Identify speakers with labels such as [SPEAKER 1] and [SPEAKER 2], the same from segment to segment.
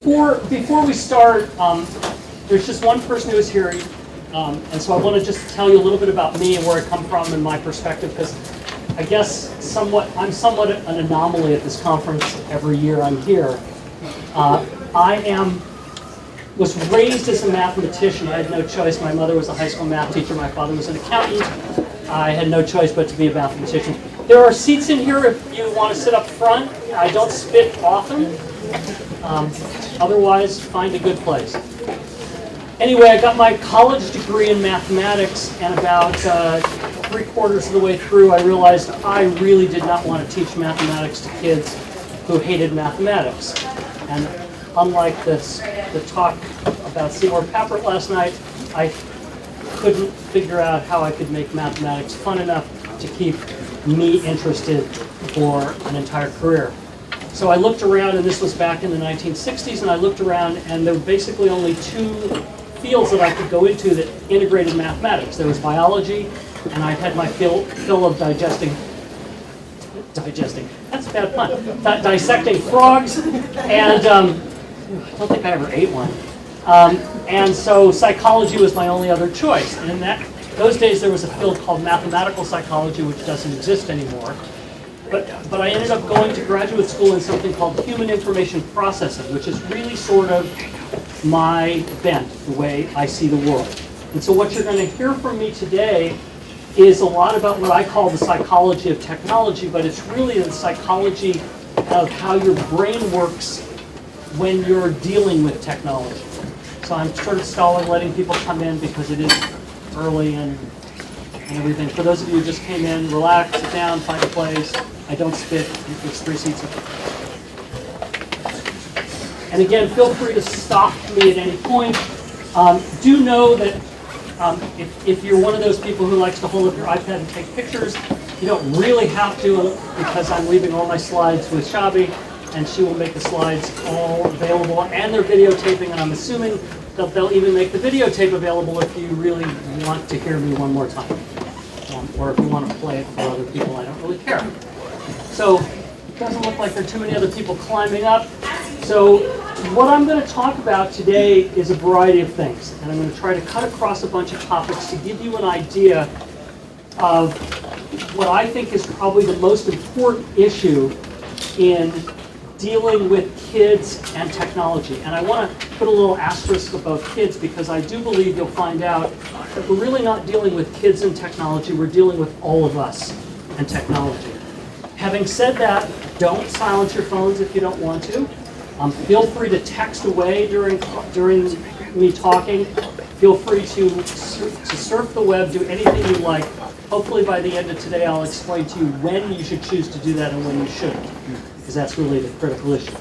[SPEAKER 1] Before we start, there's just one person who is here, and so I want to just tell you a little bit about me and where I come from and my perspective, because I guess I'm somewhat an anomaly at this conference. Every year I'm here. Was raised as a mathematician. I had no choice. My mother was a high school math teacher. My father was an accountant. I had no choice but to be a mathematician. There are seats in here if you want to sit up front. I don't spit often. Otherwise, find a good place. Anyway, I got my college degree in mathematics, and about 3/4 of the way through, I realized I really did not want to teach mathematics to kids who hated mathematics. And unlike the talk about Seymour Papert last night, I couldn't figure out how I could make mathematics fun enough to keep me interested for an entire career. So I looked around, and this was back in the 1960s, and I looked around, and there were basically only two fields that I could go into that integrated mathematics. There was biology, and I had my fill of dissecting, that's a bad pun, dissecting frogs, and I don't think I ever ate one. And so psychology was my only other choice. And in those days there was a field called mathematical psychology, which doesn't exist anymore. But I ended up going to graduate school in something called human information processing, which is really sort of my bent, the way I see the world. And so what you're going to hear from me today is a lot about what I call the psychology of technology, but it's really the psychology of how your brain works when you're dealing with technology. So I'm sort of stalling, letting people come in because it is early and everything. For those of you who just came in, relax, sit down, find a place. I don't spit. There's 3 seats. And again, feel free to stop me at any point. Do know that if you're one of those people who likes to hold up your iPad and take pictures, you don't really have to, because I'm leaving all my slides with Shabi, and she will make the slides all available, and they're videotaping, and I'm assuming that they'll even make the videotape available if you really want to hear me one more time. Or if you want to play it for other people, I don't really care. So it doesn't look like there are too many other people climbing up. So what I'm going to talk about today is a variety of things, and I'm going to try to cut across a bunch of topics to give you an idea of what I think is probably the most important issue in dealing with kids and technology. And I want to put a little asterisk about kids, because I do believe you'll find out that we're really not dealing with kids and technology, we're dealing with all of us and technology. Having said that, don't silence your phones if you don't want to. Feel free to text away during me talking. Feel free to surf the web, do anything you like. Hopefully by the end of today I'll explain to you when you should choose to do that and when you shouldn't, because that's really the critical issue.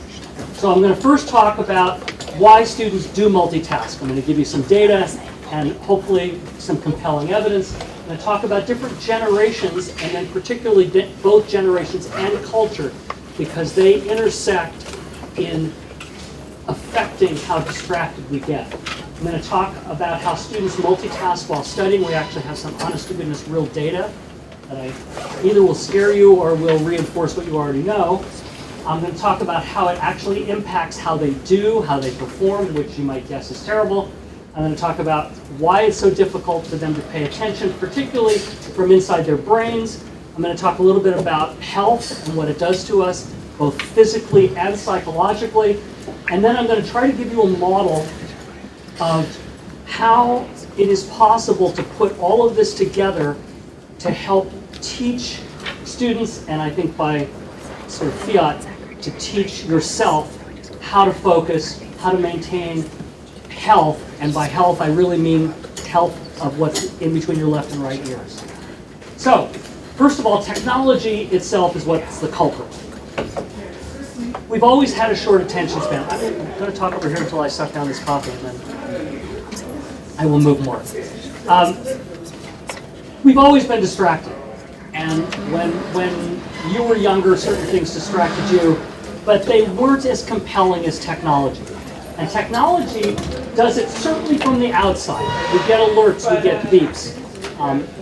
[SPEAKER 1] So I'm going to first talk about why students do multitask. I'm going to give you some data and hopefully some compelling evidence. I'm going to talk about different generations, and then particularly both generations and culture, because they intersect in affecting how distracted we get. I'm going to talk about how students multitask while studying. We actually have some honest-to-goodness real data that either will scare you or will reinforce what you already know. I'm going to talk about how it actually impacts how they do, how they perform, which you might guess is terrible. I'm going to talk about why it's so difficult for them to pay attention, particularly from inside their brains. I'm going to talk a little bit about health and what it does to us, both physically and psychologically. And then I'm going to try to give you a model of how it is possible to put all of this together to help teach students, and I think by sort of fiat, to teach yourself how to focus, how to maintain health, and by health I really mean health of what's in between your left and right ears. So, first of all, technology itself is what's the culprit. We've always had a short attention span. I'm going to talk over here until I suck down this coffee, and then I will move more. We've always been distracted, and when you were younger, certain things distracted you, but they weren't as compelling as technology. And technology does it certainly from the outside. We get alerts, we get beeps.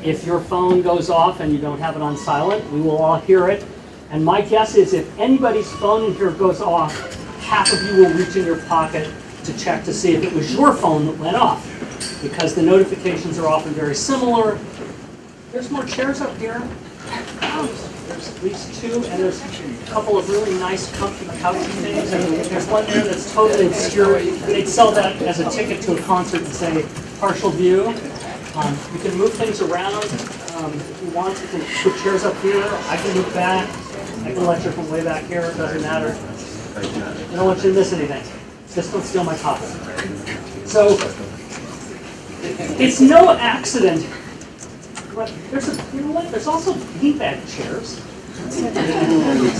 [SPEAKER 1] If your phone goes off and you don't have it on silent, we will all hear it. And my guess is if anybody's phone in here goes off, half of you will reach in your pocket to check to see if it was your phone that went off, because the notifications are often very similar. There's more chairs up here. There's at least two, and there's a couple of really nice comfy couchy things. And there's one there that's totally obscure. They'd sell that as a ticket to a concert and say partial view. You can move things around if you want. You can put chairs up here. I can move back. I can lecture from way back here. It doesn't matter. I don't want you to miss anything. Just don't steal my coffee. So it's no accident. But you know what? There's also beanbag chairs.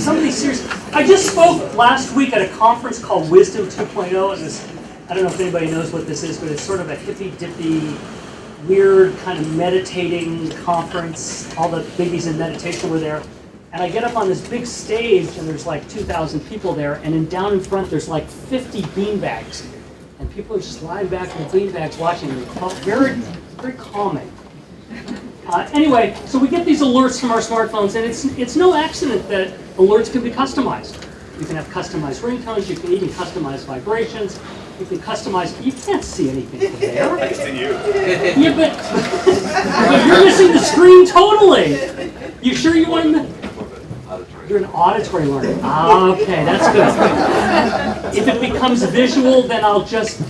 [SPEAKER 1] Somebody serious. I just spoke last week at a conference called Wisdom 2.0, and this, I don't know if anybody knows what this is, but it's sort of a hippy-dippy, weird kind of meditating conference. All the biggies in meditation were there. And I get up on this big stage, and there's like 2,000 people there, and down in front there's like 50 beanbags. And people are just lying back in the beanbags watching me. Very, very calming. Anyway, so we get these alerts from our smartphones, and it's no accident that alerts can be customized. You can have customized ringtones, you can even customize vibrations, you can customize, you can't see anything from there.
[SPEAKER 2] I see you.
[SPEAKER 1] Yeah, but you're missing the screen totally. You sure you want to? You're an auditory learner. Okay, that's good. If it becomes visual, then I'll just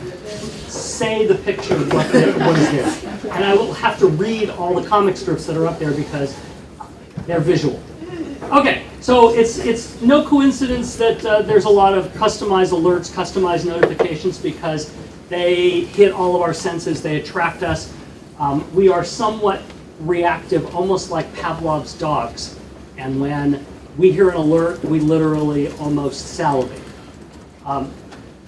[SPEAKER 1] say the picture of what is there. And I will have to read all the comic strips that are up there because they're visual. Okay, so it's no coincidence that there's a lot of customized alerts, customized notifications, because they hit all of our senses, they attract us. We are somewhat reactive, almost like Pavlov's dogs. And when we hear an alert, we literally almost salivate.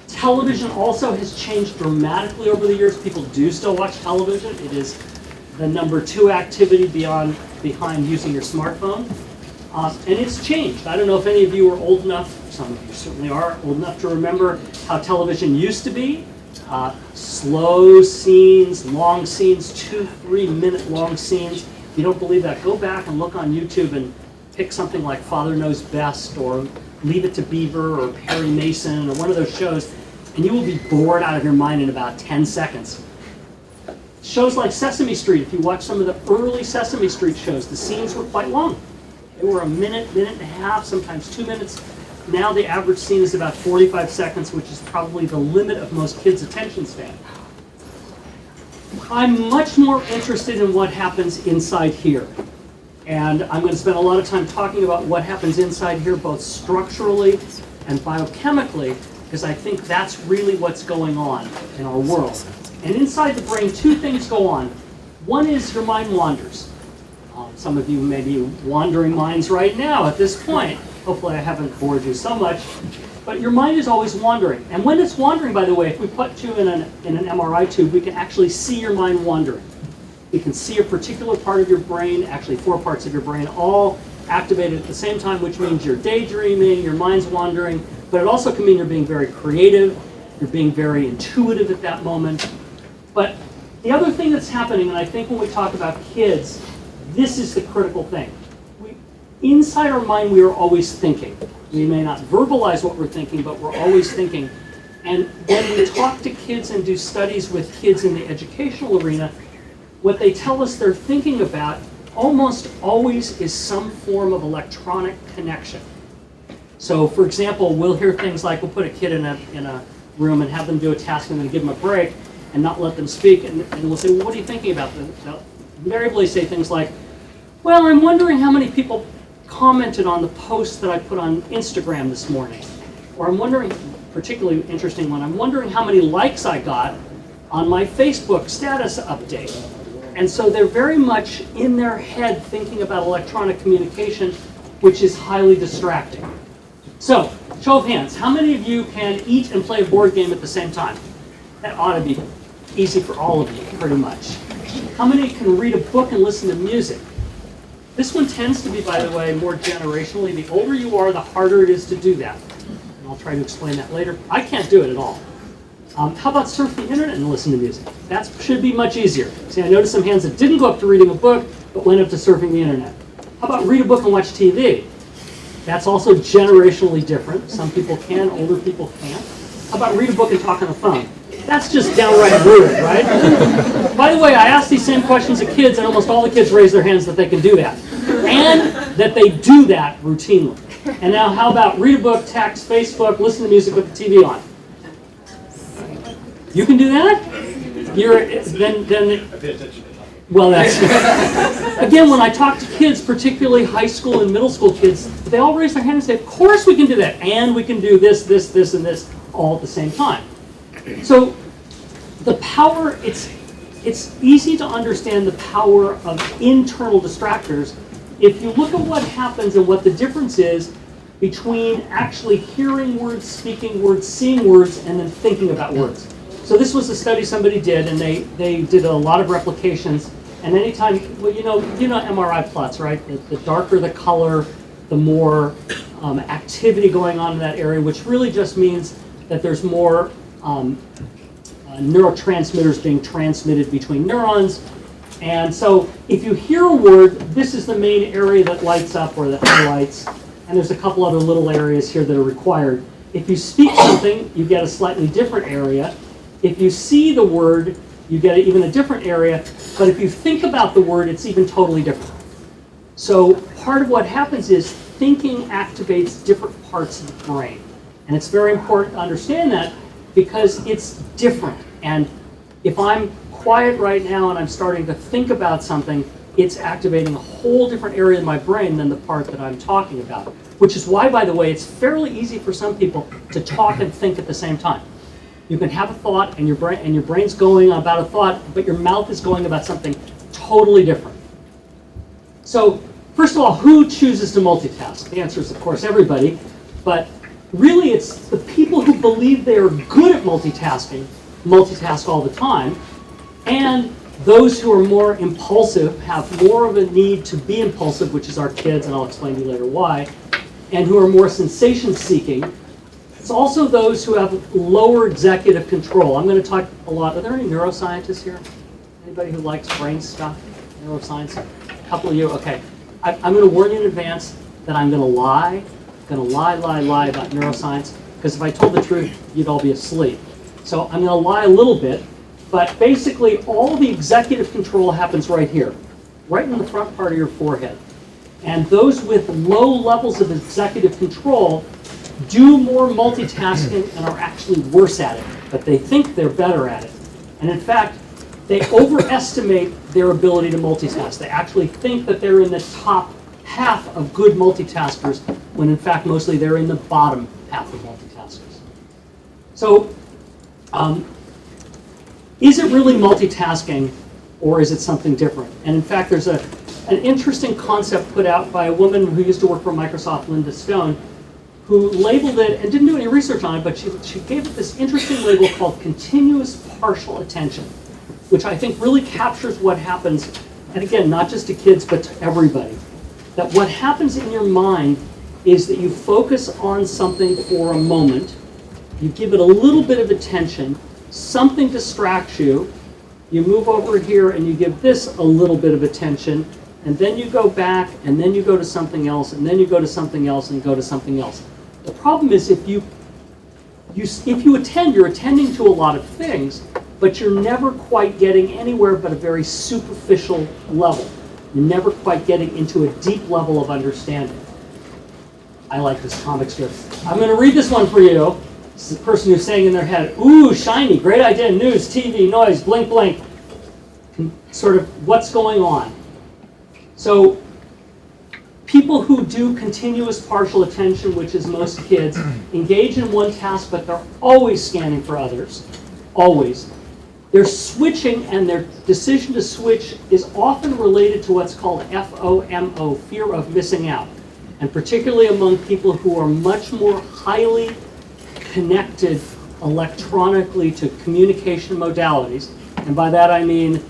[SPEAKER 1] Television also has changed dramatically over the years. People do still watch television. It is the number 2 activity behind using your smartphone. And it's changed. I don't know if any of you are old enough, some of you certainly are, old enough to remember how television used to be. Slow scenes, long scenes, 2-3 minute long scenes. If you don't believe that, go back and look on YouTube and pick something like Father Knows Best or Leave It to Beaver or Perry Mason or one of those shows, and you will be bored out of your mind in about 10 seconds. Shows like Sesame Street, if you watch some of the early Sesame Street shows, the scenes were quite long. They were a minute, minute and a half, sometimes 2 minutes. Now the average scene is about 45 seconds, which is probably the limit of most kids' attention span. I'm much more interested in what happens inside here. And I'm going to spend a lot of time talking about what happens inside here, both structurally and biochemically, because I think that's really what's going on in our world. And inside the brain, 2 things go on. One is your mind wanders. Some of you may be wandering minds right now at this point. Hopefully I haven't bored you so much. But your mind is always wandering. And when it's wandering, by the way, if we put you in an MRI tube, we can actually see your mind wandering. We can see a particular part of your brain, actually 4 parts of your brain, all activated at the same time, which means you're daydreaming, your mind's wandering, but it also can mean you're being very creative, you're being very intuitive at that moment. But the other thing that's happening, and I think when we talk about kids, this is the critical thing. Inside our mind, we are always thinking. We may not verbalize what we're thinking, but we're always thinking. And when we talk to kids and do studies with kids in the educational arena, what they tell us they're thinking about almost always is some form of electronic connection. So, for example, we'll hear things like, we'll put a kid in a room and have them do a task and then give them a break and not let them speak, and we'll say, well, what are you thinking about? They'll invariably say things like, well, I'm wondering how many people commented on the post that I put on Instagram this morning. Or I'm wondering, particularly interesting one, I'm wondering how many likes I got on my Facebook status update. And so they're very much in their head thinking about electronic communication, which is highly distracting. So, show of hands, how many of you can eat and play a board game at the same time? That ought to be easy for all of you, pretty much. How many can read a book and listen to music? This one tends to be, by the way, more generationally. The older you are, the harder it is to do that. And I'll try to explain that later. I can't do it at all. How about surf the internet and listen to music? That should be much easier. See, I noticed some hands that didn't go up to reading a book, but went up to surfing the internet. How about read a book and watch TV? That's also generationally different. Some people can, older people can't. How about read a book and talk on the phone? That's just downright rude, right? By the way, I ask these same questions of kids, and almost all the kids raise their hands that they can do that. And that they do that routinely. And now how about read a book, text, Facebook, listen to music with the TV on? You can do that? Well, that's again, when I talk to kids, particularly high school and middle school kids, they all raise their hand and say, of course we can do that, and we can do this, this, this, and this all at the same time. So the power, it's easy to understand the power of internal distractors if you look at what happens and what the difference is between actually hearing words, speaking words, seeing words, and then thinking about words. So this was a study somebody did, and they did a lot of replications. And anytime, well, you know MRI plots, right? The darker the color, the more activity going on in that area, which really just means that there's more neurotransmitters being transmitted between neurons. And so if you hear a word, this is the main area that lights up or that highlights. And there's a couple other little areas here that are required. If you speak something, you get a slightly different area. If you see the word, you get even a different area. But if you think about the word, it's even totally different. So part of what happens is thinking activates different parts of the brain. And it's very important to understand that because it's different. And if I'm quiet right now and I'm starting to think about something, it's activating a whole different area in my brain than the part that I'm talking about. Which is why, by the way, it's fairly easy for some people to talk and think at the same time. You can have a thought and your brain's going about a thought, but your mouth is going about something totally different. So, first of all, who chooses to multitask? The answer is, of course, everybody. But really, it's the people who believe they are good at multitasking, multitask all the time. And those who are more impulsive have more of a need to be impulsive, which is our kids, and I'll explain to you later why. And who are more sensation-seeking. It's also those who have lower executive control. I'm going to talk a lot. Are there any neuroscientists here? Anybody who likes brain stuff? Neuroscience? A couple of you? Okay. I'm going to warn you in advance that I'm going to lie. I'm going to lie about neuroscience. Because if I told the truth, you'd all be asleep. So I'm going to lie a little bit. But basically, all the executive control happens right here. Right in the front part of your forehead. And those with low levels of executive control do more multitasking and are actually worse at it, but they think they're better at it. And in fact, they overestimate their ability to multitask. They actually think that they're in the top half of good multitaskers, when in fact, mostly they're in the bottom half of multitaskers. So, is it really multitasking, or is it something different? And in fact, there's an interesting concept put out by a woman who used to work for Microsoft, Linda Stone, who labeled it, and didn't do any research on it, but she gave it this interesting label called continuous partial attention, which I think really captures what happens, and again, not just to kids, but to everybody. That what happens in your mind is that you focus on something for a moment, you give it a little bit of attention, something distracts you, you move over here and you give this a little bit of attention, and then you go back, and then you go to something else, and then you go to something else, and go to something else. The problem is if you attend, you're attending to a lot of things, but you're never quite getting anywhere but a very superficial level. You're never quite getting into a deep level of understanding. I like this comic strip. I'm going to read this one for you. This is the person who's saying in their head, ooh, shiny, great idea, news, TV, noise, blink, blink. Sort of what's going on. So people who do continuous partial attention, which is most kids, engage in one task, but they're always scanning for others. Always. They're switching, and their decision to switch is often related to what's called FOMO, fear of missing out. And particularly among people who are much more highly connected electronically to communication modalities. And by that I mean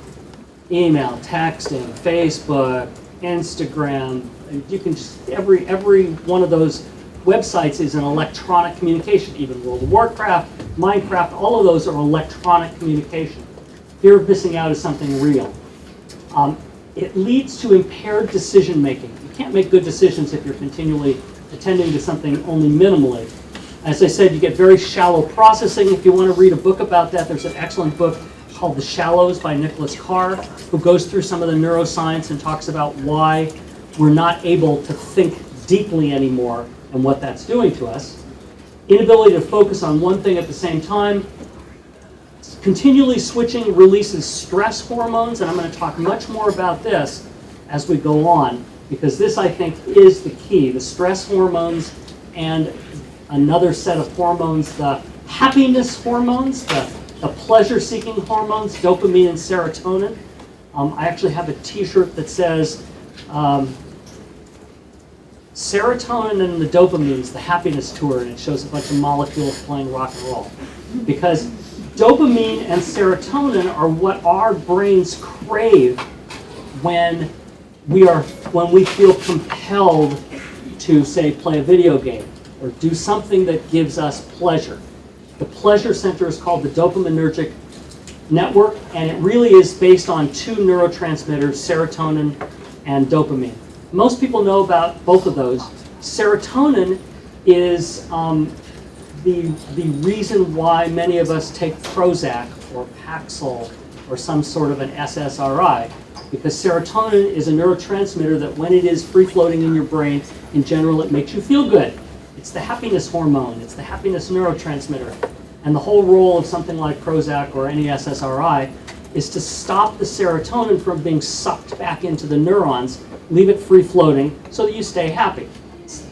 [SPEAKER 1] email, texting, Facebook, Instagram. You can just, every one of those websites is an electronic communication. Even World of Warcraft, Minecraft, all of those are electronic communication. Fear of missing out is something real. It leads to impaired decision making. You can't make good decisions if you're continually attending to something only minimally. As I said, you get very shallow processing. If you want to read a book about that, there's an excellent book called The Shallows by Nicholas Carr, who goes through some of the neuroscience and talks about why we're not able to think deeply anymore and what that's doing to us. Inability to focus on one thing at the same time. Continually switching releases stress hormones, and I'm going to talk much more about this as we go on, because this, I think, is the key. The stress hormones and another set of hormones, the happiness hormones, the pleasure-seeking hormones, dopamine and serotonin. I actually have a t-shirt that says serotonin and the dopamines, the happiness tour, and it shows a bunch of molecules playing rock and roll. Because dopamine and serotonin are what our brains crave when we feel compelled to, say, play a video game or do something that gives us pleasure. The pleasure center is called the dopaminergic network, and it really is based on two neurotransmitters, serotonin and dopamine. Most people know about both of those. Serotonin is the reason why many of us take Prozac or Paxil or some sort of an SSRI, because serotonin is a neurotransmitter that when it is free-floating in your brain, in general, it makes you feel good. It's the happiness hormone. It's the happiness neurotransmitter. And the whole role of something like Prozac or any SSRI is to stop the serotonin from being sucked back into the neurons, leave it free-floating so that you stay happy.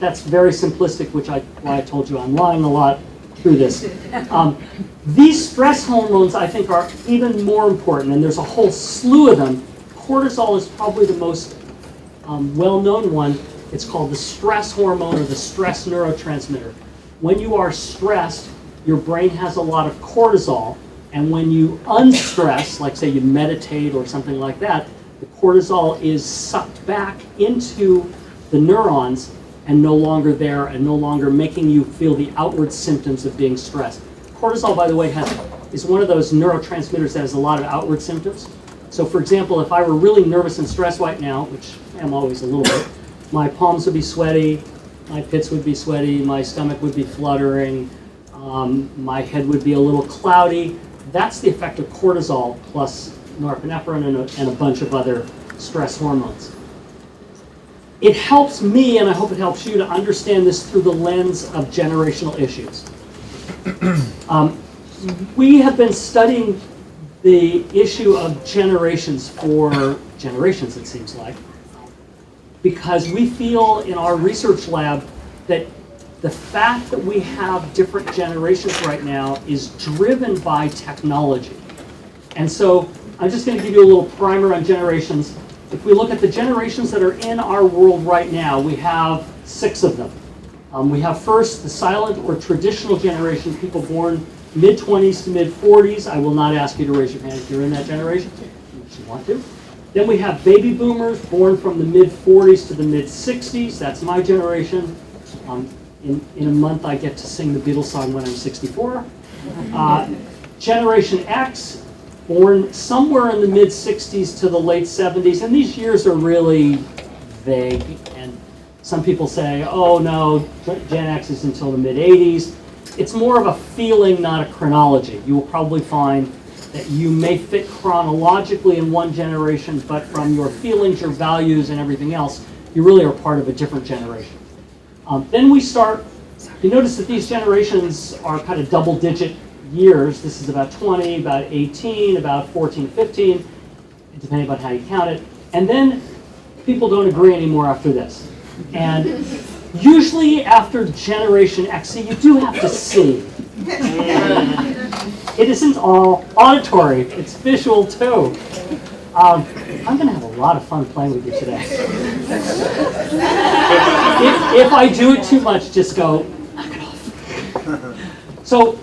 [SPEAKER 1] That's very simplistic, why I told you I'm lying a lot through this. These stress hormones, I think, are even more important, and there's a whole slew of them. Cortisol is probably the most well-known one. It's called the stress hormone or the stress neurotransmitter. When you are stressed, your brain has a lot of cortisol, and when you unstress, like say you meditate or something like that, the cortisol is sucked back into the neurons and no longer there and no longer making you feel the outward symptoms of being stressed. Cortisol, by the way, is one of those neurotransmitters that has a lot of outward symptoms. So for example, if I were really nervous and stressed right now, which I'm always a little bit, my palms would be sweaty, my pits would be sweaty, my stomach would be fluttering, my head would be a little cloudy. That's the effect of cortisol plus norepinephrine and a bunch of other stress hormones. It helps me, and I hope it helps you, to understand this through the lens of generational issues. We have been studying the issue of generations for generations, it seems like, because we feel in our research lab that the fact that we have different generations right now is driven by technology. And so I'm just going to give you a little primer on generations. If we look at the generations that are in our world right now, we have 6 of them. We have first the silent or traditional generation, people born mid-20s to mid-40s. I will not ask you to raise your hand if you're in that generation, unless you want to. Then we have baby boomers born from the mid-40s to the mid-60s. That's my generation. In a month, I get to sing the Beatles song when I'm 64. Generation X, born somewhere in the mid-60s to the late 70s. And these years are really vague. And some people say, oh, no, Gen X is until the mid-80s. It's more of a feeling, not a chronology. You will probably find that you may fit chronologically in one generation, but from your feelings, your values, and everything else, you really are part of a different generation. Then we start, you notice that these generations are kind of double-digit years. This is about 20, about 18, about 14, 15, depending on how you count it. And then people don't agree anymore after this. And usually after Generation X, see, you do have to see. It isn't all auditory, it's visual too. I'm going to have a lot of fun playing with you today. If I do it too much, just go, knock it off. So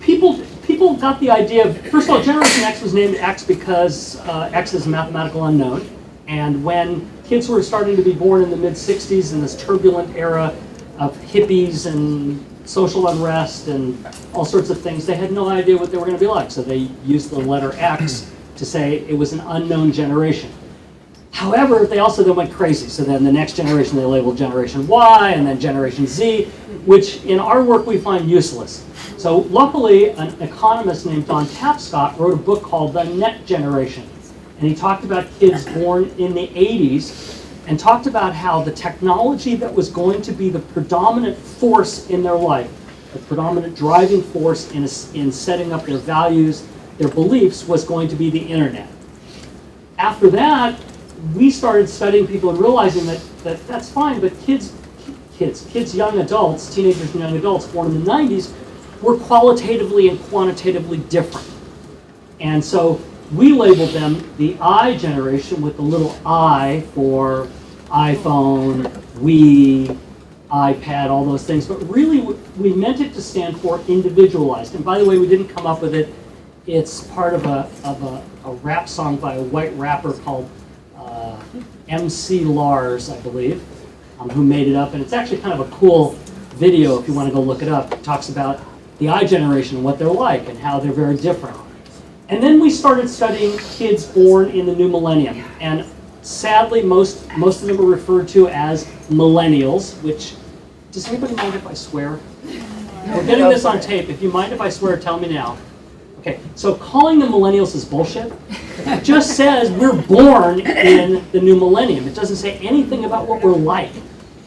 [SPEAKER 1] people got the idea of, first of all, Generation X was named X because X is a mathematical unknown. And when kids were starting to be born in the mid-60s in this turbulent era of hippies and social unrest and all sorts of things, they had no idea what they were going to be like. So they used the letter X to say it was an unknown generation. However, they also then went crazy. So then the next generation they labeled Generation Y and then Generation Z, which in our work we find useless. So luckily, an economist named Don Tapscott wrote a book called The Net Generation. And he talked about kids born in the 80s and talked about how the technology that was going to be the predominant force in their life, the predominant driving force in setting up their values, their beliefs, was going to be the internet. After that, we started studying people and realizing that that's fine, but kids, young adults, teenagers and young adults born in the 90s were qualitatively and quantitatively different. And so we labeled them the I generation with the little I for iPhone, Wii, iPad, all those things. But really, we meant it to stand for individualized. And by the way, we didn't come up with it. It's part of a rap song by a white rapper called MC Lars, I believe, who made it up. And it's actually kind of a cool video if you want to go look it up. It talks about the I generation and what they're like and how they're very different. And then we started studying kids born in the new millennium. And sadly, most of them are referred to as millennials, which, does anybody mind if I swear? We're getting this on tape. If you mind if I swear, tell me now. Okay, so calling them millennials is bullshit. It just says we're born in the new millennium. It doesn't say anything about what we're like.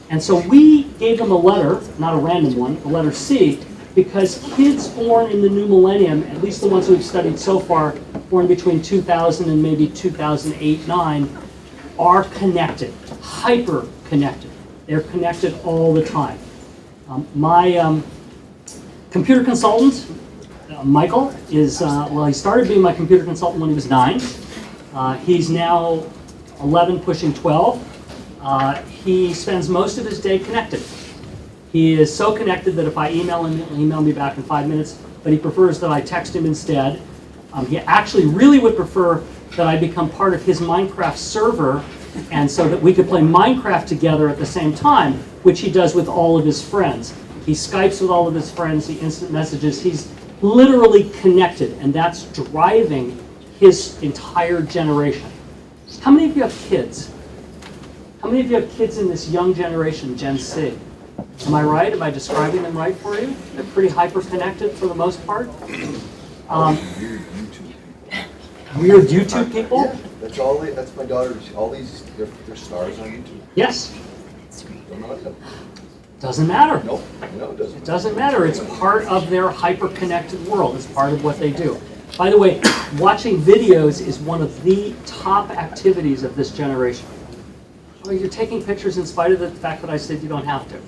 [SPEAKER 1] And so we gave them a letter, not a random one, the letter C, because kids born in the new millennium, at least the ones we've studied so far, born between 2000 and maybe 2008-9, are connected, hyper connected. They're connected all the time. My computer consultant, Michael, is, he started being my computer consultant when he was 9. He's now 11, pushing 12. He spends most of his day connected. He is so connected that if I email him, he'll email me back in 5 minutes, but he prefers that I text him instead. He actually really would prefer that I become part of his Minecraft server, and so that we could play Minecraft together at the same time, which he does with all of his friends. He Skypes with all of his friends, he instant messages. He's literally connected, and that's driving his entire generation. How many of you have kids? How many of you have kids in this young generation, Gen Z? Am I right? Am I describing them right for you? They're pretty hyper-connected for the most part. Weird YouTube people?
[SPEAKER 2] Yeah, that's my daughter. All these, they're stars on YouTube.
[SPEAKER 1] Yes.
[SPEAKER 2] Don't know them.
[SPEAKER 1] Doesn't matter.
[SPEAKER 2] Nope. No, it doesn't.
[SPEAKER 1] It doesn't matter. It's part of their hyper-connected world. It's part of what they do. By the way, watching videos is one of the top activities of this generation. Oh, you're taking pictures in spite of the fact that I said you don't have to.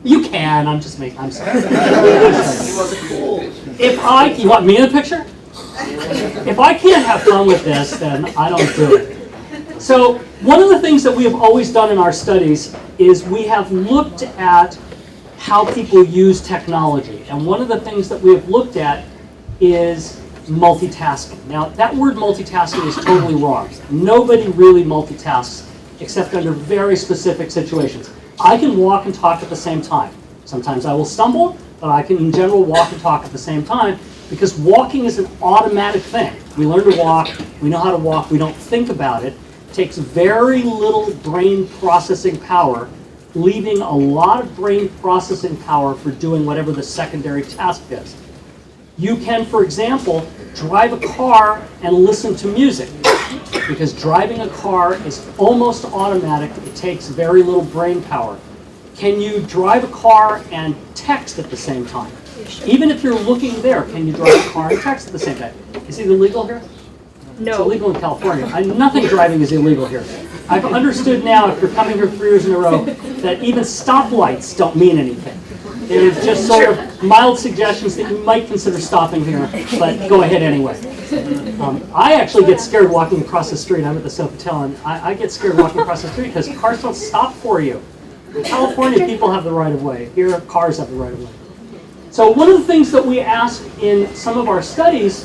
[SPEAKER 1] You can. I'm just making. I'm sorry. You want me in the picture? If I can't have fun with this, then I don't do it. So one of the things that we have always done in our studies is we have looked at how people use technology. And one of the things that we have looked at is multitasking. Now, that word multitasking is totally wrong. Nobody really multitasks except under very specific situations. I can walk and talk at the same time. Sometimes I will stumble, but I can in general walk and talk at the same time because walking is an automatic thing. We learn to walk, we know how to walk, we don't think about it. It takes very little brain processing power, leaving a lot of brain processing power for doing whatever the secondary task is. You can, for example, drive a car and listen to music, because driving a car is almost automatic. It takes very little brain power. Can you drive a car and text at the same time? Even if you're looking there, can you drive a car and text at the same time? Is it illegal here?
[SPEAKER 3] No.
[SPEAKER 1] It's illegal in California. Nothing driving is illegal here. I've understood now, after coming here 3 years in a row, that even stoplights don't mean anything. They're just sort of mild suggestions that you might consider stopping here, but go ahead anyway. I actually get scared walking across the street. I'm at the Sofitel, and I get scared walking across the street because cars don't stop for you. In California, people have the right of way. Here, cars have the right of way. So one of the things that we ask in some of our studies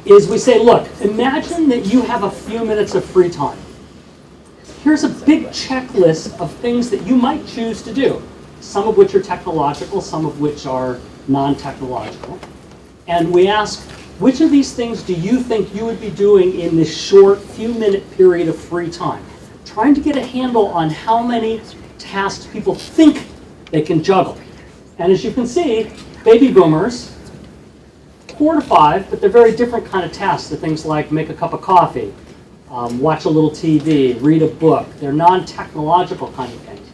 [SPEAKER 1] is we say, look, imagine that you have a few minutes of free time. Here's a big checklist of things that you might choose to do, some of which are technological, some of which are non-technological. And we ask, which of these things do you think you would be doing in this short few-minute period of free time? Trying to get a handle on how many tasks people think they can juggle. And as you can see, baby boomers, 4 to 5, but they're very different kind of tasks. They're things like make a cup of coffee, watch a little TV, read a book. They're non-technological kind of things.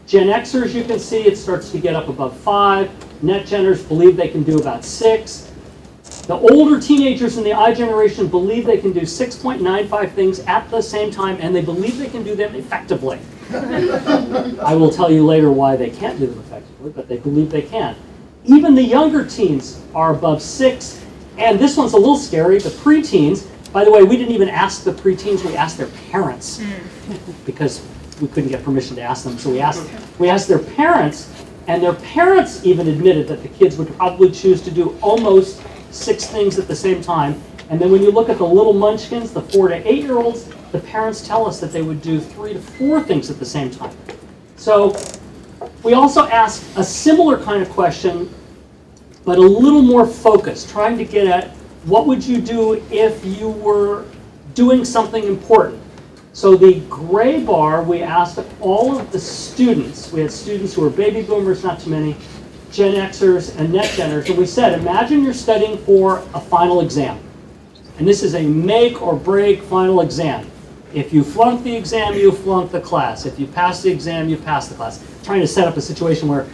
[SPEAKER 1] Gen Xers, you can see, it starts to get up above 5. Net Geners believe they can do about 6. The older teenagers in the I generation believe they can do 6.95 things at the same time, and they believe they can do them effectively. I will tell you later why they can't do them effectively, but they believe they can. Even the younger teens are above 6, and this one's a little scary, the preteens. By the way, we didn't even ask the preteens, we asked their parents, because we couldn't get permission to ask them, so we asked their parents, and their parents even admitted that the kids would probably choose to do almost 6 things at the same time. And then when you look at the little munchkins, the 4 to 8-year-olds, the parents tell us that they would do 3 to 4 things at the same time. So we also ask a similar kind of question, but a little more focused, trying to get at what would you do if you were doing something important. So the gray bar, we asked all of the students. We had students who were baby boomers, not too many, Gen Xers and Net Geners, and we said, imagine you're studying for a final exam. And this is a make or break final exam. If you flunk the exam, you flunk the class. If you pass the exam, you pass the class. Trying to set up a situation where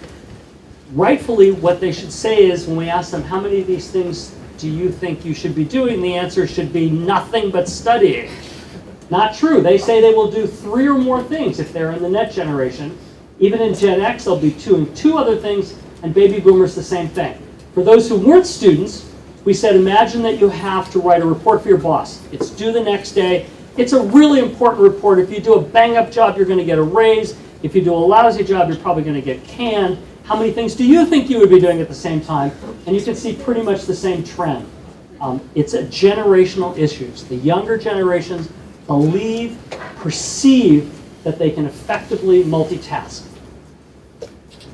[SPEAKER 1] rightfully what they should say is, when we ask them, how many of these things do you think you should be doing? The answer should be nothing but studying. Not true. They say they will do 3 or more things if they're in the Net generation. Even in Gen X, they'll be doing 2 other things, and baby boomers the same thing. For those who weren't students, we said, imagine that you have to write a report for your boss. It's due the next day. It's a really important report. If you do a bang-up job, you're going to get a raise. If you do a lousy job, you're probably going to get canned. How many things do you think you would be doing at the same time? And you can see pretty much the same trend. It's a generational issues. The younger generations believe, perceive that they can effectively multitask.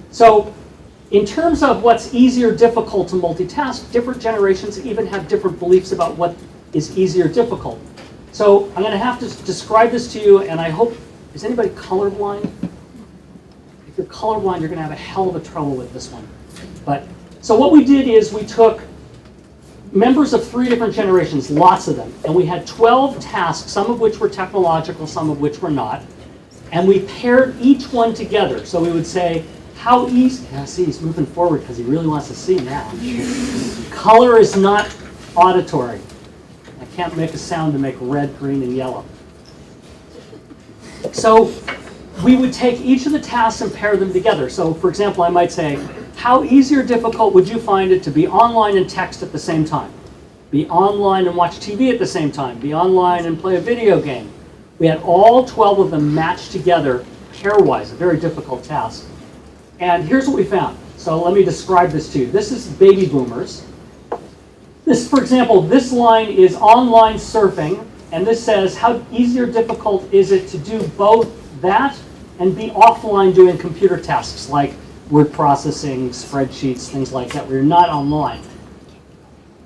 [SPEAKER 1] So in terms of what's easy or difficult to multitask, different generations even have different beliefs about what is easy or difficult. So I'm going to have to describe this to you, and I hope, is anybody colorblind? If you're colorblind, you're going to have a hell of a trouble with this one. So what we did is we took members of 3 different generations, lots of them, and we had 12 tasks, some of which were technological, some of which were not, and we paired each one together. So we would say, how easy, see, he's moving forward because he really wants to see now. Color is not auditory. I can't make a sound to make red, green, and yellow. So we would take each of the tasks and pair them together. So for example, I might say, how easy or difficult would you find it to be online and text at the same time? Be online and watch TV at the same time? Be online and play a video game? We had all 12 of them matched together pairwise, a very difficult task. And here's what we found. So let me describe this to you. This is baby boomers. This, for example, this line is online surfing, and this says, how easy or difficult is it to do both that and be offline doing computer tasks like word processing, spreadsheets, things like that, where you're not online.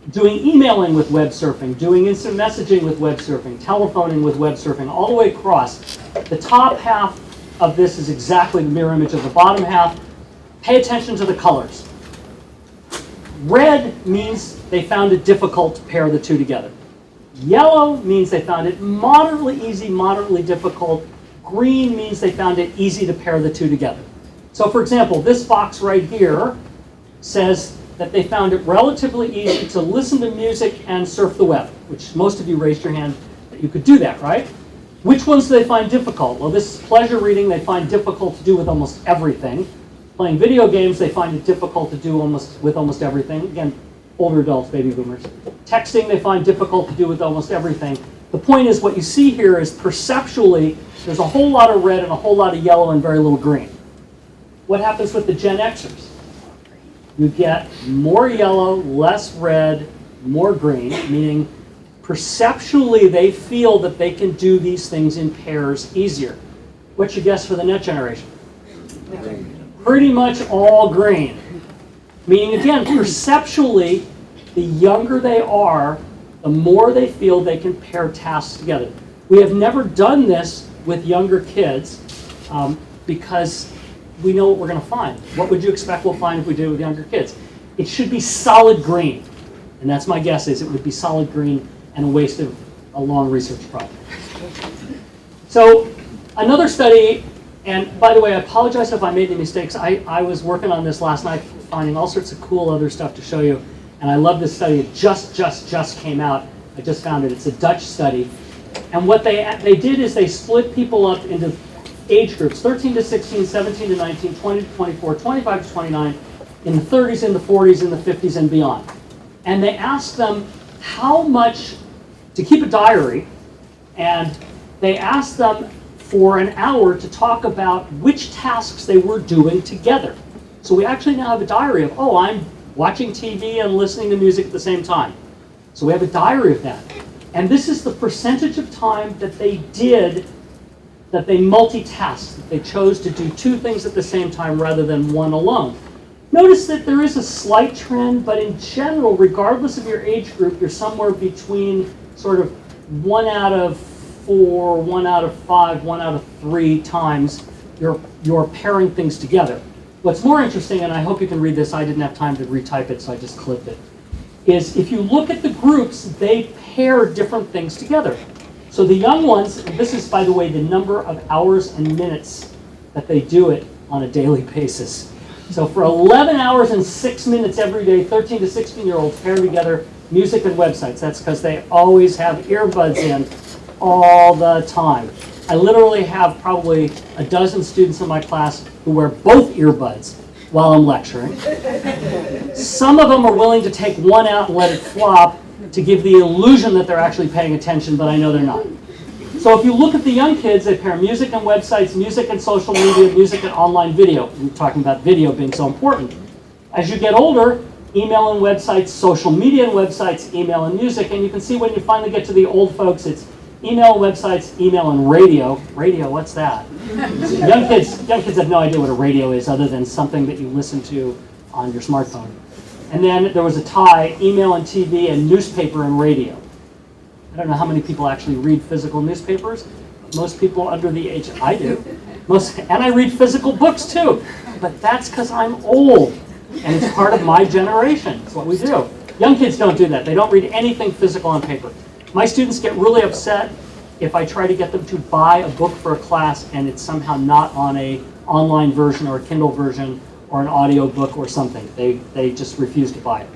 [SPEAKER 1] Doing emailing with web surfing, doing instant messaging with web surfing, telephoning with web surfing, all the way across. The top half of this is exactly the mirror image of the bottom half. Pay attention to the colors. Red means they found it difficult to pair the 2 together. Yellow means they found it moderately easy, moderately difficult. Green means they found it easy to pair the 2 together. So for example, this box right here says that they found it relatively easy to listen to music and surf the web, which most of you raised your hand that you could do that, right? Which ones do they find difficult? Well, this is pleasure reading they find difficult to do with almost everything. Playing video games they find it difficult to do with almost everything. Again, older adults, baby boomers. Texting they find difficult to do with almost everything. The point is, what you see here is perceptually there's a whole lot of red and a whole lot of yellow and very little green. What happens with the Gen Xers? You get more yellow, less red, more green, meaning perceptually they feel that they can do these things in pairs easier. What's your guess for the Net generation? Pretty much all green. Meaning, again, perceptually, the younger they are, the more they feel they can pair tasks together. We have never done this with younger kids because we know what we're going to find. What would you expect we'll find if we did it with younger kids? It should be solid green. And that's my guess is it would be solid green and a waste of a long research project. So another study, and by the way, I apologize if I made any mistakes. I was working on this last night, finding all sorts of cool other stuff to show you. And I love this study. It just came out. I just found it. It's a Dutch study. And what they did is they split people up into age groups, 13 to 16, 17 to 19, 20 to 24, 25 to 29, in the 30s, in the 40s, in the 50s, and beyond. And they asked them how much to keep a diary, and they asked them for an hour to talk about which tasks they were doing together. So we actually now have a diary of, oh, I'm watching TV and listening to music at the same time. So we have a diary of that. And this is the percentage of time that they did, that they multitasked, that they chose to do two things at the same time rather than one alone. Notice that there is a slight trend, but in general, regardless of your age group, you're somewhere between sort of 1 out of 4, 1 out of 5, 1 out of 3 times you're pairing things together. What's more interesting, and I hope you can read this, I didn't have time to retype it, so I just clipped it, is if you look at the groups, they pair different things together. So the young ones, and this is, by the way, the number of hours and minutes that they do it on a daily basis. So for 11 hours and 6 minutes every day, 13 to 16-year-olds pair together music and websites. That's because they always have earbuds in all the time. I literally have probably a dozen students in my class who wear both earbuds while I'm lecturing. Some of them are willing to take one out and let it flop to give the illusion that they're actually paying attention, but I know they're not. So if you look at the young kids, they pair music and websites, music and social media, music and online video. We're talking about video being so important. As you get older, email and websites, social media and websites, email and music, and you can see when you finally get to the old folks, it's email, websites, email, and radio. Radio, what's that? Young kids have no idea what a radio is other than something that you listen to on your smartphone. And then there was a tie, email and TV and newspaper and radio. I don't know how many people actually read physical newspapers. Most people under the age, I do. And I read physical books too. But that's because I'm old. And it's part of my generation. It's what we do. Young kids don't do that. They don't read anything physical on paper. My students get really upset if I try to get them to buy a book for a class and it's somehow not on an online version or a Kindle version or an audio book or something. They just refuse to buy it.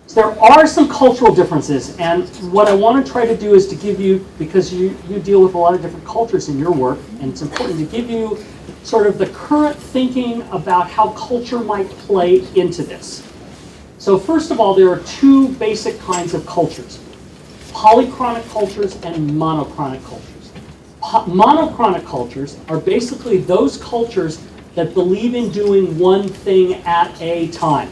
[SPEAKER 1] So there are some cultural differences, and what I want to try to do is to give you, because you deal with a lot of different cultures in your work, and it's important to give you sort of the current thinking about how culture might play into this. So first of all, there are two basic kinds of cultures: polychronic cultures and monochronic cultures. Monochronic cultures are basically those cultures that believe in doing one thing at a time.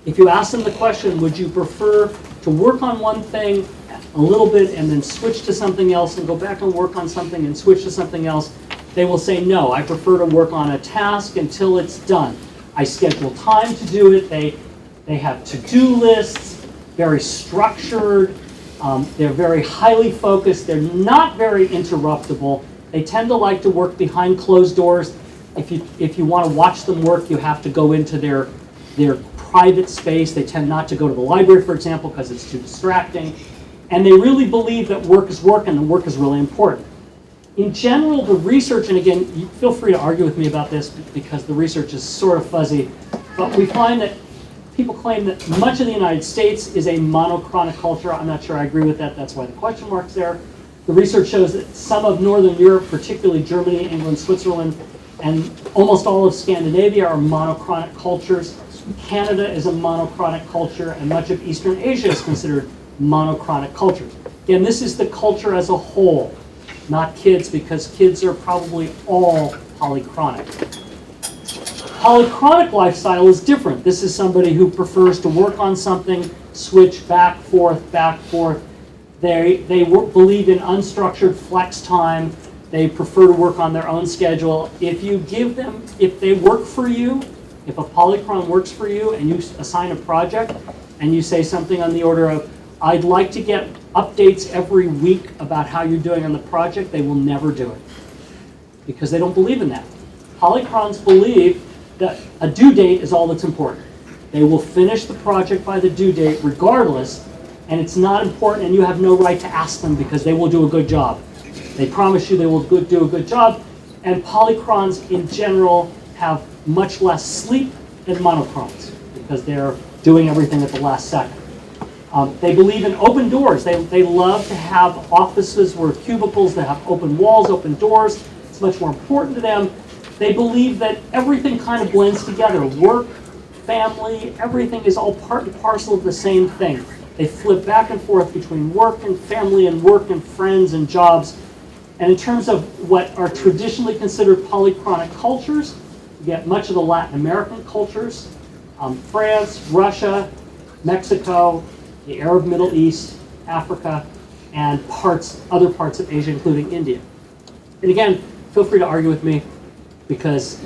[SPEAKER 1] If you ask them the question, would you prefer to work on one thing a little bit and then switch to something else and go back and work on something and switch to something else, they will say, no, I prefer to work on a task until it's done. I schedule time to do it. They have to-do lists, very structured. They're very highly focused. They're not very interruptible. They tend to like to work behind closed doors. If you want to watch them work, you have to go into their private space. They tend not to go to the library, for example, because it's too distracting. And they really believe that work is work and the work is really important. In general, the research, and again, you feel free to argue with me about this because the research is sort of fuzzy, but we find that people claim that much of the United States is a monochronic culture. I'm not sure I agree with that. That's why the question mark's there. The research shows that some of Northern Europe, particularly Germany, England, Switzerland, and almost all of Scandinavia are monochronic cultures. Canada is a monochronic culture, and much of Eastern Asia is considered monochronic cultures. Again, this is the culture as a whole, not kids, because kids are probably all polychronic. Polychronic lifestyle is different. This is somebody who prefers to work on something, switch back, forth, back, forth. They believe in unstructured flex time. They prefer to work on their own schedule. If they work for you, If a polychron works for you and you assign a project and you say something on the order of, I'd like to get updates every week about how you're doing on the project, they will never do it because they don't believe in that. Polychrons believe that a due date is all that's important. They will finish the project by the due date regardless, and it's not important, and you have no right to ask them because they will do a good job. They promise you they will do a good job, and polychrons in general have much less sleep than monochrons because they're doing everything at the last second. They believe in open doors. They love to have offices where cubicles that have open walls, open doors. It's much more important to them. They believe that everything kind of blends together. Work, family, everything is all part and parcel of the same thing. They flip back and forth between work and family and work and friends and jobs. And in terms of what are traditionally considered polychronic cultures, you get much of the Latin American cultures, France, Russia, Mexico, the Arab Middle East, Africa, and other parts of Asia, including India. And again, feel free to argue with me because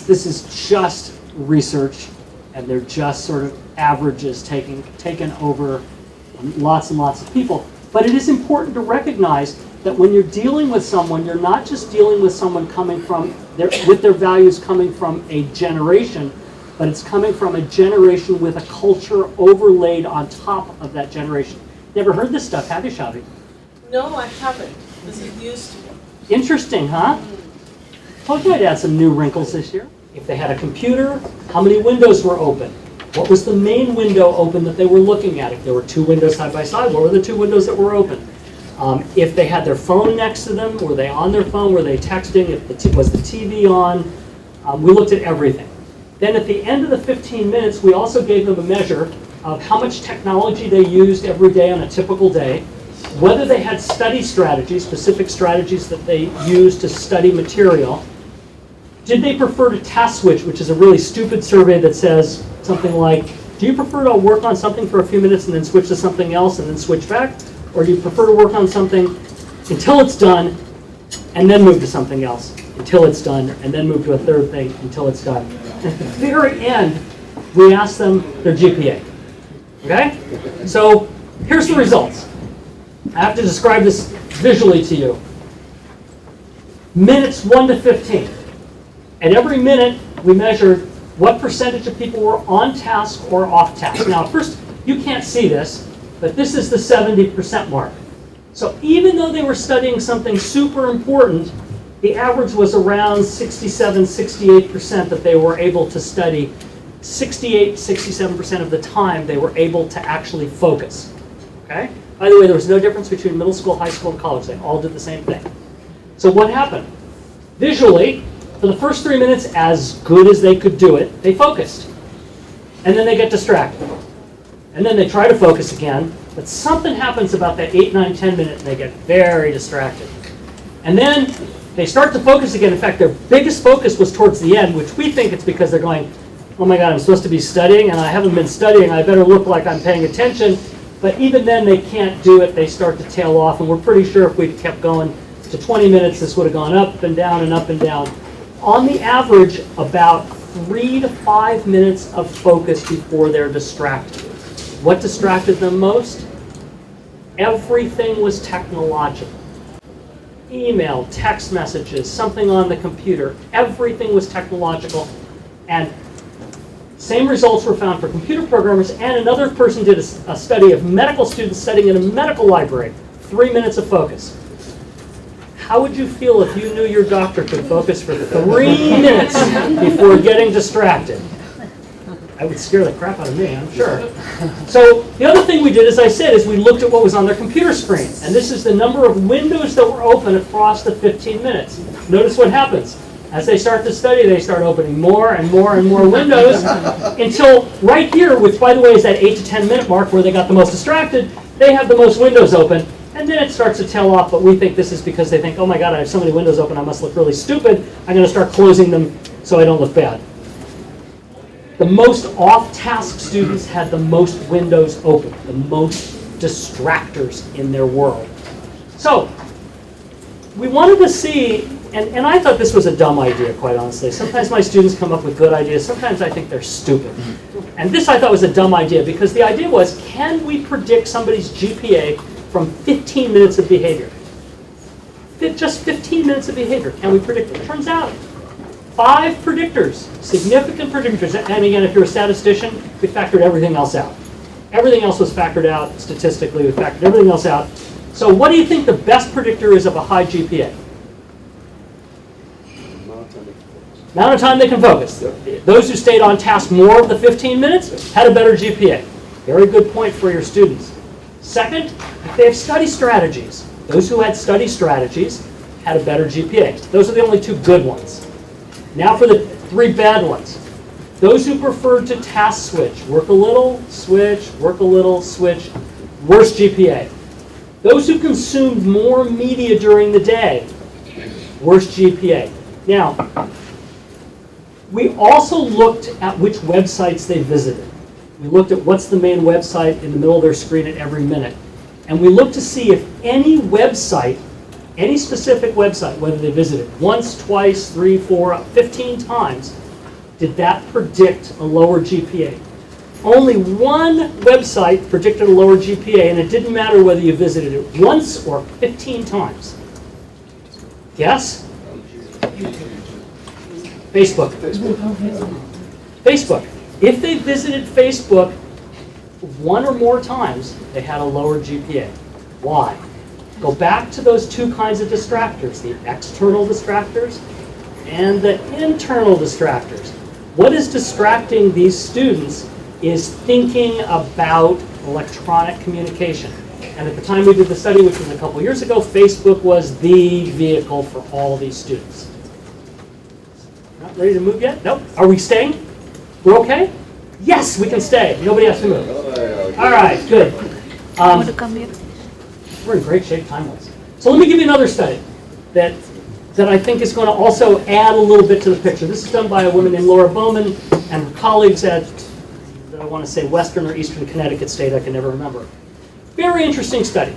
[SPEAKER 1] this is just research and they're just sort of averages taken over lots and lots of people. But it is important to recognize that when you're dealing with someone, you're not just dealing with someone coming from with their values coming from a generation, but it's coming from a generation with a culture overlaid on top of that generation. Never heard this stuff, have you, Shavi?
[SPEAKER 3] No, I haven't. This is news to me.
[SPEAKER 1] Interesting, huh? Told you I'd add some new wrinkles this year. If they had a computer, how many windows were open? What was the main window open that they were looking at? If there were two windows side by side, what were the two windows that were open? If they had their phone next to them, were they on their phone? Were they texting? Was the TV on? We looked at everything. Then at the end of the 15 minutes, we also gave them a measure of how much technology they used every day on a typical day, whether they had study strategies, specific strategies that they used to study material. Did they prefer to task switch, which is a really stupid survey that says something like, do you prefer to work on something for a few minutes and then switch to something else and then switch back? Or do you prefer to work on something until it's done and then move to something else, until it's done, and then move to a third thing until it's done? And at the very end, we ask them their GPA. Okay? So here's the results. I have to describe this visually to you. Minutes 1 to 15. At every minute, we measured what percentage of people were on task or off task. Now, first, you can't see this, but this is the 70% mark. So even though they were studying something super important, the average was around 67, 68% that they were able to study. 68, 67% of the time they were able to actually focus. Okay? By the way, there was no difference between middle school, high school, and college. They all did the same thing. So what happened? Visually, for the first 3 minutes, as good as they could do it, they focused. And then they get distracted. And then they try to focus again, but something happens about that 8, 9, 10 minute, and they get very distracted. And then they start to focus again. In fact, their biggest focus was towards the end, which we think it's because they're going, oh my God, I'm supposed to be studying, and I haven't been studying. I better look like I'm paying attention. But even then, they can't do it. They start to tail off, and we're pretty sure if we'd kept going to 20 minutes, this would have gone up and down and up and down. On the average, about 3 to 5 minutes of focus before they're distracted. What distracted them most? Everything was technological. Email, text messages, something on the computer. Everything was technological. And same results were found for computer programmers, and another person did a study of medical students studying in a medical library. 3 minutes of focus. How would you feel if you knew your doctor could focus for 3 minutes before getting distracted? That would scare the crap out of me, I'm sure. So the other thing we did, as I said, is we looked at what was on their computer screen. And this is the number of windows that were open across the 15 minutes. Notice what happens. As they start to study, they start opening more and more and more windows until right here, which by the way is that 8 to 10 minute mark where they got the most distracted, they have the most windows open. And then it starts to tail off, but we think this is because they think, oh my God, I have so many windows open, I must look really stupid. I'm going to start closing them so I don't look bad. The most off-task students had the most windows open, the most distractors in their world. So we wanted to see And I thought this was a dumb idea, quite honestly. Sometimes my students come up with good ideas. Sometimes I think they're stupid. And this I thought was a dumb idea because the idea was, can we predict somebody's GPA from 15 minutes of behavior? Just 15 minutes of behavior. Can we predict it? Turns out, 5 predictors, significant predictors. And again, if you're a statistician, we factored everything else out. Everything else was factored out statistically. We factored everything else out. So what do you think the best predictor is of a high GPA? Amount of time they can focus. Those who stayed on task more of the 15 minutes had a better GPA. Very good point for your students. Second, if they have study strategies. Those who had study strategies had a better GPA. Those are the only 2 good ones. Now for the 3 bad ones. Those who preferred to task switch, work a little, switch, work a little, switch, worse GPA. Those who consumed more media during the day, worse GPA. Now, we also looked at which websites they visited. We looked at what's the main website in the middle of their screen at every minute. And we looked to see if any website, any specific website, whether they visited once, twice, 3, 4, 15 times, did that predict a lower GPA. Only one website predicted a lower GPA, and it didn't matter whether you visited it once or 15 times. Guess? Facebook. Facebook. If they visited Facebook 1 or more times, they had a lower GPA. Why? Go back to those 2 kinds of distractors, the external distractors and the internal distractors. What is distracting these students is thinking about electronic communication. And at the time we did the study, which was a couple years ago, Facebook was the vehicle for all these students. Not ready to move yet? Nope. Are we staying? We're okay? Yes, we can stay. Nobody has to move. All right, good. We're in great shape time-wise. So let me give you another study that I think is going to also add a little bit to the picture. This is done by a woman named Laura Bowman and her colleagues at, I want to say, Western or Eastern Connecticut State. I can never remember. Very interesting study.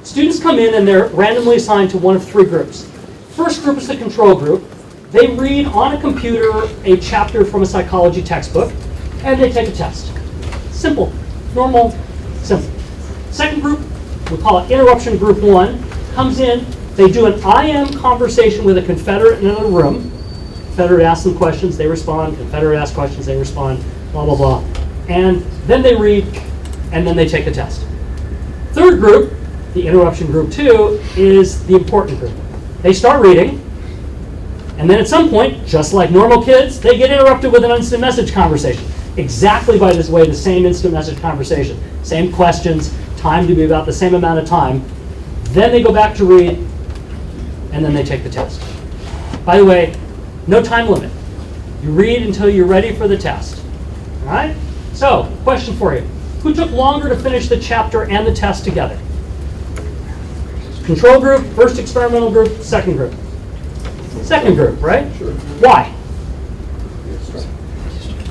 [SPEAKER 1] Students come in and they're randomly assigned to one of 3 groups. First group is the control group. They read on a computer a chapter from a psychology textbook, and they take a test. Simple, normal, simple. Second group, we call it interruption group 1, comes in, they do an IM conversation with a Confederate in another room. Confederate asks them questions, they respond. Confederate asks questions, they respond, blah, blah, blah. And then they read, and then they take a test. Third group, the interruption group 2, is the important group. They start reading, and then at some point, just like normal kids, they get interrupted with an instant message conversation. Exactly by this way, the same instant message conversation. Same questions, time to be about the same amount of time. Then they go back to read, and then they take the test. By the way, no time limit. You read until you're ready for the test. All right? So, question for you. Who took longer to finish the chapter and the test together? Control group, first experimental group, second group. Second group, right?
[SPEAKER 2] Sure.
[SPEAKER 1] Why?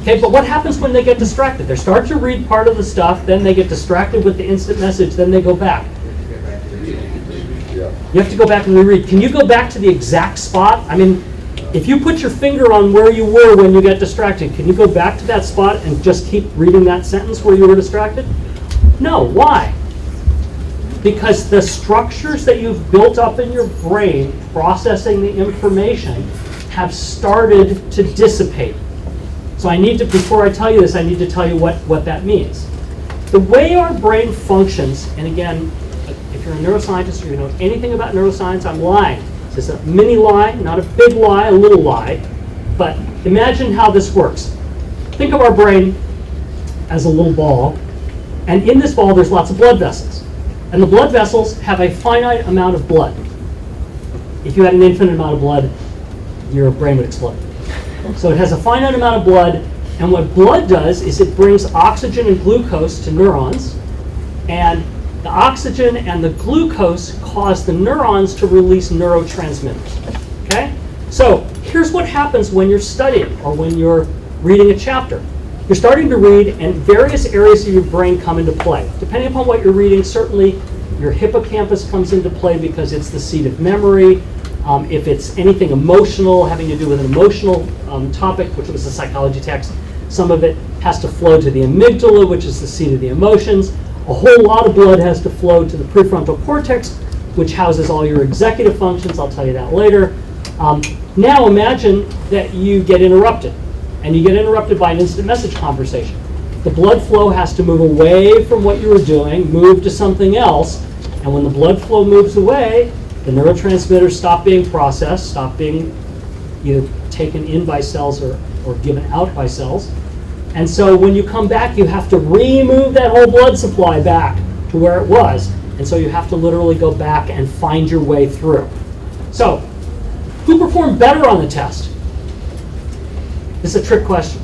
[SPEAKER 1] Okay, but what happens when they get distracted? They start to read part of the stuff, then they get distracted with the instant message, then they go back.
[SPEAKER 2] Yeah.
[SPEAKER 1] You have to go back and reread. Can you go back to the exact spot? I mean, if you put your finger on where you were when you get distracted, can you go back to that spot and just keep reading that sentence where you were distracted? No. Why? Because the structures that you've built up in your brain processing the information have started to dissipate. So I need to, before I tell you this, I need to tell you what that means. The way our brain functions, and again, if you're a neuroscientist or you know anything about neuroscience, I'm lying. This is a mini lie, not a big lie, a little lie. But imagine how this works. Think of our brain as a little ball, and in this ball there's lots of blood vessels. And the blood vessels have a finite amount of blood. If you had an infinite amount of blood, your brain would explode. So it has a finite amount of blood, and what blood does is it brings oxygen and glucose to neurons, and the oxygen and the glucose cause the neurons to release neurotransmitters. Okay? So here's what happens when you're studying or when you're reading a chapter. You're starting to read, and various areas of your brain come into play. Depending upon what you're reading, certainly your hippocampus comes into play because it's the seat of memory. If it's anything emotional, having to do with an emotional topic, which was a psychology text, some of it has to flow to the amygdala, which is the seat of the emotions. A whole lot of blood has to flow to the prefrontal cortex, which houses all your executive functions. I'll tell you that later. Now imagine that you get interrupted, and you get interrupted by an instant message conversation. The blood flow has to move away from what you were doing, move to something else, and when the blood flow moves away, the neurotransmitters stop being processed, stop being either taken in by cells or given out by cells. And so when you come back, you have to remove that whole blood supply back to where it was. And so you have to literally go back and find your way through. So, who performed better on the test? This is a trick question.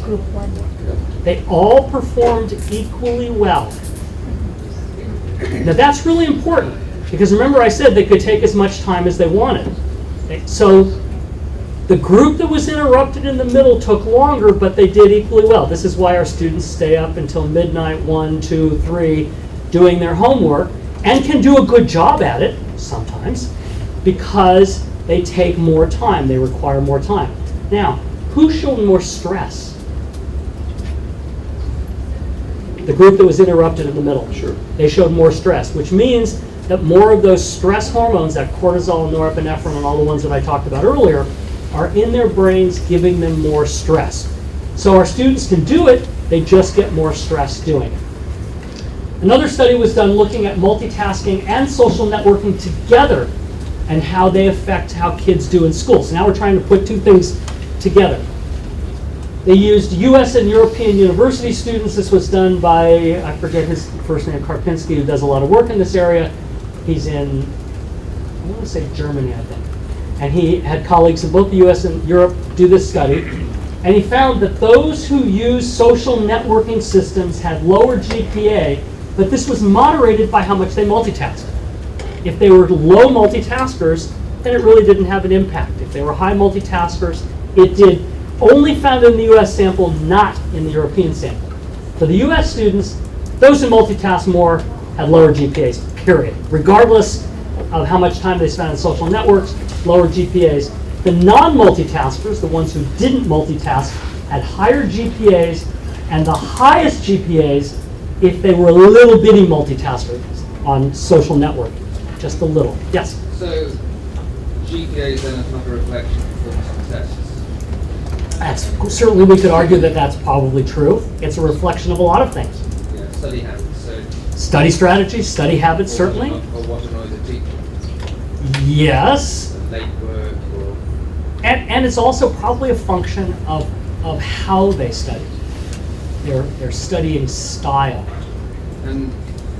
[SPEAKER 4] Group 1.
[SPEAKER 1] They all performed equally well. Now that's really important, because remember I said they could take as much time as they wanted. So the group that was interrupted in the middle took longer, but they did equally well. This is why our students stay up until midnight, 1, 2, 3, doing their homework, and can do a good job at it sometimes, because they take more time, they require more time. Now, who showed more stress? The group that was interrupted in the middle.
[SPEAKER 2] Sure.
[SPEAKER 1] They showed more stress, which means that more of those stress hormones, that cortisol, norepinephrine, and all the ones that I talked about earlier, are in their brains, giving them more stress. So our students can do it, they just get more stress doing it. Another study was done looking at multitasking and social networking together and how they affect how kids do in school. So now we're trying to put two things together. They used US and European university students. This was done by, I forget his first name, Karpinski, who does a lot of work in this area. He's in, I want to say Germany, I think. And he had colleagues in both the US and Europe do this study. And he found that those who used social networking systems had lower GPA, but this was moderated by how much they multitasked. If they were low multitaskers, then it really didn't have an impact. If they were high multitaskers, it did. Only found in the US sample, not in the European sample. For the US students, those who multitask more had lower GPAs, period. Regardless of how much time they spent on social networks, lower GPAs. The non-multitaskers, the ones who didn't multitask, had higher GPAs, and the highest GPAs if they were a little bitty multitaskers on social networking. Just a little. Yes?
[SPEAKER 5] So, GPA is then another reflection of performance on tests?
[SPEAKER 1] Certainly we could argue that that's probably true. It's a reflection of a lot of things.
[SPEAKER 5] Yeah, study habits. So
[SPEAKER 1] study strategies, study habits, certainly.
[SPEAKER 5] Or what annoys a teacher.
[SPEAKER 1] Yes.
[SPEAKER 5] Late work or...
[SPEAKER 1] And it's also probably a function of how they study. Their studying style.
[SPEAKER 5] And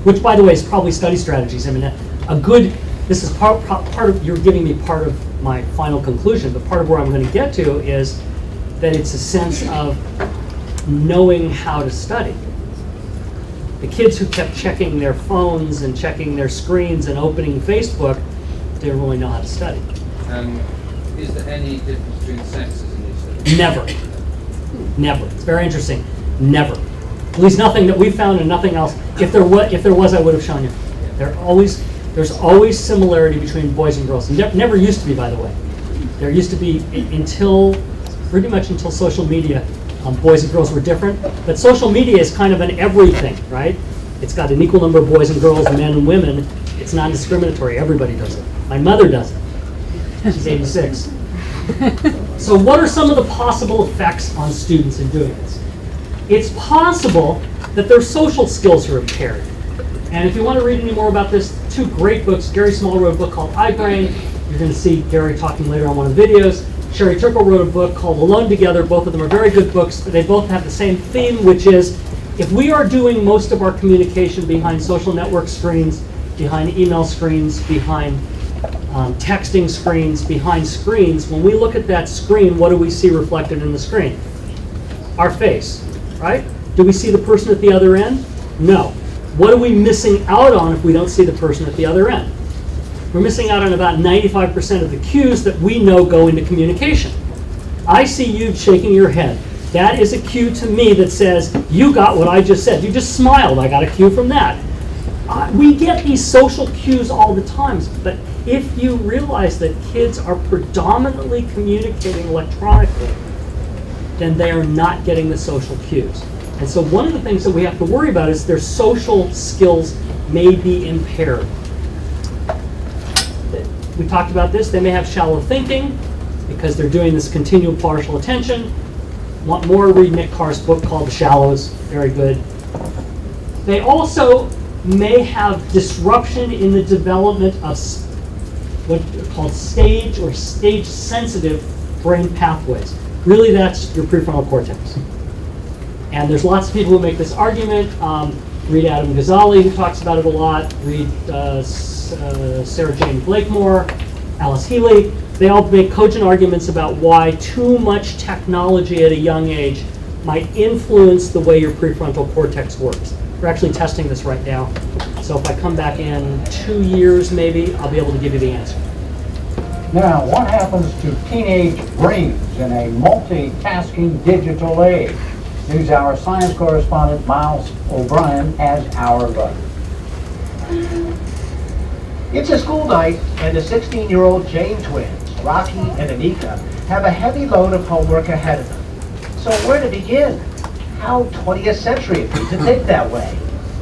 [SPEAKER 1] which, by the way, is probably study strategies. I mean, a good, this is part of, you're giving me part of my final conclusion, but part of where I'm going to get to is that it's a sense of knowing how to study. The kids who kept checking their phones and checking their screens and opening Facebook didn't really know how to study.
[SPEAKER 5] Is there any difference between sexes in these studies?
[SPEAKER 1] Never. Never. It's very interesting. Never. At least nothing that we found and nothing else. If there was, I would have shown you. There's always similarity between boys and girls. Never used to be, by the way. There used to be pretty much until social media, boys and girls were different. But social media is kind of an everything, right? It's got an equal number of boys and girls, men and women. It's non-discriminatory. Everybody does it. My mother does it. She's 86. So what are some of the possible effects on students in doing this? It's possible that their social skills are impaired. And if you want to read any more about this, two great books. Gary Small wrote a book called iBrain. You're going to see Gary talking later on one of the videos. Sherry Turkle wrote a book called Alone Together. Both of them are very good books, but they both have the same theme, which is if we are doing most of our communication behind social network screens, behind email screens, behind texting screens, behind screens, when we look at that screen, what do we see reflected in the screen? Our face, right? Do we see the person at the other end? No. What are we missing out on if we don't see the person at the other end? We're missing out on about 95% of the cues that we know go into communication. I see you shaking your head. That is a cue to me that says, you got what I just said. You just smiled. I got a cue from that. We get these social cues all the time, but if you realize that kids are predominantly communicating electronically, then they are not getting the social cues. And so one of the things that we have to worry about is their social skills may be impaired. We talked about this. They may have shallow thinking because they're doing this continual partial attention. Want more, read Nick Carr's book called The Shallows. Very good. They also may have disruption in the development of what are called stage or stage-sensitive brain pathways. Really, that's your prefrontal cortex. And there's lots of people who make this argument. Read Adam Ghazali, who talks about it a lot. Read Sarah Jane Blakemore, Alice Healy. They all make cogent arguments about why too much technology at a young age might influence the way your prefrontal cortex works. We're actually testing this right now. So if I come back in 2 years, maybe, I'll be able to give you the answer.
[SPEAKER 6] Now, what happens to teenage brains in a multitasking digital age? NewsHour science correspondent Miles O'Brien has our look.
[SPEAKER 7] It's a school night, and the 16-year-old Jane twins, Rocky and Anika, have a heavy load of homework ahead of them. So where to begin? How 20th century of you to think that way?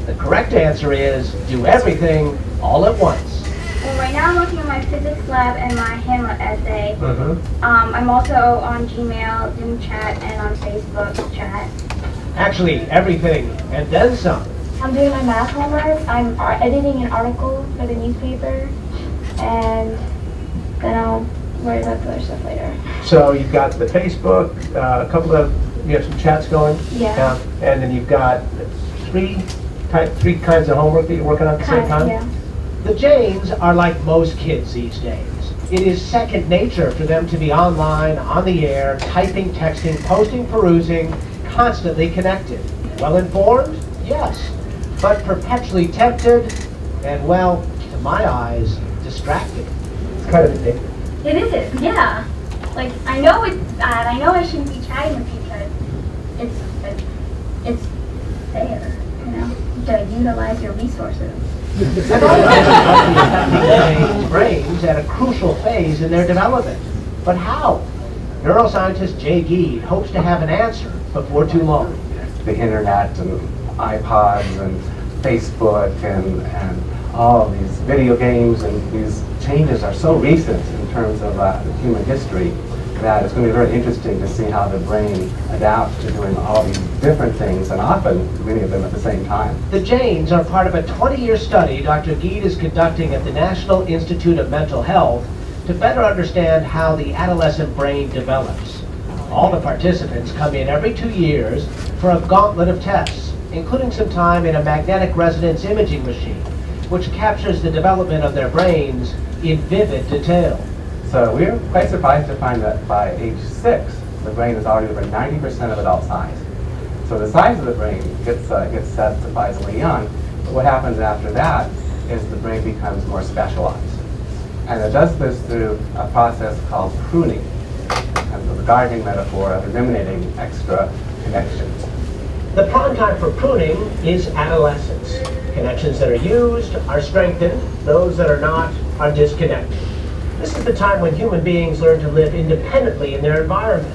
[SPEAKER 7] The correct answer is do everything all at once.
[SPEAKER 8] Well, right now I'm working on my physics lab and my Hamlet essay.
[SPEAKER 7] Mm-hmm.
[SPEAKER 8] I'm also on Gmail, Zoom chat, and on Facebook chat.
[SPEAKER 7] Actually, everything and then some.
[SPEAKER 8] I'm doing my math homework. I'm editing an article for the newspaper, and then I'll worry about the other stuff later.
[SPEAKER 7] So you've got the Facebook, you have some chats going?
[SPEAKER 8] Yeah.
[SPEAKER 7] And then you've got three kinds of homework that you're working on at the same time?
[SPEAKER 8] Yeah.
[SPEAKER 7] The Janes are like most kids these days. It is second nature for them to be online, on the air, typing, texting, posting, perusing, constantly connected. Well informed? Yes. But perpetually tempted and, well, to my eyes, distracted. It's kind of addictive.
[SPEAKER 8] It is, yeah. Like, I know it's bad. I know I shouldn't be chatting with you because it's there, you know? You gotta utilize your resources.
[SPEAKER 7] Brains at a crucial phase in their development. But how? Neuroscientist Jay Geed hopes to have an answer before too long.
[SPEAKER 9] The internet and iPods and Facebook and all of these video games and these changes are so recent in terms of human history that it's going to be very interesting to see how the brain adapts to doing all these different things, and often many of them at the same time.
[SPEAKER 7] The Janes are part of a 20-year study Dr. Geed is conducting at the National Institute of Mental Health to better understand how the adolescent brain develops. All the participants come in every 2 years for a gauntlet of tests, including some time in a magnetic resonance imaging machine, which captures the development of their brains in vivid detail.
[SPEAKER 9] So we're quite surprised to find that by age 6, the brain is already over 90% of adult size. So the size of the brain gets set surprisingly young, but what happens after that is the brain becomes more specialized. And it does this through a process called pruning, and the gardening metaphor of eliminating extra connections.
[SPEAKER 7] The prime time for pruning is adolescence. Connections that are used are strengthened, those that are not are disconnected. This is the time when human beings learn to live independently in their environment.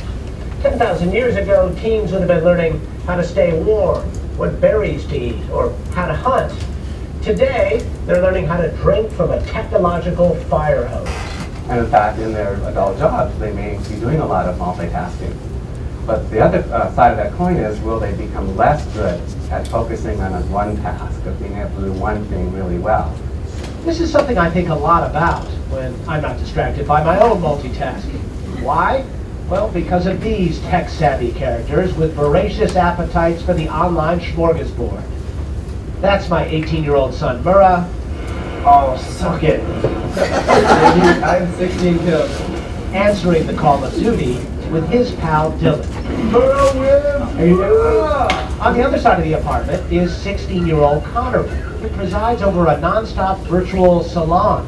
[SPEAKER 7] 10,000 years ago, teens would have been learning how to stay warm, what berries to eat, or how to hunt. Today, they're learning how to drink from a technological fire hose.
[SPEAKER 9] And in fact, in their adult jobs, they may be doing a lot of multitasking. But the other side of that coin is, will they become less good at focusing on one task, of being able to do one thing really well?
[SPEAKER 7] This is something I think a lot about when I'm not distracted by my own multitasking. Why? Well, because of these tech-savvy characters with voracious appetites for the online smorgasbord. That's my 18-year-old son, Murrah. Oh, suck it.
[SPEAKER 5] I'm 16 kills.
[SPEAKER 7] Answering the call of duty with his pal, Dylan.
[SPEAKER 5] Murrah wins!
[SPEAKER 7] Are you doing? On the other side of the apartment is 16-year-old Connor, who presides over a non-stop virtual salon.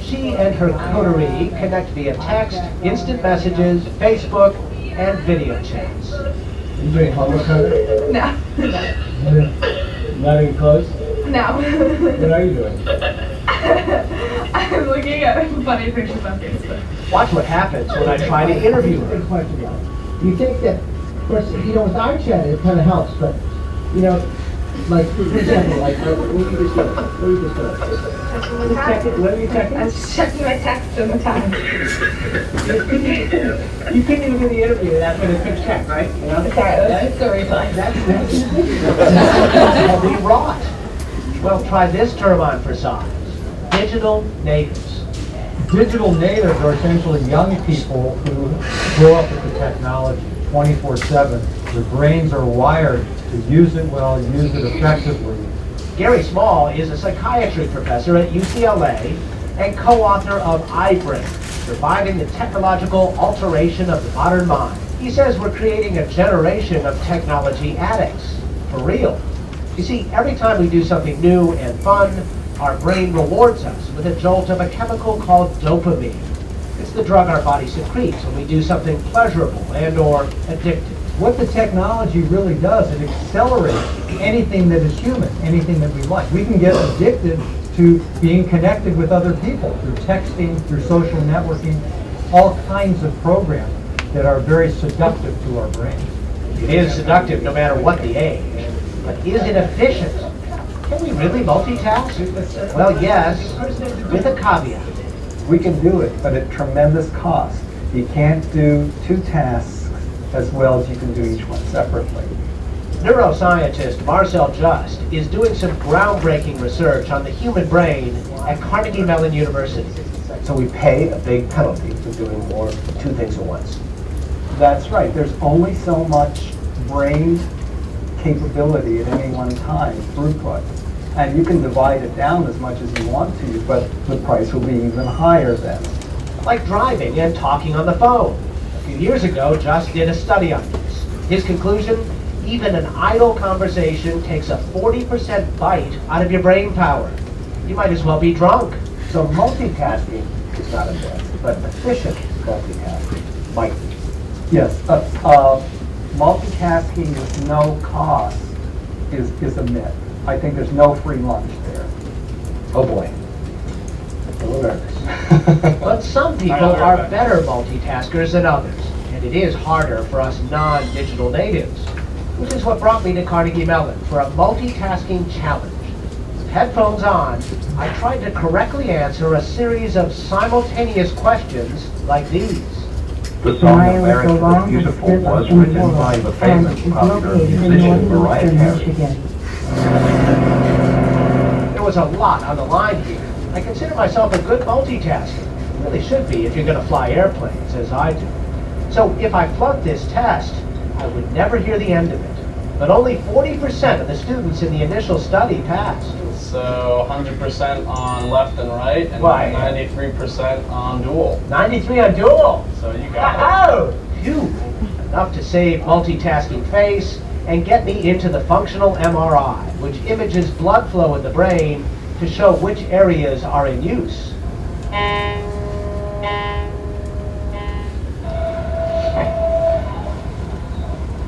[SPEAKER 7] She and her coterie connect via text, instant messages, Facebook, and video chats.
[SPEAKER 5] You doing homework, Connor?
[SPEAKER 8] No.
[SPEAKER 5] Not even close?
[SPEAKER 4] Now.
[SPEAKER 7] What are you doing?
[SPEAKER 4] I'm looking at funny pictures on Facebook.
[SPEAKER 7] Watch what happens when I try to interview her.
[SPEAKER 10] Do you think that, of course, with our chat it kind of helps, but, like, for example, like, what are you just doing? What are you just doing? What are you checking?
[SPEAKER 4] I was checking my texts in the time.
[SPEAKER 7] You couldn't even do the interview without doing a quick check, right?
[SPEAKER 4] Sorry, that's story time.
[SPEAKER 10] That's
[SPEAKER 7] I'll be wrought. Well, try this term on for size. Digital natives.
[SPEAKER 6] Digital natives are essentially young people who grow up with the technology 24/7. Their brains are wired to use it well, use it effectively.
[SPEAKER 7] Gary Small is a psychiatry professor at UCLA and co-author of iBrain, Surviving the Technological Alteration of the Modern Mind. He says we're creating a generation of technology addicts, for real. You see, every time we do something new and fun, our brain rewards us with a jolt of a chemical called dopamine. It's the drug our body secretes when we do something pleasurable and or addictive.
[SPEAKER 6] What the technology really does, it accelerates anything that is human, anything that we like. We can get addicted to being connected with other people through texting, through social networking, all kinds of programs that are very seductive to our brains.
[SPEAKER 7] It is seductive no matter what the age, but is it efficient? Can we really multitask? Well, yes, with a caveat.
[SPEAKER 11] We can do it, but at tremendous cost. You can't do two tasks as well as you can do each one separately.
[SPEAKER 7] Neuroscientist Marcel Just is doing some groundbreaking research on the human brain at Carnegie Mellon University.
[SPEAKER 10] So we pay a big penalty for doing two things at once.
[SPEAKER 11] That's right. There's only so much brain capability at any one time, throughput. And you can divide it down as much as you want to, but the price will be even higher then.
[SPEAKER 7] Like driving and talking on the phone. A few years ago, Just did a study on this. His conclusion, even an idle conversation takes a 40% bite out of your brain power. You might as well be drunk.
[SPEAKER 10] So multitasking is not a myth, but efficient multitasking might be.
[SPEAKER 11] Yes, multitasking with no cost is a myth. I think there's no free lunch there.
[SPEAKER 10] Oh boy. A little nervous.
[SPEAKER 7] But some people are better multitaskers than others, and it is harder for us non-digital natives, which is what brought me to Carnegie Mellon for a multitasking challenge. With headphones on, I tried to correctly answer a series of simultaneous questions like these.
[SPEAKER 11] The song that Larry was beautiful was written by the famous popular musician Mariah Carey.
[SPEAKER 7] There was a lot on the line here. I consider myself a good multitasker. Really should be if you're going to fly airplanes, as I do. So if I flunked this test, I would never hear the end of it. But only 40% of the students in the initial study passed.
[SPEAKER 12] So 100% on left and right, and
[SPEAKER 7] Right.
[SPEAKER 12] 93% on dual.
[SPEAKER 7] 93 on dual.
[SPEAKER 12] So you got it.
[SPEAKER 7] Oh, phew. Enough to save multitasking face and get me into the functional MRI, which images blood flow in the brain to show which areas are in use.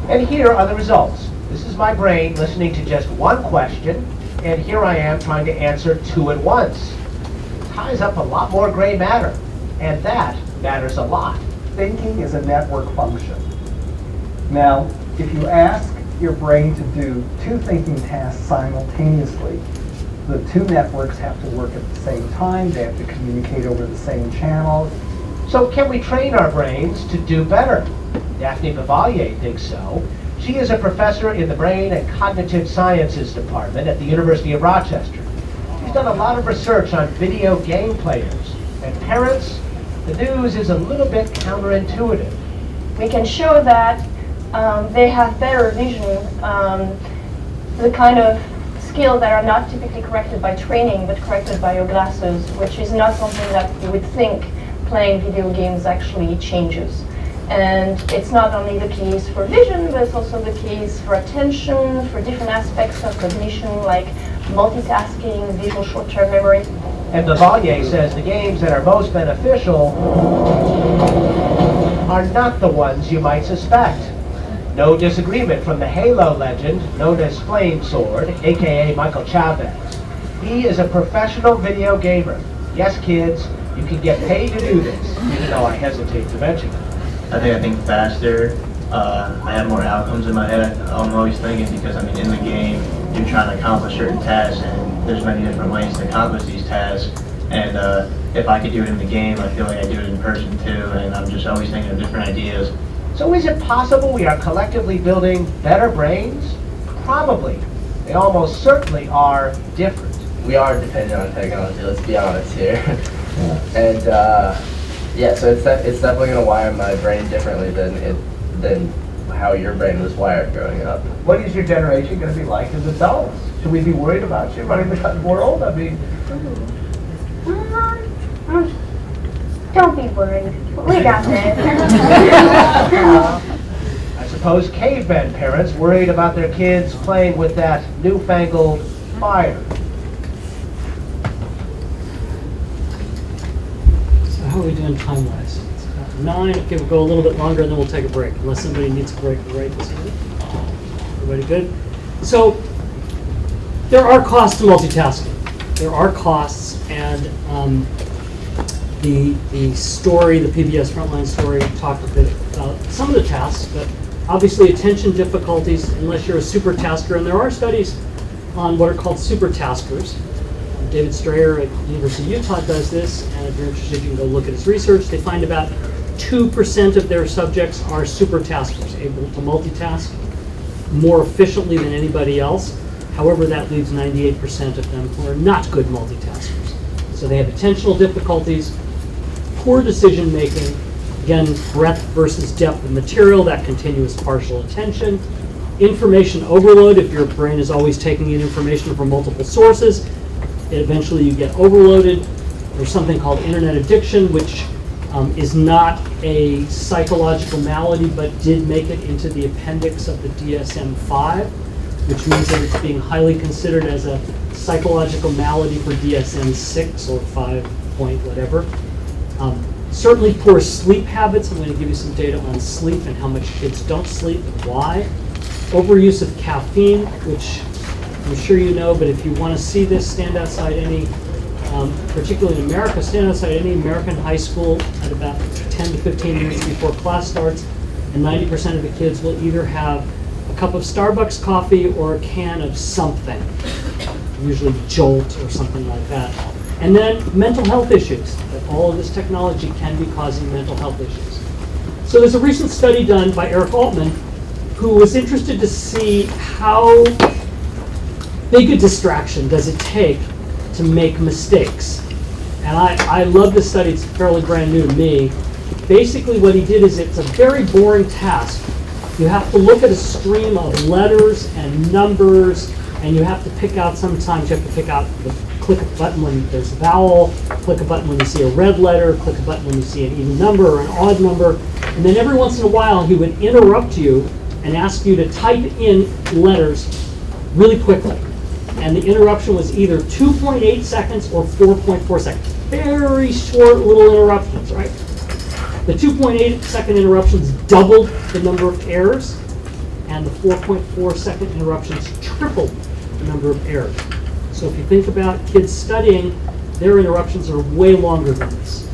[SPEAKER 7] And here are the results. This is my brain listening to just one question, and here I am trying to answer two at once. It ties up a lot more gray matter, and that matters a lot.
[SPEAKER 11] Thinking is a network function. Now, if you ask your brain to do two thinking tasks simultaneously, the two networks have to work at the same time, they have to communicate over the same channels.
[SPEAKER 7] So can we train our brains to do better? Daphne Bavalier thinks so. She is a professor in the Brain and Cognitive Sciences Department at the University of Rochester. She's done a lot of research on video game players. And parents, the news is a little bit counterintuitive.
[SPEAKER 13] We can show that they have better vision, the kind of skills that are not typically corrected by training, but corrected by your glasses, which is not something that you would think playing video games actually changes. And it's not only the case for vision, but it's also the case for attention, for different aspects of cognition, like multitasking, visual short-term memory.
[SPEAKER 7] And Bavalier says the games that are most beneficial are not the ones you might suspect. No disagreement from the Halo legend known as Flame Sword, aka Michael Chavez. He is a professional video gamer. Yes, kids, you can get paid to do this, even though I hesitate to mention it.
[SPEAKER 14] I think faster. I have more outcomes in my head. I'm always thinking because, I mean, in the game, you're trying to accomplish certain tasks, and there's many different ways to accomplish these tasks. And if I could do it in the game, I feel like I do it in person too, and I'm just always thinking of different ideas.
[SPEAKER 7] So is it possible we are collectively building better brains? Probably. They almost certainly are different.
[SPEAKER 12] We are dependent on technology, let's be honest here. And yeah, so it's definitely going to wire my brain differently than how your brain was wired growing up.
[SPEAKER 10] What is your generation going to be like as adults? Should we be worried about you running the world? I mean,
[SPEAKER 8] Don't be worried. We got this.
[SPEAKER 7] I suppose cavemen parents worried about their kids playing with that newfangled fire.
[SPEAKER 1] So how are we doing time-wise? It's about 9. Okay, we'll go a little bit longer and then we'll take a break, unless somebody needs a break right this minute. Everybody good? So there are costs to multitasking. There are costs, and the story, the PBS Frontline story, talked a bit about some of the tasks, but obviously attention difficulties, unless you're a super tasker, and there are studies on what are called super taskers. David Strayer at University of Utah does this, and if you're interested, you can go look at his research. They find about 2% of their subjects are super taskers, able to multitask more efficiently than anybody else. However, that leaves 98% of them who are not good multitaskers. So they have attentional difficulties, poor decision making, again, breadth versus depth of material, that continuous partial attention, information overload. If your brain is always taking in information from multiple sources, eventually you get overloaded. There's something called internet addiction, which is not a psychological malady, but did make it into the appendix of the DSM-5, which means that it's being highly considered as a psychological malady for DSM-6 or 5 point whatever. Certainly poor sleep habits. I'm going to give you some data on sleep and how much kids don't sleep and why. Overuse of caffeine, which I'm sure you know, but if you want to see this, stand outside any, particularly in America, stand outside any American high school at about 10 to 15 minutes before class starts, and 90% of the kids will either have a cup of Starbucks coffee or a can of something, usually Jolt or something like that. And then mental health issues, that all of this technology can be causing mental health issues. So there's a recent study done by Eric Altman, who was interested to see how big a distraction does it take to make mistakes. And I love this study, it's fairly brand new to me. Basically what he did is, it's a very boring task. You have to look at a stream of letters and numbers, and you have to pick out, sometimes you have to pick out, click a button when there's a vowel, click a button when you see a red letter, click a button when you see an even number or an odd number, and then every once in a while he would interrupt you and ask you to type in letters really quickly. And the interruption was either 2.8 seconds or 4.4 seconds. Very short little interruptions, right? The 2.8 second interruptions doubled the number of errors, and the 4.4 second interruptions tripled the number of errors. So if you think about kids studying, their interruptions are way longer than this.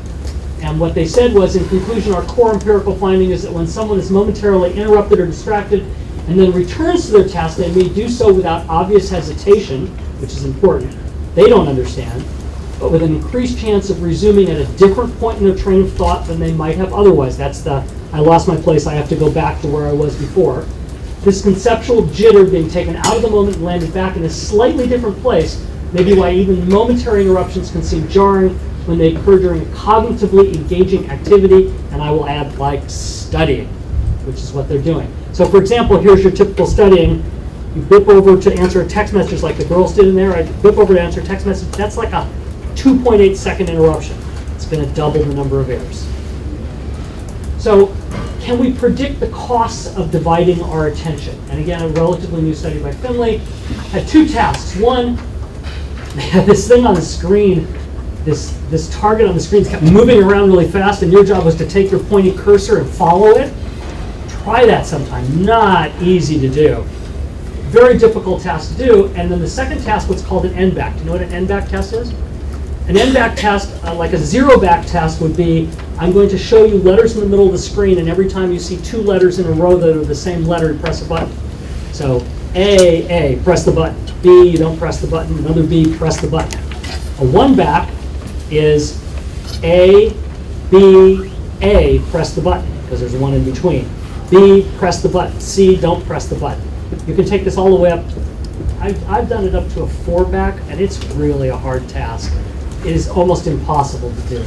[SPEAKER 1] And what they said was, in conclusion, our core empirical finding is that when someone is momentarily interrupted or distracted and then returns to their task, they may do so without obvious hesitation, which is important. They don't understand, but with an increased chance of resuming at a different point in their train of thought than they might have otherwise. That's the, I lost my place, I have to go back to where I was before. This conceptual jitter, being taken out of the moment and landed back in a slightly different place, may be why even momentary interruptions can seem jarring when they occur during a cognitively engaging activity, and I will add, like studying, which is what they're doing. So for example, here's your typical studying. You flip over to answer a text message like the girls did in there. I flip over to answer a text message. That's like a 2.8 second interruption. It's going to double the number of errors. So can we predict the costs of dividing our attention? And again, a relatively new study by Finley had 2 tasks. One, they had this thing on the screen, this target on the screen kept moving around really fast, and your job was to take your pointy cursor and follow it. Try that sometime. Not easy to do. Very difficult task to do. And then the second task, what's called an end-back. Do you know what an end-back test is? An end-back test, like a zero-back test, would be, I'm going to show you letters in the middle of the screen, and every time you see two letters in a row that are the same letter, you press a button. So A, press the button. B, you don't press the button. Another B, press the button. A one-back is A, B, A, press the button, because there's a one in between. B, press the button. C, don't press the button. You can take this all the way up. I've done it up to a 4-back, and it's really a hard task. It is almost impossible to do.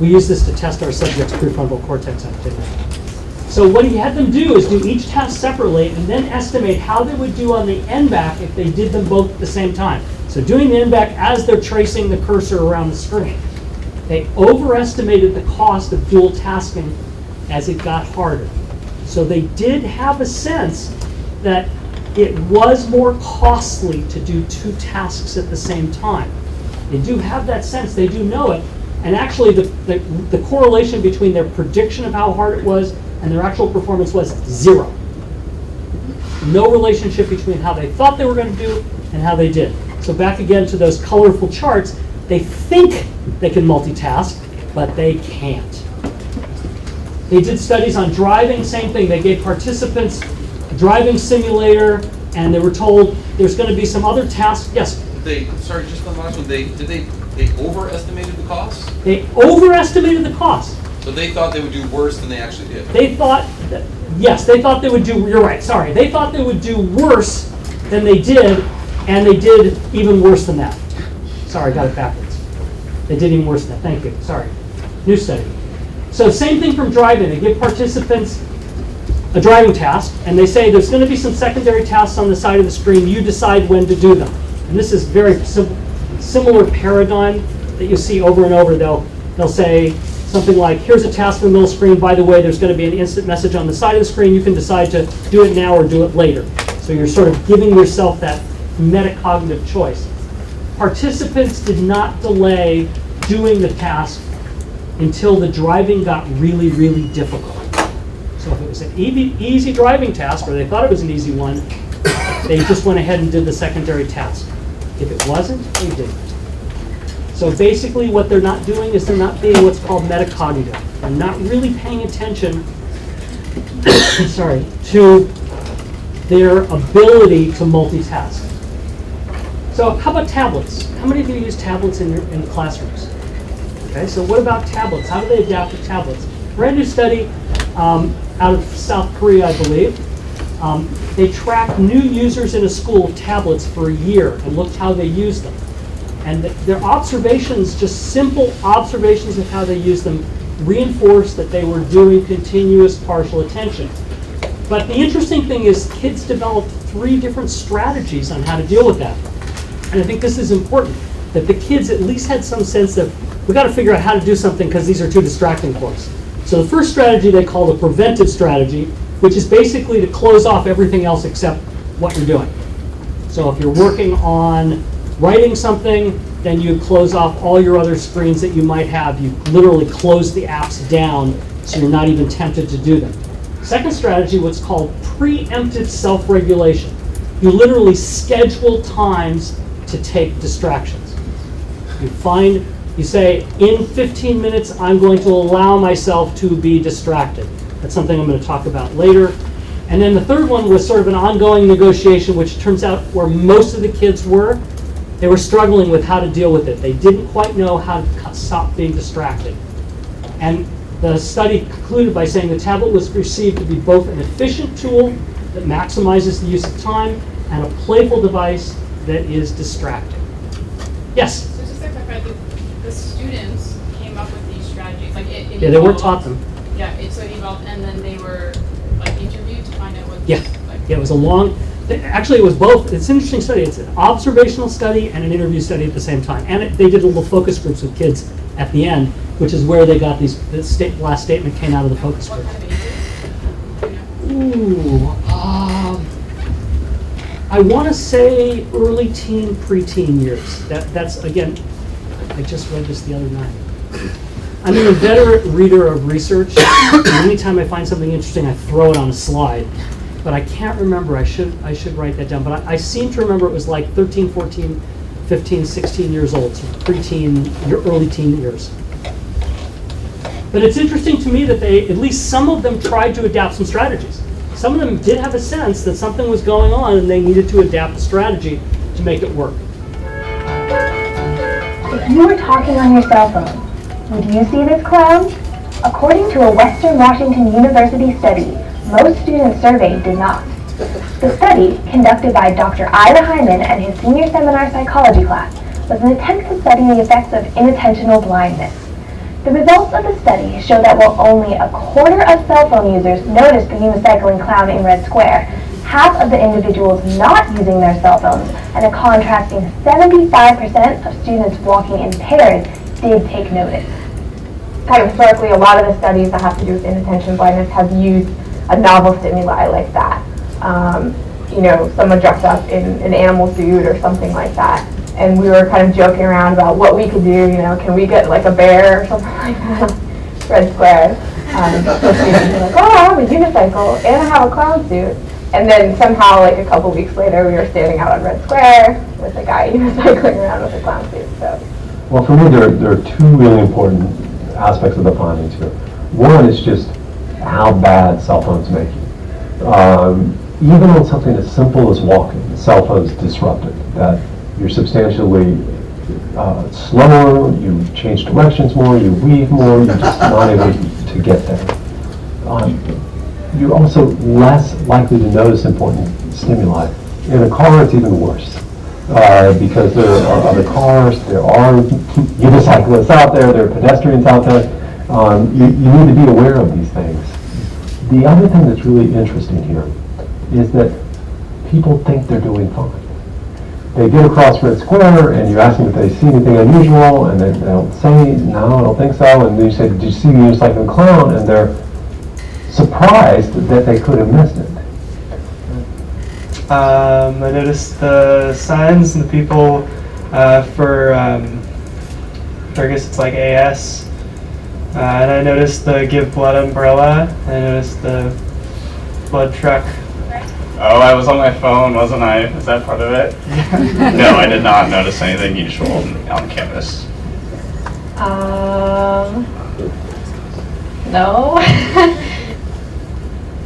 [SPEAKER 1] We use this to test our subjects' prefrontal cortex activity. So what he had them do is do each task separately and then estimate how they would do on the end-back if they did them both at the same time. So doing the end-back as they're tracing the cursor around the screen. They overestimated the cost of dual tasking as it got harder. So they did have a sense that it was more costly to do two tasks at the same time. They do have that sense, they do know it, and actually the correlation between their prediction of how hard it was and their actual performance was 0. No relationship between how they thought they were going to do and how they did. So back again to those colorful charts, they think they can multitask, but they can't. They did studies on driving, same thing. They gave participants a driving simulator, and they were told there's going to be some other tasks. Yes?
[SPEAKER 15] Sorry, just on the last one, they overestimated the cost?
[SPEAKER 1] They overestimated the cost.
[SPEAKER 15] So they thought they would do worse than they actually did?
[SPEAKER 1] They thought, yes, they thought they would do, you're right, sorry. They thought they would do worse than they did, and they did even worse than that. Sorry, I got it backwards. They did even worse than that, thank you, sorry. New study. So same thing from driving. They give participants a driving task, and they say there's going to be some secondary tasks on the side of the screen. You decide when to do them. And this is very similar paradigm that you see over and over. They'll say something like, here's a task in the middle screen. By the way, there's going to be an instant message on the side of the screen. You can decide to do it now or do it later. So you're sort of giving yourself that metacognitive choice. Participants did not delay doing the task until the driving got really, really difficult. So if it was an easy driving task, or they thought it was an easy one, they just went ahead and did the secondary task. If it wasn't, they didn't. So basically what they're not doing is they're not being what's called metacognitive. They're not really paying attention to their ability to multitask. So how about tablets? How many of you use tablets in classrooms? Okay, so what about tablets? How do they adapt to tablets? Brand new study out of South Korea, I believe. They tracked new users in a school of tablets for a year and looked how they used them. And their observations, just simple observations of how they used them, reinforced that they were doing continuous partial attention. But the interesting thing is kids developed 3 different strategies on how to deal with that. And I think this is important, that the kids at least had some sense of, we've got to figure out how to do something because these are too distracting for us. So the first strategy they called a preventive strategy, which is basically to close off everything else except what you're doing. So if you're working on writing something, then you close off all your other screens that you might have. You literally close the apps down so you're not even tempted to do them. Second strategy, what's called preemptive self-regulation. You literally schedule times to take distractions. You say, in 15 minutes, I'm going to allow myself to be distracted. That's something I'm going to talk about later. And then the third one was sort of an ongoing negotiation, which turns out where most of the kids were. They were struggling with how to deal with it. They didn't quite know how to stop being distracted. And the study concluded by saying the tablet was perceived to be both an efficient tool that maximizes the use of time and a playful device that is distracting. Yes?
[SPEAKER 4] So just to clarify, the students came up with these strategies. Like it
[SPEAKER 1] Yeah, they weren't taught them.
[SPEAKER 4] Yeah, so it evolved, and then they were like interviewed to find out what.
[SPEAKER 1] Yeah, yeah, it was a long. Actually, it was both. It's an interesting study. It's an observational study and an interview study at the same time. And they did little focus groups with kids at the end, which is where they got these. The last statement came out of the focus group. Ooh, I want to say early teen, preteen years. That's again. I just read this the other night. I'm an inveterate reader of research. Anytime I find something interesting, I throw it on a slide. But I can't remember. I should write that down. But I seem to remember it was like 13, 14, 15, 16 years old, so preteen, your early teen years. But it's interesting to me that at least some of them tried to adapt some strategies. Some of them did have a sense that something was going on and they needed to adapt a strategy to make it work.
[SPEAKER 8] If you were talking on your cell phone, would you see this clown? According to a Western Washington University study, most students surveyed did not. The study, conducted by Dr. Ida Hyman and his senior seminar psychology class, was an attempt to study the effects of inattentional blindness. The results of the study show that while only a quarter of cell phone users noticed the unicycling clown in Red Square, half of the individuals not using their cell phones and a contrasting 75% of students walking impaired did take notice. Kind of historically, a lot of the studies that have to do with inattention blindness have used a novel stimuli like that. Someone dressed up in an animal suit or something like that. And we were kind of joking around about what we could do, can we get like a bear or something like that? Red Square. So students were like, oh, I have a unicycle and I have a clown suit. And then somehow, like a couple weeks later, we were standing out on Red Square with a guy unicycling around with a clown suit. So.
[SPEAKER 16] Well, for me, there are two really important aspects of the findings here. One is just how bad cell phones make you. Even on something as simple as walking, the cell phone's disrupted. That you're substantially slower, you change directions more, you weave more, you're just not able to get there. You're also less likely to notice important stimuli. In a car, it's even worse. Because there are other cars, there are unicyclists out there are pedestrians out there. You need to be aware of these things. The other thing that's really interesting here is that people think they're doing fine. They get across Red Square and you ask them if they see anything unusual and they don't say, no, I don't think so. And then you say, did you see the unicycling clown? And they're surprised that they could have missed it.
[SPEAKER 17] I noticed the signs and the people for I guess it's like AS. And I noticed the Give Blood umbrella. I noticed the blood truck.
[SPEAKER 18] Oh, I was on my phone, wasn't I? Is that part of it? No, I did not notice anything usual on campus.
[SPEAKER 13] No.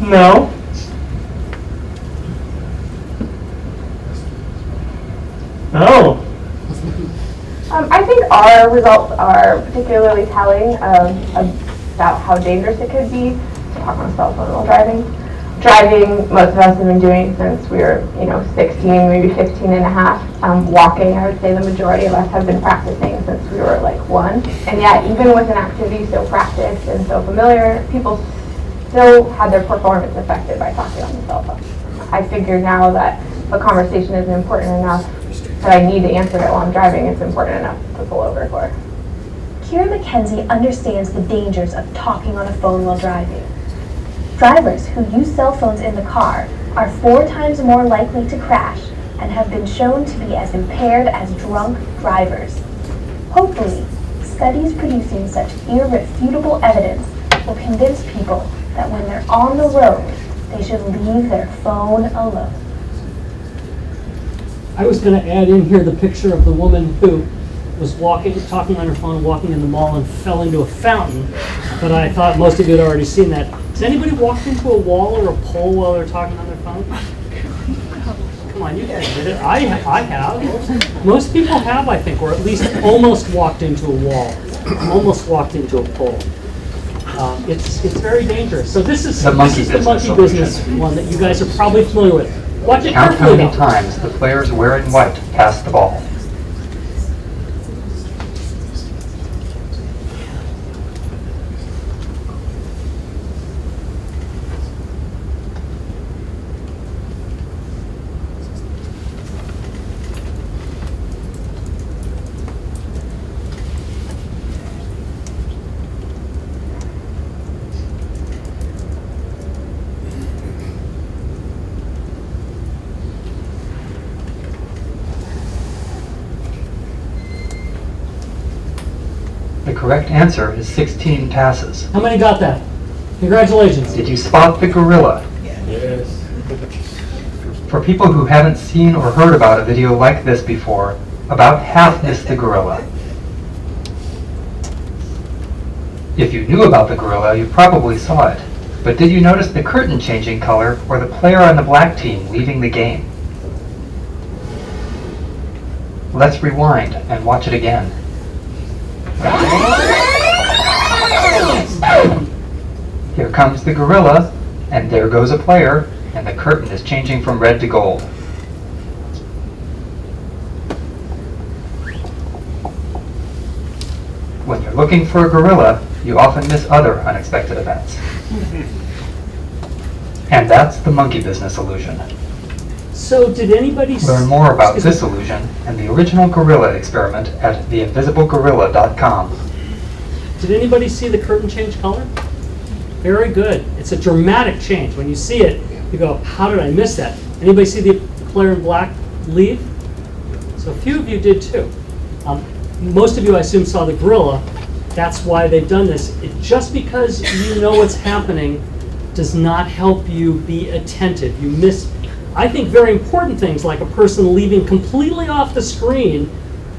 [SPEAKER 17] No. No.
[SPEAKER 8] I think our results are particularly telling about how dangerous it could be to talk on a cell phone while driving. Driving, most of us have been doing since we were, 16, maybe 15 and a half. Walking, I would say the majority of us have been practicing since we were like 1. And yet, even with an activity so practiced and so familiar, people still had their performance affected by talking on the cell phone. I figure now that the conversation is important enough that I need to answer it while I'm driving, it's important enough to pull over for.
[SPEAKER 19] Kira McKenzie understands the dangers of talking on a phone while driving. Drivers who use cell phones in the car are 4 times more likely to crash and have been shown to be as impaired as drunk drivers. Hopefully, studies producing such irrefutable evidence will convince people that when they're on the road, they should leave their phone alone.
[SPEAKER 1] I was going to add in here the picture of the woman who was talking on her phone, walking in the mall and fell into a fountain, but I thought most of you had already seen that. Has anybody walked into a wall or a pole while they're talking on their phone? Come on, you guys did it. I have. Most people have, I think, or at least almost walked into a wall, almost walked into a pole. It's very dangerous. So this is the monkey business one that you guys are probably familiar with. Watch it
[SPEAKER 20] Count how
[SPEAKER 1] carefully
[SPEAKER 20] many
[SPEAKER 1] though.
[SPEAKER 20] times the players wearing white pass the ball. correct answer is 16 passes.
[SPEAKER 1] How many got that? Congratulations.
[SPEAKER 20] Did you spot the gorilla?
[SPEAKER 12] Yes.
[SPEAKER 20] For people who haven't seen or heard about a video like this before, about half missed the gorilla. If you knew about the gorilla, you probably saw it. But did you notice the curtain changing color or the player on the black team leaving the game? Let's rewind and watch it again. Here comes the gorilla, and there goes a player, and the curtain is changing from red to gold. When you're looking for a gorilla, you often miss other unexpected events. And that's the monkey business illusion.
[SPEAKER 1] So did anybody
[SPEAKER 20] Learn more about this illusion and the original gorilla experiment at theinvisiblegorilla.com.
[SPEAKER 1] Did anybody see the curtain change color? Very good. It's a dramatic change. When you see it, you go, how did I miss that? Anybody see the player in black leave? So a few of you did too. Most of you, I assume, saw the gorilla. That's why they've done this. Just because you know what's happening does not help you be attentive. You miss, I think, very important things like a person leaving completely off the screen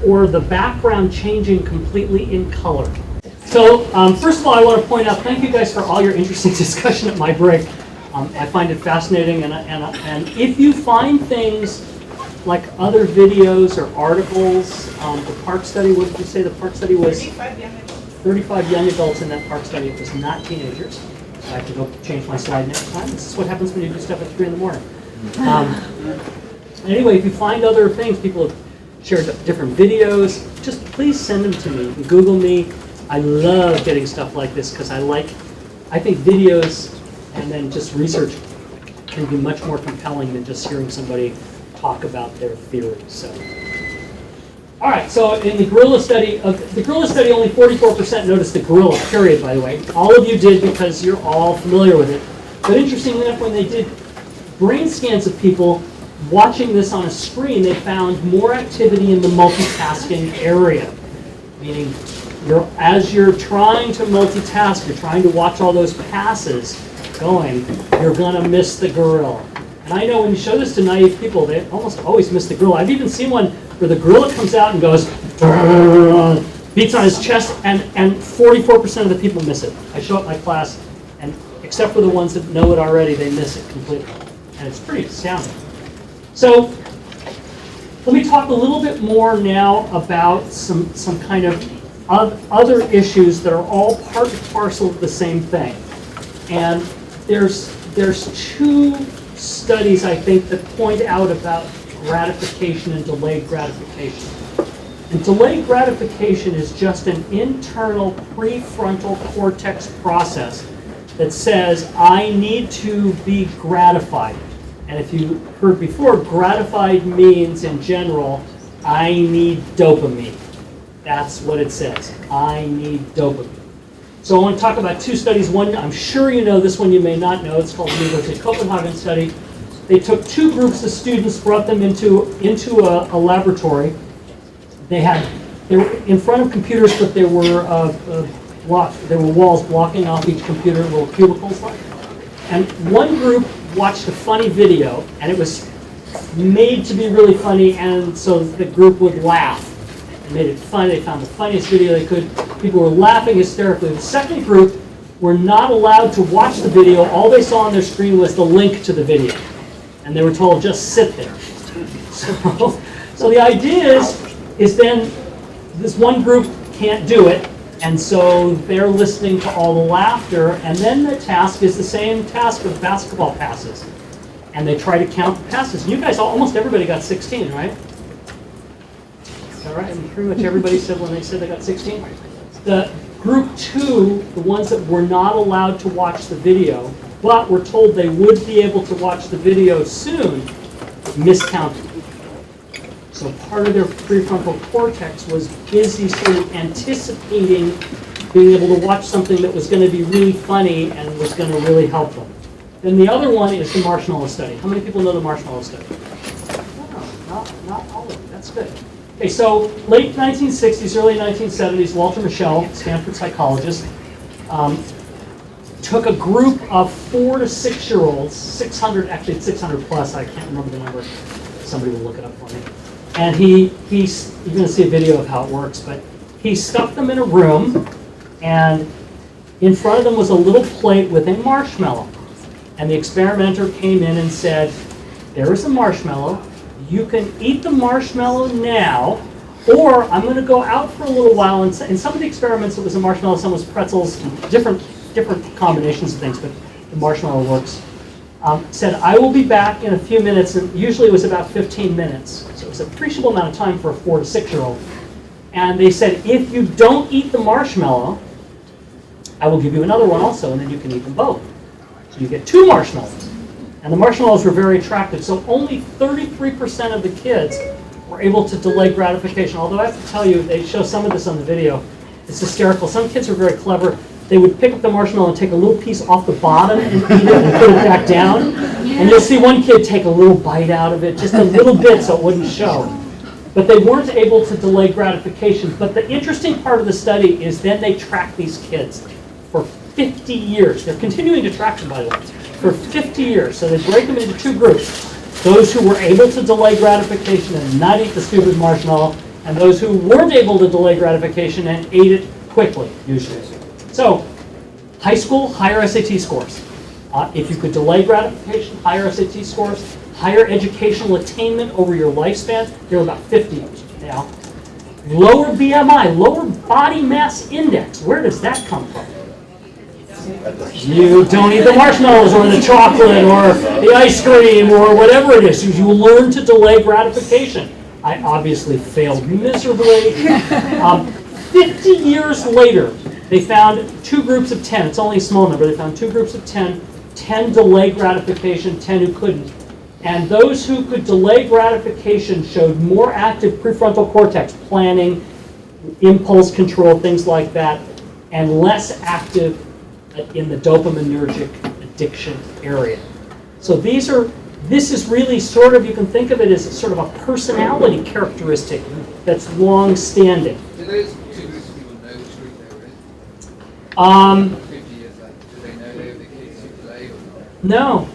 [SPEAKER 1] or the background changing completely in color. So first of all, I want to point out, thank you guys for all your interesting discussion at my break. I find it fascinating, and if you find things like other videos or articles, the park study, what did you say the park study was? 35 young adults in that park study. It was not teenagers. I have to go change my slide next time. This is what happens when you do stuff at 3 in the morning. Anyway, if you find other things, people have shared different videos, just please send them to me. You can Google me. I love getting stuff like this because I think videos and then just research can be much more compelling than just hearing somebody talk about their theories. So, all right. So in the gorilla study, only 44% noticed the gorilla. Period. By the way, all of you did because you're all familiar with it. But interestingly enough, when they did brain scans of people watching this on a screen, they found more activity in the multitasking area, meaning as you're trying to multitask, you're trying to watch all those passes going, you're going to miss the gorilla. And I know when you show this to naive people, they almost always miss the gorilla. I've even seen one where the gorilla comes out and goes, beats on his chest, and 44% of the people miss it. I show it in my class, and except for the ones that know it already, they miss it completely. And it's pretty astounding. So let me talk a little bit more now about some kind of other issues that are all part and parcel of the same thing. And there's two studies, I think, that point out about gratification and delayed gratification. And delayed gratification is just an internal prefrontal cortex process that says, I need to be gratified. And if you heard before, gratified means, in general, I need dopamine. That's what it says. I need dopamine. So I want to talk about two studies. One, I'm sure you know, this one you may not know. It's called the University of Copenhagen study. They took two groups of students, brought them into a laboratory. They were in front of computers, but there were walls blocking off each computer, little cubicles like. And one group watched a funny video, and it was made to be really funny, and so the group would laugh. They made it fun. They found the funniest video they could. People were laughing hysterically. The second group were not allowed to watch the video. All they saw on their screen was the link to the video. And they were told, just sit there. So the idea is then this one group can't do it, and so they're listening to all the laughter, and then the task is the same task with basketball passes. And they try to count the passes. You guys, almost everybody got 16, right? Is that right? I mean, pretty much everybody said when they said they got 16. The group two, the ones that were not allowed to watch the video, but were told they would be able to watch the video soon, miscounted. So part of their prefrontal cortex was busy sort of anticipating being able to watch something that was going to be really funny and was going to really help them. Then the other one is the marshmallow study. How many people know the marshmallow study? No, not all of them. That's good. Okay, so late 1960s, early 1970s, Walter Mischel, Stanford psychologist, took a group of 4 to 6-year-olds, 600, actually it's 600 plus, I can't remember the number, somebody will look it up for me. And you're going to see a video of how it works, but he stuck them in a room, and in front of them was a little plate with a marshmallow. And the experimenter came in and said, there is a marshmallow, you can eat the marshmallow now, or I'm going to go out for a little while, and in some of the experiments it was a marshmallow, some was pretzels, different combinations of things, but the marshmallow works. Said, I will be back in a few minutes, and usually it was about 15 minutes. So it was an appreciable amount of time for a 4 to 6-year-old. And they said, if you don't eat the marshmallow, I will give you another one also, and then you can eat them both. So you get 2 marshmallows. And the marshmallows were very attractive. So only 33% of the kids were able to delay gratification. Although I have to tell you, they show some of this on the video. It's hysterical. Some kids are very clever. They would pick up the marshmallow and take a little piece off the bottom and eat it and put it back down. And you'll see one kid take a little bite out of it, just a little bit so it wouldn't show. But they weren't able to delay gratification. But the interesting part of the study is then they track these kids for 50 years. They're continuing to track them, by the way, for 50 years. So they break them into 2 groups. Those who were able to delay gratification and not eat the stupid marshmallow, and those who weren't able to delay gratification and ate it quickly, usually. So, high school, higher SAT scores. If you could delay gratification, higher SAT scores. Higher educational attainment over your lifespan, they were about 50 now. Lower BMI, lower body mass index. Where does that come from? You don't eat the marshmallows or the chocolate or the ice cream or whatever it is. You learn to delay gratification. I obviously failed miserably. 50 years later, they found 2 groups of 10. It's only a small number. They found 2 groups of 10. 10 delayed gratification, 10 who couldn't. And those who could delay gratification showed more active prefrontal cortex, planning, impulse control, things like that, and less active in the dopaminergic addiction area. So this is really sort of, you can think of it as sort of a personality characteristic that's long-standing.
[SPEAKER 5] Do those 2 groups of people know which group they were in? 50 years later, do they know they were the kids who delayed or not?
[SPEAKER 1] No,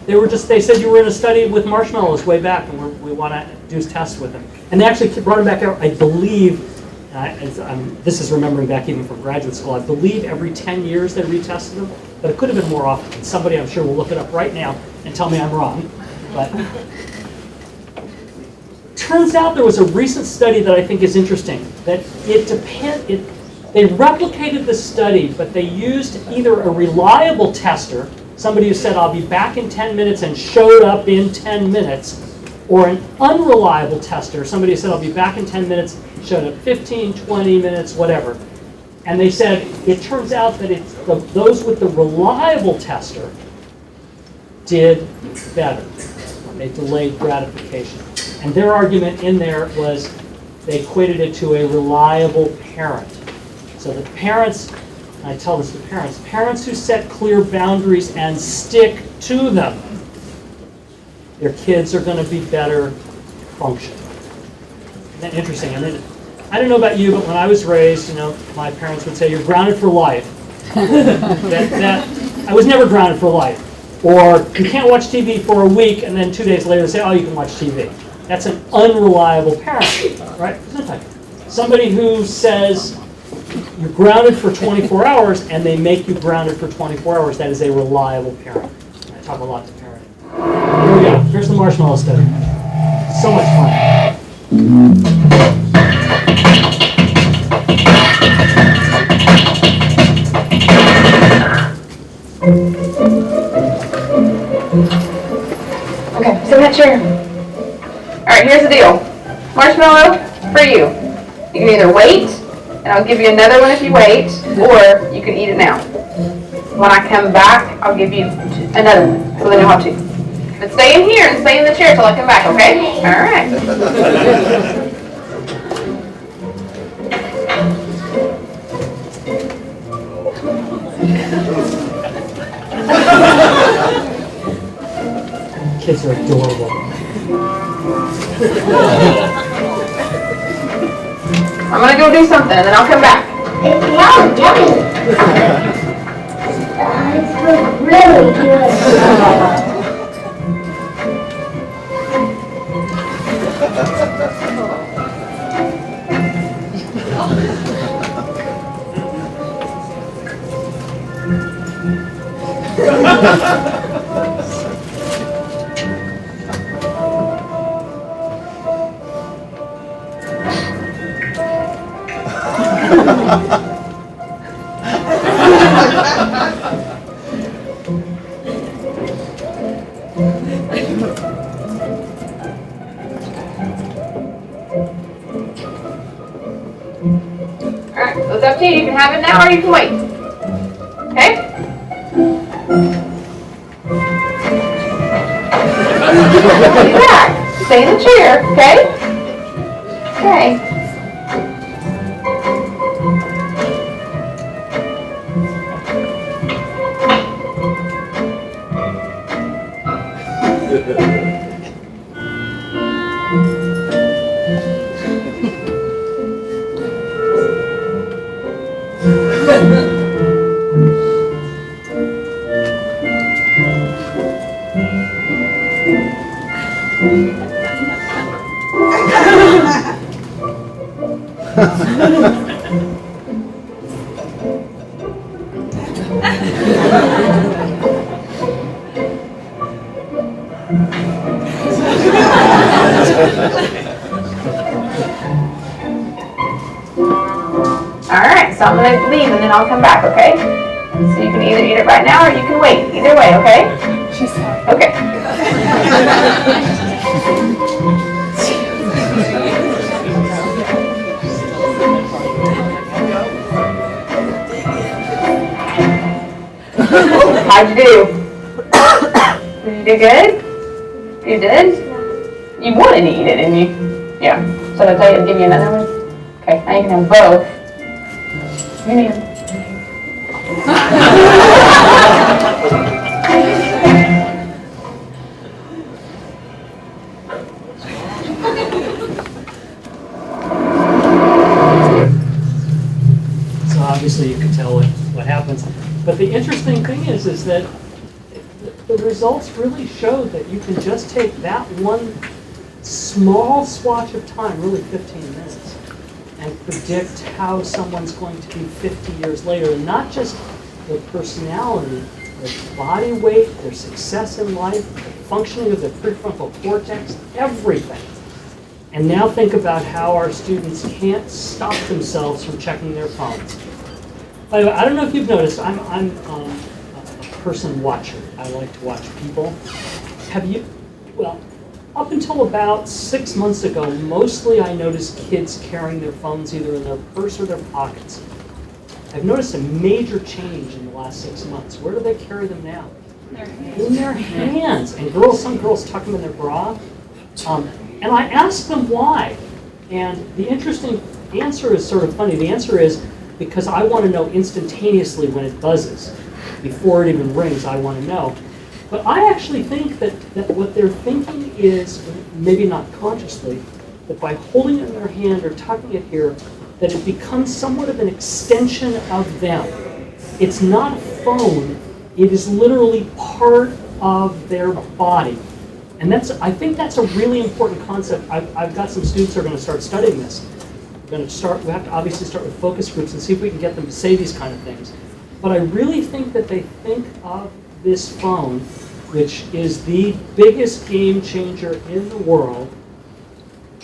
[SPEAKER 1] they said you were in a study with marshmallows way back, and we want to do tests with them. And they actually brought them back out, I believe, this is remembering back even from graduate school, I believe every 10 years they retested them, but it could have been more often. And somebody I'm sure will look it up right now and tell me I'm wrong. But turns out there was a recent study that I think is interesting, that they replicated the study, but they used either a reliable tester, somebody who said, I'll be back in 10 minutes and showed up in 10 minutes, or an unreliable tester, somebody who said, I'll be back in 10 minutes, showed up 15, 20 minutes, whatever. And they said, it turns out that those with the reliable tester did better. They delayed gratification. And their argument in there was they equated it to a reliable parent. So the parents, and I tell this to parents who set clear boundaries and stick to them, their kids are going to be better functioning. Isn't that interesting? I don't know about you, but when I was raised, my parents would say, you're grounded for life. I was never grounded for life. Or you can't watch TV for a week, and then 2 days later say, oh, you can watch TV. That's an unreliable parent, right? Somebody who says you're grounded for 24 hours, and they make you grounded for 24 hours, that is a reliable parent. I talk a lot to parenting. Here we go. Here's the marshmallow study. So much fun.
[SPEAKER 4] Okay, so that chair. Alright, here's the deal. Marshmallow for you. You can either wait, and I'll give you another one if you wait, or you can eat it now. When I come back, I'll give you another one, so then you'll have 2. But stay in here and stay in the chair till I come back, okay? Alright.
[SPEAKER 1] Kids are adorable.
[SPEAKER 4] I'm gonna go do something and then I'll come back.
[SPEAKER 8] It smells yummy. It smells really good.
[SPEAKER 4] Alright, so it's up to you. You can have it now or you can wait. Okay? Be back. Stay in the chair, okay? Okay. Alright, so I'm going to leave and then I'll come back, okay? So you can either eat it right now or you can wait. Either way, okay? Okay. How'd you do? Did you do good? You did? You wanted to eat it, didn't you? Yeah. So did I tell you to give you another one? Okay, now you can have both. You need them.
[SPEAKER 1] So obviously you can tell what happens. But the interesting thing is that the results really show that you can just take that one small swatch of time, really 15 minutes, and predict how someone's going to be 50 years later. And not just their personality, their body weight, their success in life, the functioning of their prefrontal cortex, everything. And now think about how our students can't stop themselves from checking their phones. By the way, I don't know if you've noticed, I'm a person watcher. I like to watch people. Have you, well, up until about 6 months ago, mostly I noticed kids carrying their phones either in their purse or their pockets. I've noticed a major change in the last 6 months. Where do they carry them now? In their hands. And girls, some girls tuck them in their bra. And I asked them why. And the interesting answer is sort of funny. The answer is because I want to know instantaneously when it buzzes. Before it even rings, I want to know. But I actually think that what they're thinking is, maybe not consciously, that by holding it in their hand or tucking it here, that it becomes somewhat of an extension of them. It's not a phone, it is literally part of their body. And I think that's a really important concept. I've got some students who are going to start studying this. We have to obviously start with focus groups and see if we can get them to say these kind of things. But I really think that they think of this phone, which is the biggest game changer in the world,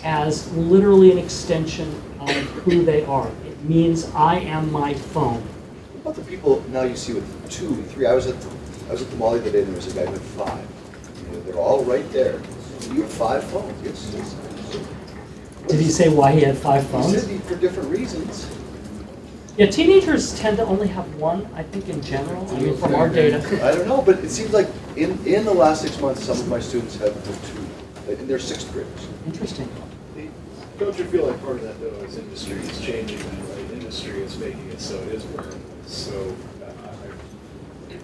[SPEAKER 1] as literally an extension of who they are. It means I am my phone.
[SPEAKER 2] What about the people now you see with 2, 3? I was at the mall the other day and there was a guy with 5. You know, they're all right there. You have 5 phones. Yes.
[SPEAKER 1] Did he say why he had 5 phones?
[SPEAKER 2] He said for different reasons.
[SPEAKER 1] Yeah, teenagers tend to only have one, I think, in general. I mean, from our data.
[SPEAKER 2] I don't know, but it seems like in the last 6 months, some of my students have 2, and they're 6th graders.
[SPEAKER 1] Interesting.
[SPEAKER 21] Don't you feel like part of that, though, is industry is changing that, right? Industry is making it so it is wearable. So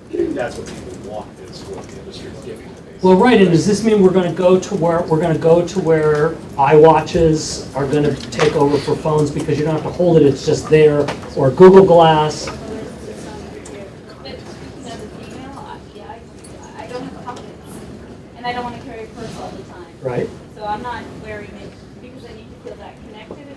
[SPEAKER 21] that's what people want, is what the industry is giving them, basically.
[SPEAKER 1] Well, right, and does this mean we're going to go to where iWatches are going to take over for phones because you don't have to hold it, it's just there, or Google Glass?
[SPEAKER 3] But speaking of the female, I don't have pockets, and I don't want to carry a purse all the time.
[SPEAKER 1] Right.
[SPEAKER 3] So I'm not wearing it because I need to feel that connected.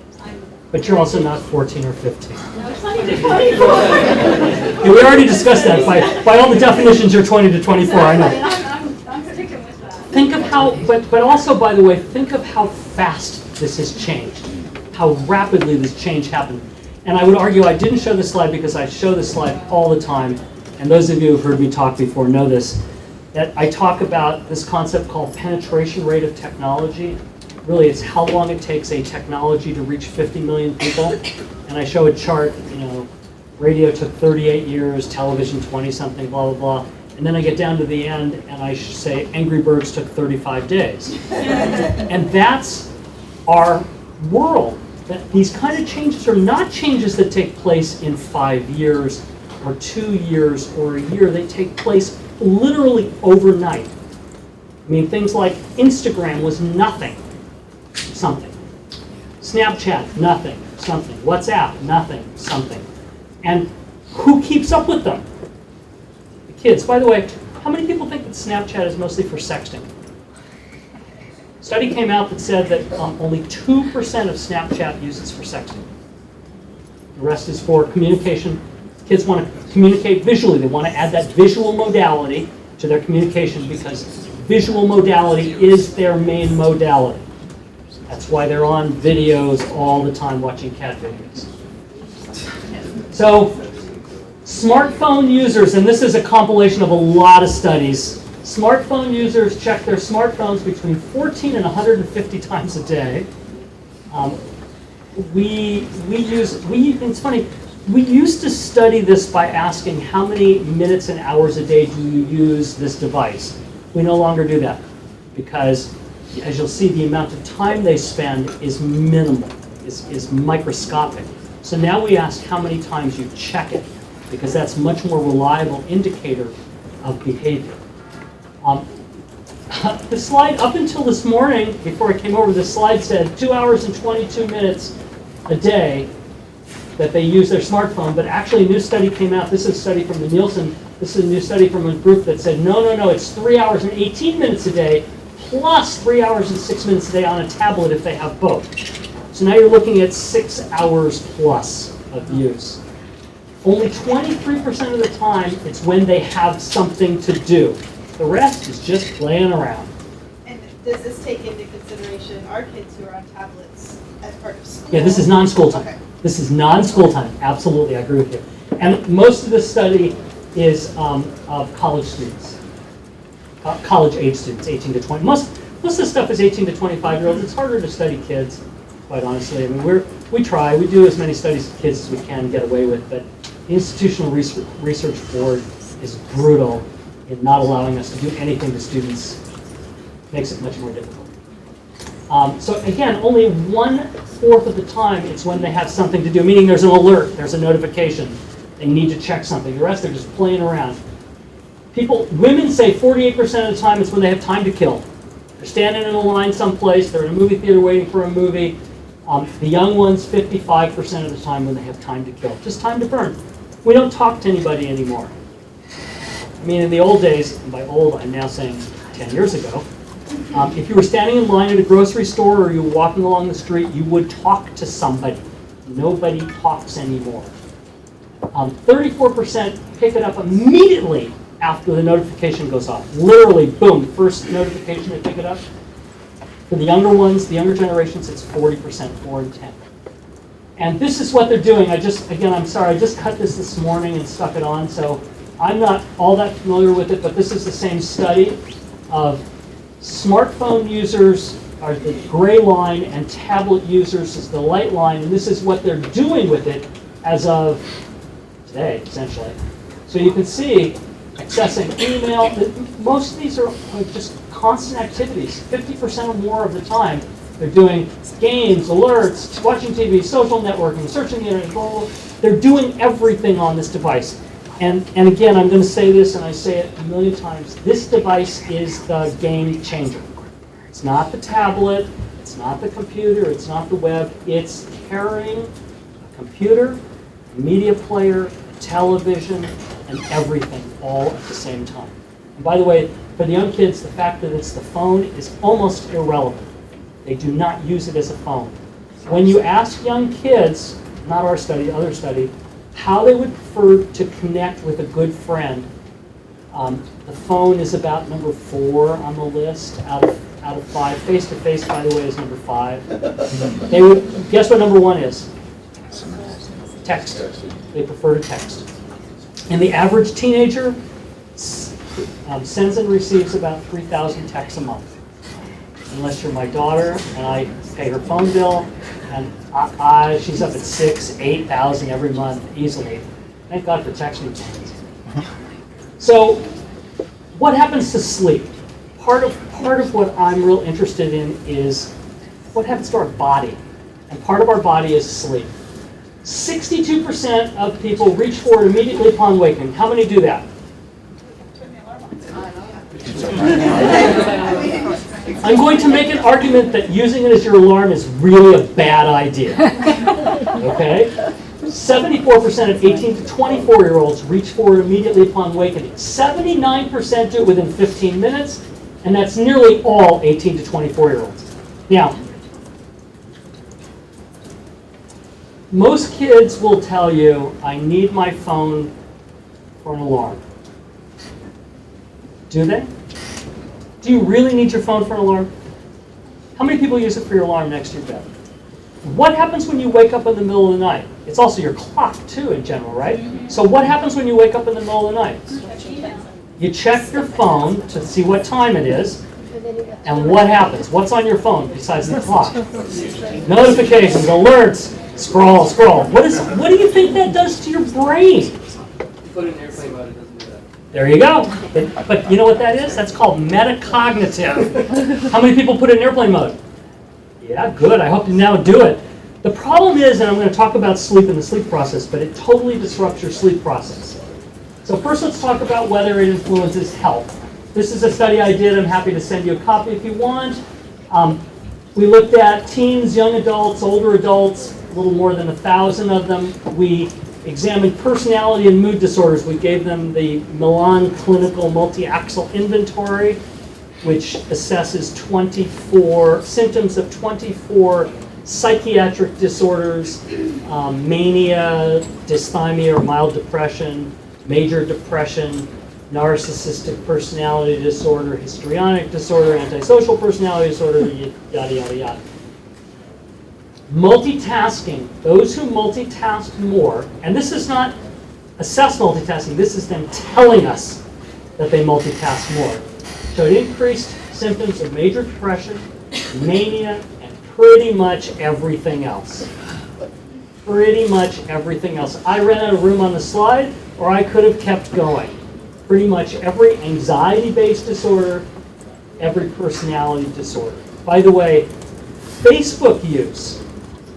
[SPEAKER 1] But you're also not 14 or 15.
[SPEAKER 3] No, 20 to 24.
[SPEAKER 1] Yeah, we already discussed that. By all the definitions, you're 20 to 24, I know.
[SPEAKER 3] I'm sticking with that.
[SPEAKER 1] Think of how, but also, by the way, think of how fast this has changed, how rapidly this change happened. And I would argue I didn't show this slide because I show this slide all the time, and those of you who've heard me talk before know this, that I talk about this concept called penetration rate of technology. Really, it's how long it takes a technology to reach 50 million people. And I show a chart, radio took 38 years, television 20-something, blah, blah, blah. And then I get down to the end and I say Angry Birds took 35 days. And that's our world. That these kind of changes are not changes that take place in 5 years or 2 years or a year. They take place literally overnight. I mean, things like Instagram was nothing. Something. Snapchat, nothing, something. WhatsApp, nothing, something. And who keeps up with them? The kids. By the way, how many people think that Snapchat is mostly for sexting? A study came out that said that only 2% of Snapchat uses for sexting. The rest is for communication. Kids want to communicate visually. They want to add that visual modality to their communication because visual modality is their main modality. That's why they're on videos all the time watching cat videos. So, smartphone users, and this is a compilation of a lot of studies, smartphone users check their smartphones between 14 and 150 times a day. It's funny, we used to study this by asking how many minutes and hours a day do you use this device. We no longer do that because as you'll see, the amount of time they spend is minimal, is microscopic. So now we ask how many times you check it, because that's a much more reliable indicator of behavior. The slide, up until this morning, before I came over, the slide said 2 hours and 22 minutes a day that they use their smartphone, but actually a new study came out. This is a study from the Nielsen. This is a new study from a group that said, no, it's 3 hours and 18 minutes a day, plus 3 hours and 6 minutes a day on a tablet if they have both. So now you're looking at 6 hours plus of use. Only 23% of the time it's when they have something to do. The rest is just playing around.
[SPEAKER 22] And does this take into consideration our kids who are on tablets as part of school?
[SPEAKER 1] Yeah, this is non-school time.
[SPEAKER 22] Okay.
[SPEAKER 1] This is non-school time. Absolutely, I agree with you. And most of this study is of college students. College-age students, 18 to 20. Most of the stuff is 18 to 25-year-olds. It's harder to study kids, quite honestly. I mean, we try. We do as many studies of kids as we can get away with, but the Institutional Research Board is brutal in not allowing us to do anything to students. Makes it much more difficult. So again, only 1/4 of the time it's when they have something to do, meaning there's an alert, there's a notification. They need to check something. The rest, they're just playing around. Women say 48% of the time it's when they have time to kill. They're standing in a line someplace, they're in a movie theater waiting for a movie. The young ones, 55% of the time when they have time to kill. Just time to burn. We don't talk to anybody anymore. I mean, in the old days, and by old I'm now saying 10 years ago, if you were standing in line at a grocery store or you were walking along the street, you would talk to somebody. Nobody talks anymore. 34% pick it up immediately after the notification goes off. Literally, boom, first notification they pick it up. For the younger ones, the younger generations, it's 40%, 4 and 10. And this is what they're doing. I'm sorry, I just cut this morning and stuck it on, so I'm not all that familiar with it, but this is the same study of smartphone users are the gray line and tablet users is the light line, and this is what they're doing with it as of today, essentially. So you can see accessing email. Most of these are just constant activities. 50% or more of the time, they're doing games, alerts, watching TV, social networking, searching the internet. They're doing everything on this device. And again, I'm going to say this, and I say it a million times, this device is the game changer. It's not the tablet, it's not the computer, it's not the web, it's carrying a computer, a media player, television, and everything all at the same time. And by the way, for the young kids, the fact that it's the phone is almost irrelevant. They do not use it as a phone. When you ask young kids, not our study, other study, how they would prefer to connect with a good friend, the phone is about number 4 on the list out of 5. Face-to-face, by the way, is number 5. They would guess what number 1 is? Text. They prefer to text. And the average teenager sends and receives about 3,000 texts a month. Unless you're my daughter and I pay her phone bill, and she's up at 6,000, 8,000 every month easily. Thank God for texting phones. So, what happens to sleep? Part of what I'm real interested in is what happens to our body, and part of our body is sleep. 62% of people reach for it immediately upon waking. How many do that? I'm going to make an argument that using it as your alarm is really a bad idea. Okay? 74% of 18 to 24-year-olds reach for it immediately upon wakening. 79% do it within 15 minutes, and that's nearly all 18 to 24-year-olds. Now, most kids will tell you, I need my phone for an alarm. Do they? Do you really need your phone for an alarm? How many people use it for your alarm next to your bed? What happens when you wake up in the middle of the night? It's also your clock, too, in general, right? So what happens when you wake up in the middle of the night? You check your phone to see what time it is, and what happens? What's on your phone besides the clock? Notifications, alerts, scroll. What do you think that does to your brain?
[SPEAKER 5] Put it in airplane mode, it doesn't do that.
[SPEAKER 1] There you go. But you know what that is? That's called metacognitive. How many people put it in airplane mode? Yeah, good. I hope you now do it. The problem is, and I'm going to talk about sleep and the sleep process, but it totally disrupts your sleep process. So first let's talk about whether it influences health. This is a study I did. I'm happy to send you a copy if you want. We looked at teens, young adults, older adults, a little more than 1,000 of them. We examined personality and mood disorders. We gave them the Milan Clinical Multi-Axel Inventory, which assesses 24 symptoms of 24 psychiatric disorders, mania, dysthymia or mild depression, major depression, narcissistic personality disorder, histrionic disorder, antisocial personality disorder, yada, yada, yada. Multitasking, those who multitask more, and this is not assess multitasking, this is them telling us that they multitask more, showed increased symptoms of major depression, mania, and pretty much everything else. Pretty much everything else. I ran out of room on the slide, or I could have kept going. Pretty much every anxiety-based disorder, every personality disorder. By the way, Facebook use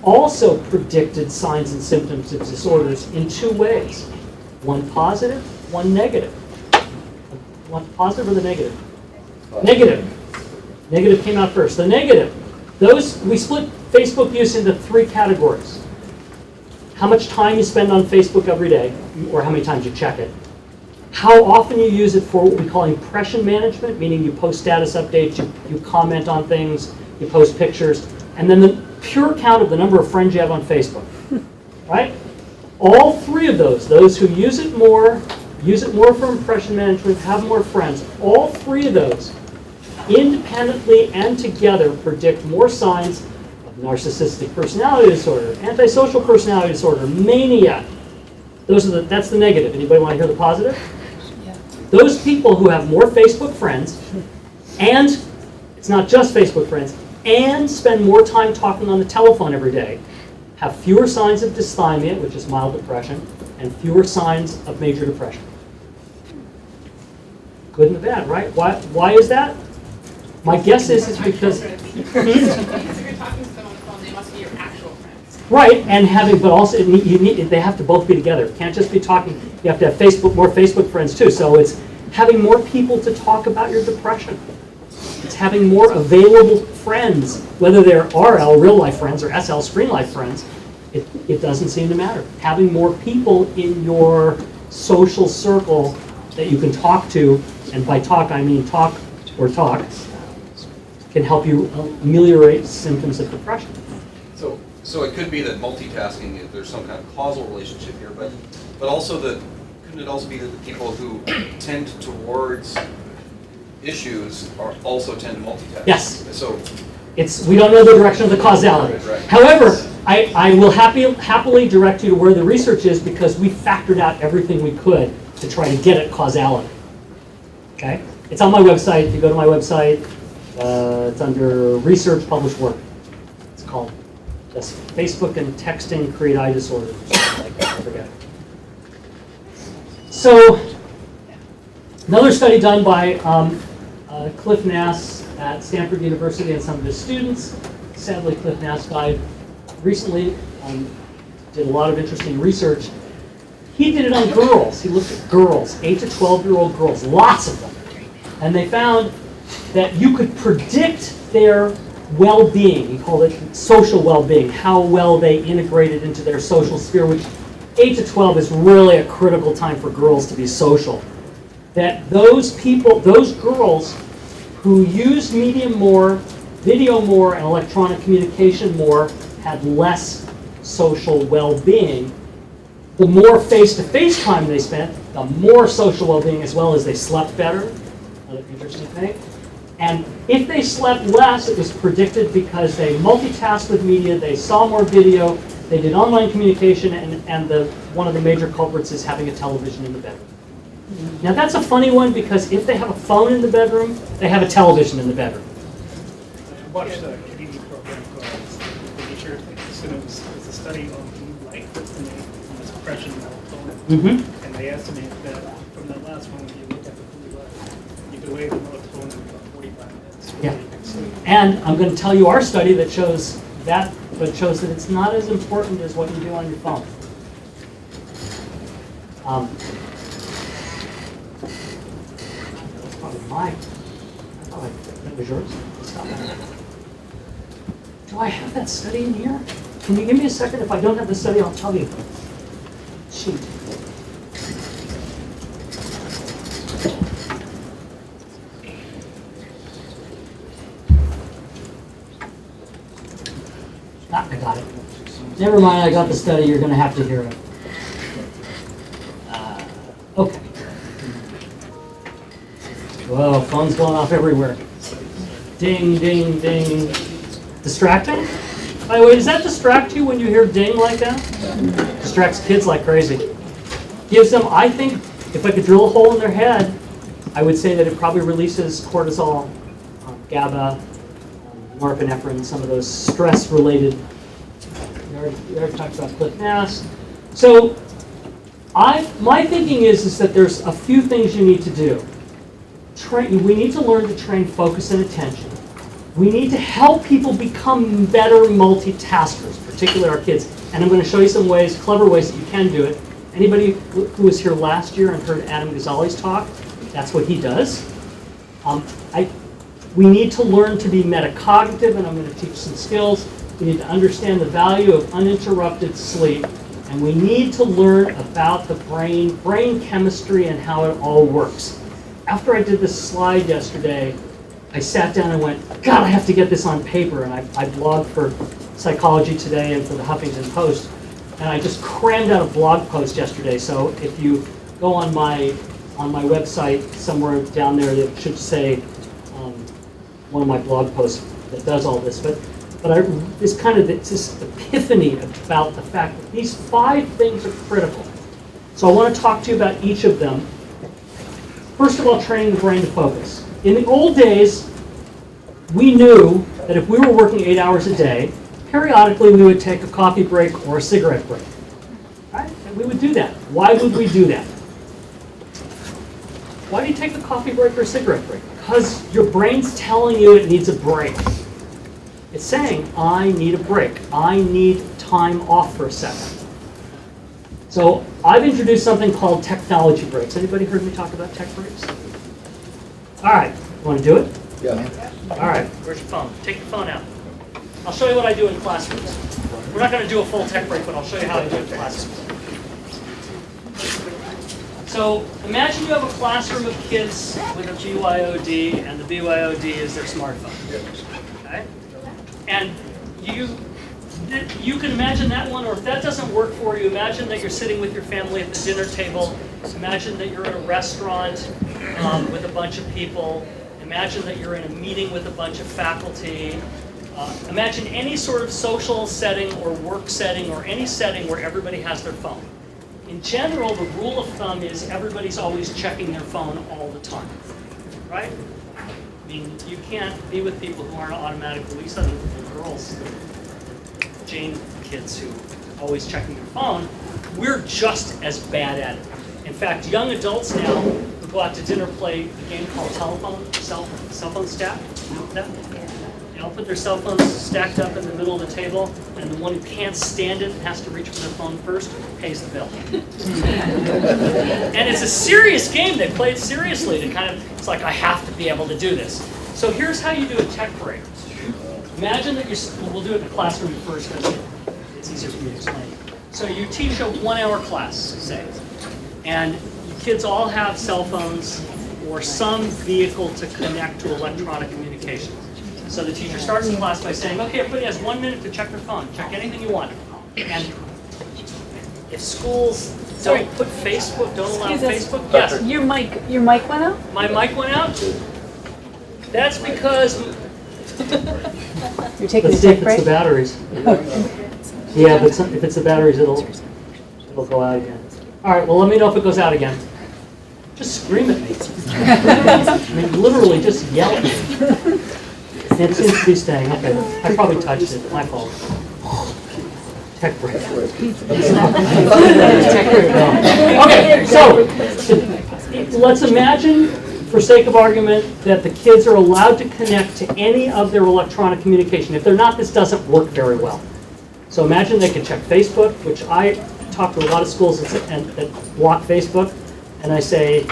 [SPEAKER 1] also predicted signs and symptoms of disorders in 2 ways. One positive, one negative. One positive or the negative? Negative. Negative came out first. The negative. We split Facebook use into 3 categories. How much time you spend on Facebook every day, or how many times you check it. How often you use it for what we call impression management, meaning you post status updates, you comment on things, you post pictures, and then the pure count of the number of friends you have on Facebook, right? All 3 of those who use it more for impression management, have more friends, all 3 of those, independently and together, predict more signs of narcissistic personality disorder, antisocial personality disorder, mania. That's the negative. Anybody want to hear the positive? Yeah. Those people who have more Facebook friends, and it's not just Facebook friends, and spend more time talking on the telephone every day, have fewer signs of dysthymia, which is mild depression, and fewer signs of major depression. Good and the bad, right? Why is that? My guess is it's because...
[SPEAKER 6] If you're talking to someone on the phone, they must be your actual friends.
[SPEAKER 1] Right, and but also they have to both be together. It can't just be talking. You have to have more Facebook friends too. So it's having more people to talk about your depression. It's having more available friends, whether they're RL, real life friends, or SL, screen life friends. It doesn't seem to matter. Having more people in your social circle that you can talk to, and by talk I mean talk, can help you ameliorate symptoms of depression.
[SPEAKER 15] So it could be that multitasking, there's some kind of causal relationship here, but also couldn't it also be that the people who tend towards issues also tend to multitask?
[SPEAKER 1] Yes.
[SPEAKER 15] So
[SPEAKER 1] we don't know the direction of the causality.
[SPEAKER 15] Right.
[SPEAKER 1] However, I will happily direct you to where the research is, because we factored out everything we could to try to get at causality. Okay? It's on my website. If you go to my website, it's under Research Published Work. It's called just Facebook and Texting Create Eye Disorders, or something like that. I forget. So, another study done by Cliff Nass at Stanford University and some of his students. Sadly, Cliff Nass died recently. Did a lot of interesting research. He did it on girls. He looked at girls, 8 to 12-year-old girls, lots of them. And they found that you could predict their well-being. He called it social well-being, how well they integrated into their social sphere, which 8 to 12 is really a critical time for girls to be social. That those girls who used media more, video more, and electronic communication more had less social well-being. The more face-to-face time they spent, the more social well-being, as well as they slept better. Another interesting thing. And if they slept less, it was predicted because they multitasked with media, they saw more video, they did online communication, and one of the major culprits is having a television in the bedroom. Now that's a funny one, because if they have a phone in the bedroom, they have a television in the bedroom.
[SPEAKER 6] I watched a TV program called The Nature of Things, and it was a study on blue light that's in the suppression of melatonin. And they estimate that from that last one, when you look at the blue light, you could away the melatonin in about 45 minutes.
[SPEAKER 1] Yeah. And I'm going to tell you our study that shows that, but shows that it's not as important as what you do on your phone. That's probably mine. I thought that was yours. Stop that. Do I have that study in here? Can you give me a second? If I don't have the study, I'll tell you. Shoot. Ah, I got it. Never mind, I got the study. You're going to have to hear it. Okay. Whoa, phone's going off everywhere. Ding, ding, ding. Distracting? By the way, does that distract you when you hear ding like that? Distracts kids like crazy. Gives them, I think, if I could drill a hole in their head, I would say that it probably releases cortisol, GABA, norepinephrine, some of those stress-related. We already talked about Cliff Nass. So, my thinking is that there's a few things you need to do. We need to learn to train focus and attention. We need to help people become better multitaskers, particularly our kids. And I'm going to show you some ways, clever ways that you can do it. Anybody who was here last year and heard Adam Ghazali's talk, that's what he does. We need to learn to be metacognitive, and I'm going to teach some skills. We need to understand the value of uninterrupted sleep. And we need to learn about the brain chemistry, and how it all works. After I did this slide yesterday, I sat down and went, God, I have to get this on paper. And I blogged for Psychology Today and for the Huffington Post. And I just crammed out a blog post yesterday. So if you go on my website, somewhere down there, it should say one of my blog posts that does all this. But this epiphany about the fact that these 5 things are critical. So I want to talk to you about each of them. First of all, training the brain to focus. In the old days, we knew that if we were working 8 hours a day, periodically we would take a coffee break or a cigarette break. Right? And we would do that. Why would we do that? Why do you take a coffee break or a cigarette break? Because your brain's telling you it needs a break. It's saying, I need a break. I need time off for a second. So I've introduced something called technology breaks. Anybody heard me talk about tech breaks? All right, you want to do it?
[SPEAKER 2] Yeah.
[SPEAKER 1] All right, where's your phone? Take your phone out. I'll show you what I do in classrooms. We're not going to do a full tech break, but I'll show you how I do it in classrooms. So imagine you have a classroom of kids with a BYOD, and the BYOD is their smartphone. Okay? And you can imagine that one, or if that doesn't work for you, imagine that you're sitting with your family at the dinner table. Imagine that you're in a restaurant with a bunch of people. Imagine that you're in a meeting with a bunch of faculty. Imagine any sort of social setting or work setting or any setting where everybody has their phone. In general, the rule of thumb is everybody's always checking their phone all the time, right? I mean, you can't be with people who aren't automatically, we said the girls, Jane kids who are always checking their phone, we're just as bad at it. In fact, young adults now who go out to dinner play a game called cell phone stack. You know that? They all put their cell phones stacked up in the middle of the table, and the one who can't stand it and has to reach for their phone first pays the bill. And it's a serious game. They play it seriously. It's like, I have to be able to do this. So here's how you do a tech break. Imagine that we'll do it in the classroom first because it's easier for me to explain. So you teach a 1-hour class, say, and kids all have cell phones or some vehicle to connect to electronic communications. So the teacher starts the class by saying, okay, everybody has 1 minute to check their phone. Check anything you want. And if schools don't put Facebook, don't allow Facebook, yes.
[SPEAKER 9] Your mic went out?
[SPEAKER 1] My mic went out? That's because
[SPEAKER 9] you're taking
[SPEAKER 1] let's
[SPEAKER 9] a
[SPEAKER 1] see
[SPEAKER 9] tech
[SPEAKER 1] if
[SPEAKER 9] break?
[SPEAKER 1] it's the batteries. Yeah, but if it's the batteries, it'll go out again. All right, well, let me know if it goes out again. Just scream at me. I mean, literally, just yell at me. It seems to be staying. Okay, I probably touched it. My fault. Tech break. Okay, so let's imagine, for sake of argument, that the kids are allowed to connect to any of their electronic communication. If they're not, this doesn't work very well. So imagine they can check Facebook, which I talk to a lot of schools that block Facebook, and I say,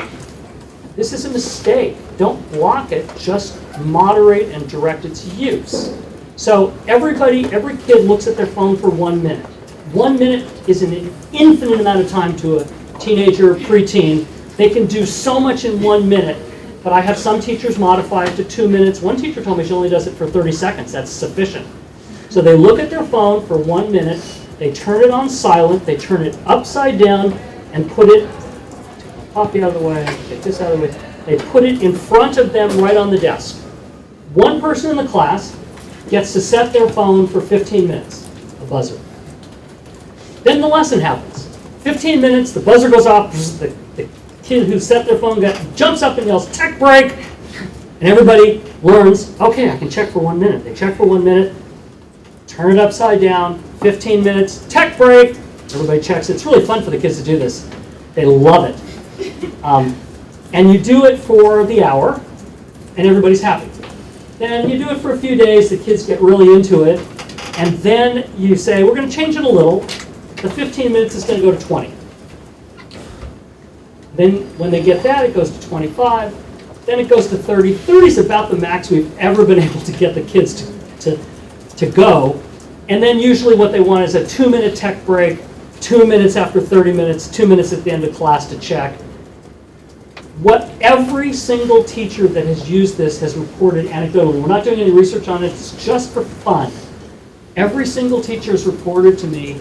[SPEAKER 1] this is a mistake. Don't block it, just moderate and direct its use. So every kid looks at their phone for 1 minute. 1 minute is an infinite amount of time to a teenager, preteen. They can do so much in 1 minute, but I have some teachers modify it to 2 minutes. One teacher told me she only does it for 30 seconds. That's sufficient. So they look at their phone for 1 minute, they turn it on silent, they turn it upside down and put it, take my coffee out of the way, take this out of the way, they put it in front of them right on the desk. One person in the class gets to set their phone for 15 minutes, a buzzer. Then the lesson happens. 15 minutes, the buzzer goes off, the kid who set their phone jumps up and yells, tech break, and everybody learns, okay, I can check for 1 minute. They check for 1 minute, turn it upside down, 15 minutes, tech break, everybody checks. It's really fun for the kids to do this. They love it. And you do it for the hour, and everybody's happy. Then you do it for a few days, the kids get really into it, and then you say, we're going to change it a little. The 15 minutes is going to go to 20. Then when they get that, it goes to 25. Then it goes to 30. 30 is about the max we've ever been able to get the kids to go. And then usually what they want is a 2-minute tech break, 2 minutes after 30 minutes, 2 minutes at the end of class to check. What every single teacher that has used this has reported anecdotally, we're not doing any research on it, it's just for fun. Every single teacher has reported to me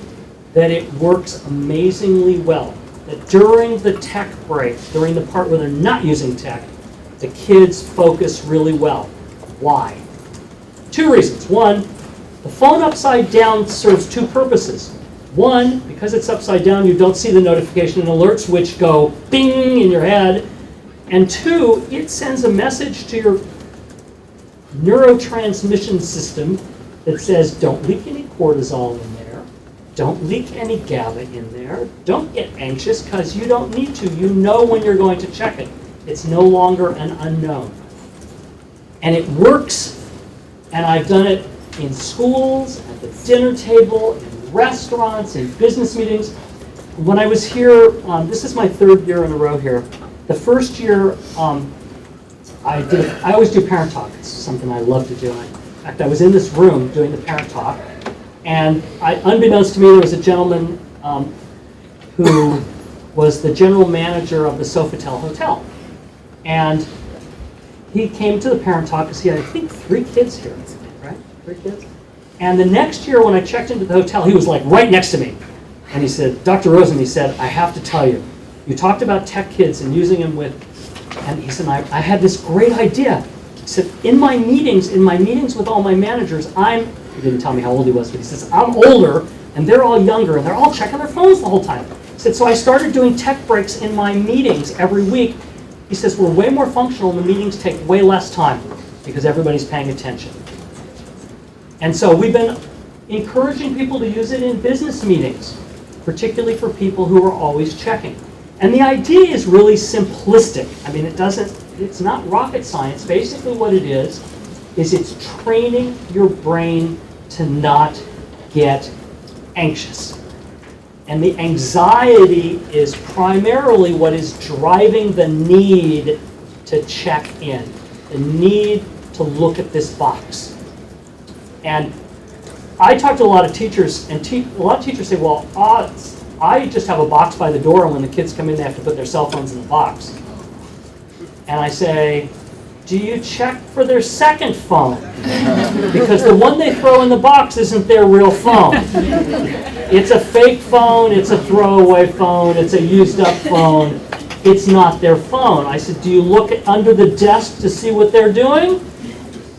[SPEAKER 1] that it works amazingly well. That during the tech break, during the part where they're not using tech, the kids focus really well. Why? 2 reasons. One, the phone upside down serves 2 purposes. One, because it's upside down, you don't see the notification and alerts which go bing in your head. And 2, it sends a message to your neurotransmission system that says, don't leak any cortisol in there, don't leak any GABA in there, don't get anxious because you don't need to. You know when you're going to check it. It's no longer an unknown. And it works, and I've done it in schools, at the dinner table, in restaurants, in business meetings. When I was here, this is my third year in a row here. The first year, I always do parent talk. It's something I love to do. In fact, I was in this room doing the parent talk, and unbeknownst to me, there was a gentleman who was the general manager of the Sofitel Hotel. And he came to the parent talk because he had, I think, 3 kids here, right? 3 kids. And the next year when I checked into the hotel, he was like right next to me. And he said, Dr. Rosen, he said, I have to tell you, you talked about tech kids and using them with, and he said, I had this great idea. He said, in my meetings with all my managers, he didn't tell me how old he was, but he says, I'm older and they're all younger and they're all checking their phones the whole time. He said, so I started doing tech breaks in my meetings every week. He says, we're way more functional and the meetings take way less time because everybody's paying attention. And so we've been encouraging people to use it in business meetings, particularly for people who are always checking. And the idea is really simplistic. I mean, it's not rocket science. Basically what it is it's training your brain to not get anxious. And the anxiety is primarily what is driving the need to check in, the need to look at this box. And I talk to a lot of teachers, and a lot of teachers say, well, I just have a box by the door, and when the kids come in, they have to put their cell phones in the box. And I say, do you check for their second phone? Because the one they throw in the box isn't their real phone. It's a fake phone, it's a throwaway phone, it's a used up phone. It's not their phone. I said, do you look under the desk to see what they're doing?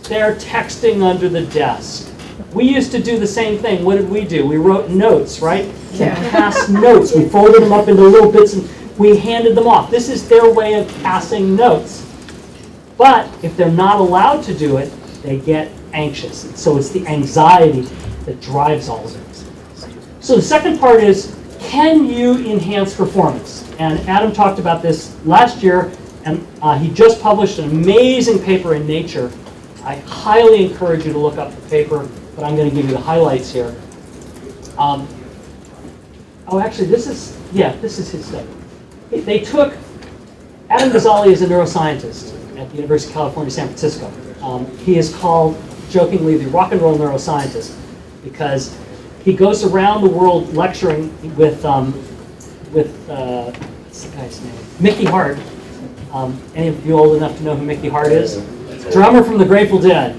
[SPEAKER 1] They're texting under the desk. We used to do the same thing. What did we do? We wrote notes, right? Yeah. Pass notes. We folded them up into little bits and we handed them off. This is their way of passing notes. But if they're not allowed to do it, they get anxious. And so it's the anxiety that drives all of it. So the second part is, can you enhance performance? And Adam talked about this last year, and he just published an amazing paper in Nature. I highly encourage you to look up the paper, but I'm going to give you the highlights here. Actually, this is his study. They took, Adam Gazzaley is a neuroscientist at the University of California, San Francisco. He is called, jokingly, the rock and roll neuroscientist because he goes around the world lecturing with what's the guy's name? Mickey Hart. Any of you old enough to know who Mickey Hart is? Drummer from the Grateful Dead.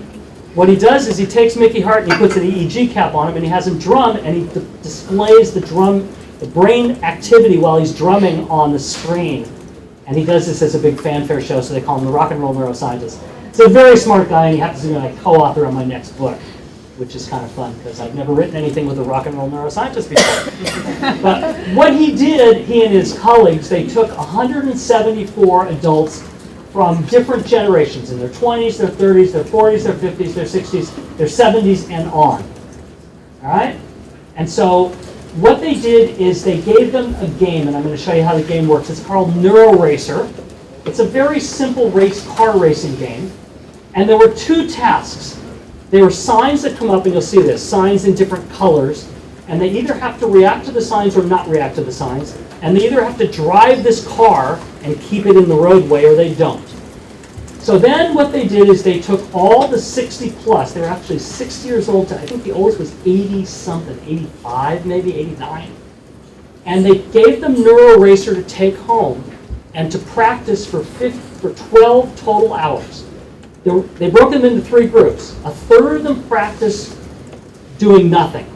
[SPEAKER 1] What he does is he takes Mickey Hart and he puts an EEG cap on him and he has him drum and he displays the brain activity while he's drumming on the screen. And he does this as a big fanfare show, so they call him the rock and roll neuroscientist. He's a very smart guy and he happens to be my co-author on my next book, which is kind of fun because I've never written anything with a rock and roll neuroscientist before. But what he did, he and his colleagues, they took 174 adults from different generations in their 20s, their 30s, their 40s, their 50s, their 60s, their 70s, and on. All right? And so what they did is they gave them a game, and I'm going to show you how the game works. It's called NeuroRacer. It's a very simple car racing game. And there were 2 tasks. There were signs that come up, and you'll see this, signs in different colors. And they either have to react to the signs or not react to the signs. And they either have to drive this car and keep it in the roadway or they don't. So then what they did is they took all the 60 plus, they were actually 60 years old, I think the oldest was 80 something, 85 maybe, 89. And they gave them NeuroRacer to take home and to practice for 12 total hours. They broke them into 3 groups. A third of them practiced doing nothing.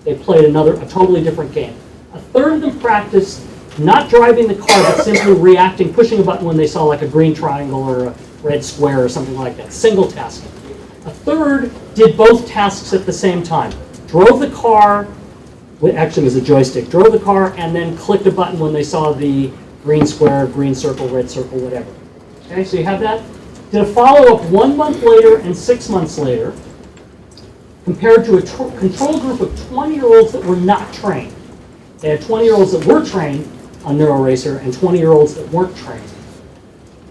[SPEAKER 1] They played a totally different game. A third of them practiced not driving the car, but simply reacting, pushing a button when they saw like a green triangle or a red square or something like that, single tasking. A third did both tasks at the same time. Drove the car, actually it was a joystick, drove the car and then clicked a button when they saw the green square, green circle, red circle, whatever. Okay, so you have that. Did a follow-up 1 month later and 6 months later, compared to a control group of 20-year-olds that were not trained. They had 20-year-olds that were trained on NeuroRacer and 20-year-olds that weren't trained.